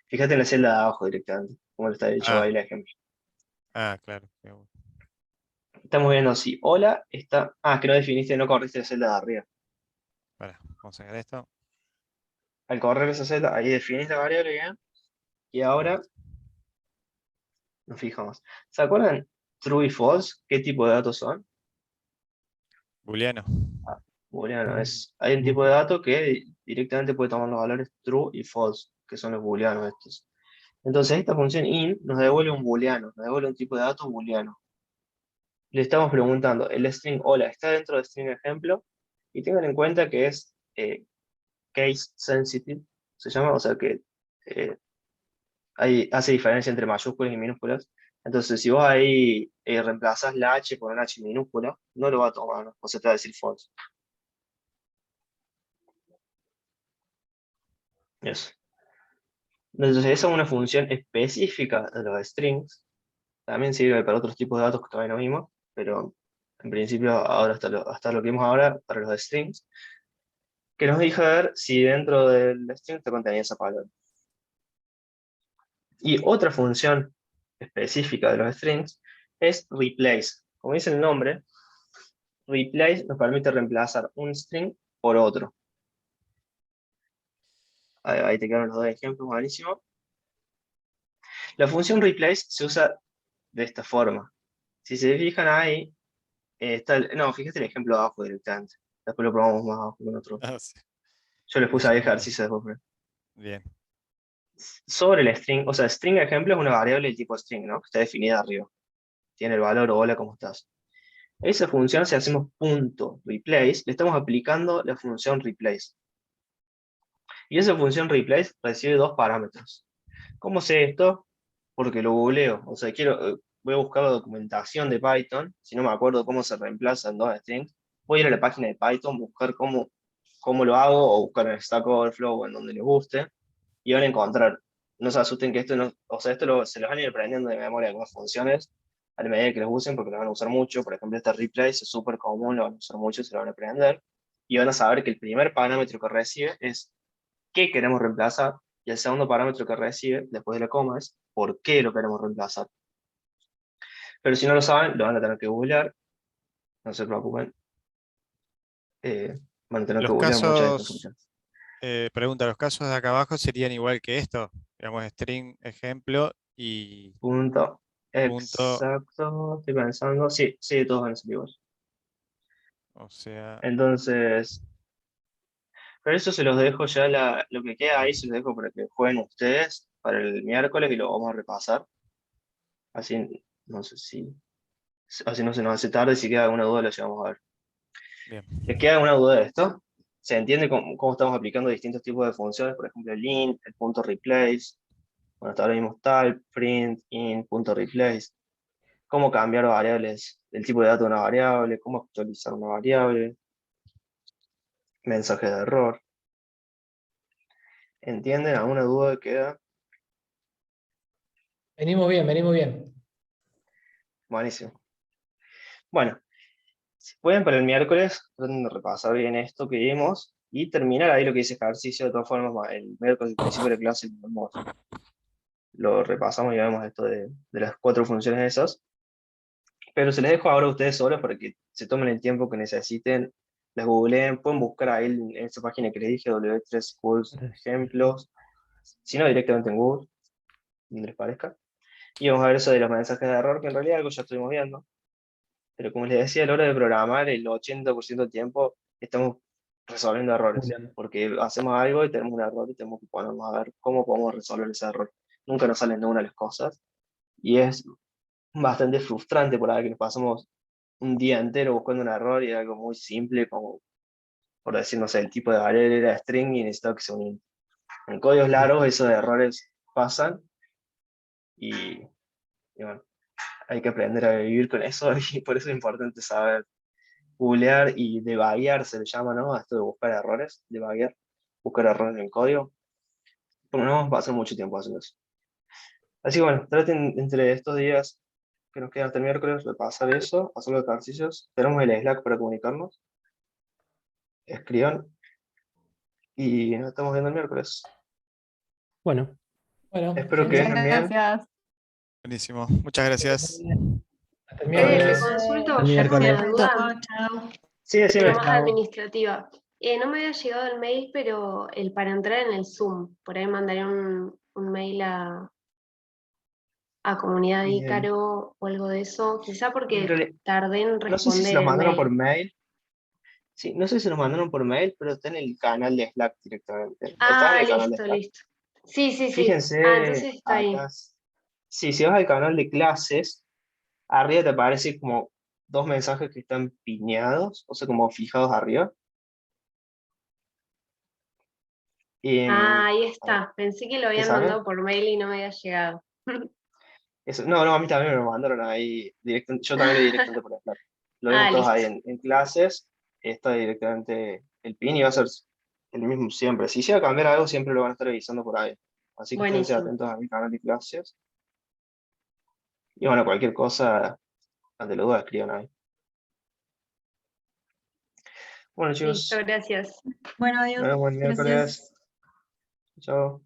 Fíjate en la celda de abajo directamente, como lo está hecho ahí Ah, el ejemplo. claro. Estamos viendo si hola está. Ah, que no definiste, no corriste la celda de arriba. Para, vamos a sacar esto. Al correr esa celda, ahí definís la variable bien. Y ahora nos fijamos. ¿Se acuerdan true y false? ¿Qué tipo de datos son? Booleano. Booleano. Hay un tipo de dato que directamente puede tomar los valores true y false, que son los booleanos estos. Entonces esta función in nos devuelve un booleano, nos devuelve un tipo de dato booleano. Le estamos preguntando, el string hola está dentro del string ejemplo, y tengan en cuenta que es case sensitive, se llama, o sea que hace diferencia entre mayúsculas y minúsculas. Entonces si vos ahí reemplazás la H por una H minúscula, no lo va a tomar, ¿no? O sea, te va a decir false. Eso. Entonces esa es una función específica de los strings. También sirve para otros tipos de datos que todavía no vimos, pero en principio ahora hasta lo que vimos ahora para los strings, que nos deja ver si dentro del string está contenida esa palabra. Y otra función específica de los strings es replace. Como dice el nombre, replace nos permite reemplazar un string por otro. Ahí te quedaron los dos ejemplos, buenísimo. La función replace se usa de esta forma. Si se fijan ahí, no, fíjate el ejemplo de abajo directamente. Después lo probamos más abajo con otro. Ah, sí. Yo les puse ahí ejercicio después. Bien. Sobre el string, o sea, string ejemplo es una variable del tipo string, ¿no? Que está definida arriba. Tiene el valor hola, ¿cómo estás? Esa función, si hacemos punto replace, le estamos aplicando la función replace. Y esa función replace recibe dos parámetros. ¿Cómo sé esto? Porque lo googleo. O sea, voy a buscar la documentación de Python, si no me acuerdo cómo se reemplazan dos strings, voy a ir a la página de Python, buscar cómo lo hago, o buscar en Stack Overflow o en donde les guste, y van a encontrar. No se asusten que esto no, o sea, se los van a ir aprendiendo de memoria algunas funciones a la medida que los usen, porque lo van a usar mucho. Por ejemplo, este replace es súper común, lo van a usar mucho, se lo van a aprender, y van a saber que el primer parámetro que recibe es qué queremos reemplazar, y el segundo parámetro que recibe después de la coma es por qué lo queremos reemplazar. Pero si no lo saben, lo van a tener que googlear, no se preocupen. Van a tener que Los googlear muchas de estas casos, funciones. pregunta, ¿los casos de acá abajo serían igual que esto? Digamos, string, ejemplo y Punto. punto, Exacto, estoy pensando. Sí, sí, todos van a ser iguales. o sea, Entonces, pero eso se los dejo ya, lo que queda ahí se los dejo para que jueguen ustedes para el miércoles y lo vamos a repasar. Así, no sé si, así no se nos hace tarde, si queda alguna duda lo llevamos a ver. bien. ¿Les queda alguna duda de esto? ¿Se entiende cómo estamos aplicando distintos tipos de funciones? Por ejemplo, el int, el punto replace, bueno, hasta ahora vimos type, print, int, punto replace. Cómo cambiar variables, el tipo de dato de una variable, cómo actualizar una variable, mensaje de error. ¿Entienden? ¿Alguna duda queda? Venimos bien, venimos bien. Buenísimo. Bueno, si pueden para el miércoles, traten de repasar bien esto que vimos y terminar ahí lo que dice ejercicio. De todas formas, el miércoles, al principio de la clase, lo repasamos y vemos esto de las 4 funciones esas. Pero se les dejo ahora a ustedes solos para que se tomen el tiempo que necesiten, las googleen, pueden buscar ahí en esa página que les dije, W3 Schools ejemplos, si no directamente en Google, donde les parezca. Y vamos a ver eso de los mensajes de error, que en realidad algo ya estuvimos viendo. Pero como les decía, a la hora de programar, el 80% del tiempo estamos resolviendo errores, Julián. porque hacemos algo y tenemos un error y tenemos que ponernos a ver cómo podemos resolver ese error. Nunca nos salen de una de las cosas, y es bastante frustrante por ahí que nos pasamos un día entero buscando un error y algo muy simple, como por decir, no sé, el tipo de variable era string y necesitaba que se uniera. En códigos largos esos errores pasan y bueno, hay que aprender a vivir con eso y por eso es importante saber googlear y debuguear, se le llama, ¿no? A esto de buscar errores, debuguear, buscar errores en el código. Porque no vamos a pasar mucho tiempo haciendo eso. Así que bueno, traten entre estos días que nos quedan hasta el miércoles, repasar eso, hacer los ejercicios. Tenemos el Slack para comunicarnos. Escriban y nos estamos viendo el miércoles. Bueno, Bueno, Espero que Muchas estén bien. gracias. Buenísimo. Muchas gracias. hasta el ¿Me miércoles. consulto el ya miércoles. una duda? Chao. Sí, decime. Pero más administrativa. No me había llegado el mail, pero para entrar en el Zoom, por ahí mandaré un mail a comunidad de Bien. Ícaro o algo de eso, quizá En porque realidad, tardé en no sé si se responder los el mandaron por mail. mail. Sí, no sé si se los mandaron por mail, pero está en el canal de Slack directamente. Está Ah, en el canal de listo, Slack. listo. Sí, sí, sí. Fíjense Entonces está ahí. acá. Sí, si vas al canal de clases, arriba te aparece como 2 mensajes que están piñados, o sea, como fijados arriba. Y, Ahí a ver, está. Pensé que lo ¿te habían sale? mandado por mail y no me había llegado. No, a mí también me lo mandaron ahí, yo también lo di directamente por Slack. Lo vimos todos ahí Listo. en clases, está directamente el pin y va a ser el mismo siempre. Si llega a cambiar algo, siempre lo van a estar avisando por ahí. Así que esténse Buenísimo. atentos a mi canal de clases. Y bueno, cualquier cosa, ante la duda, escriban ahí. Bueno, Listo, chicos, gracias. Bueno, nos adiós. vemos el Gracias. miércoles. Chao.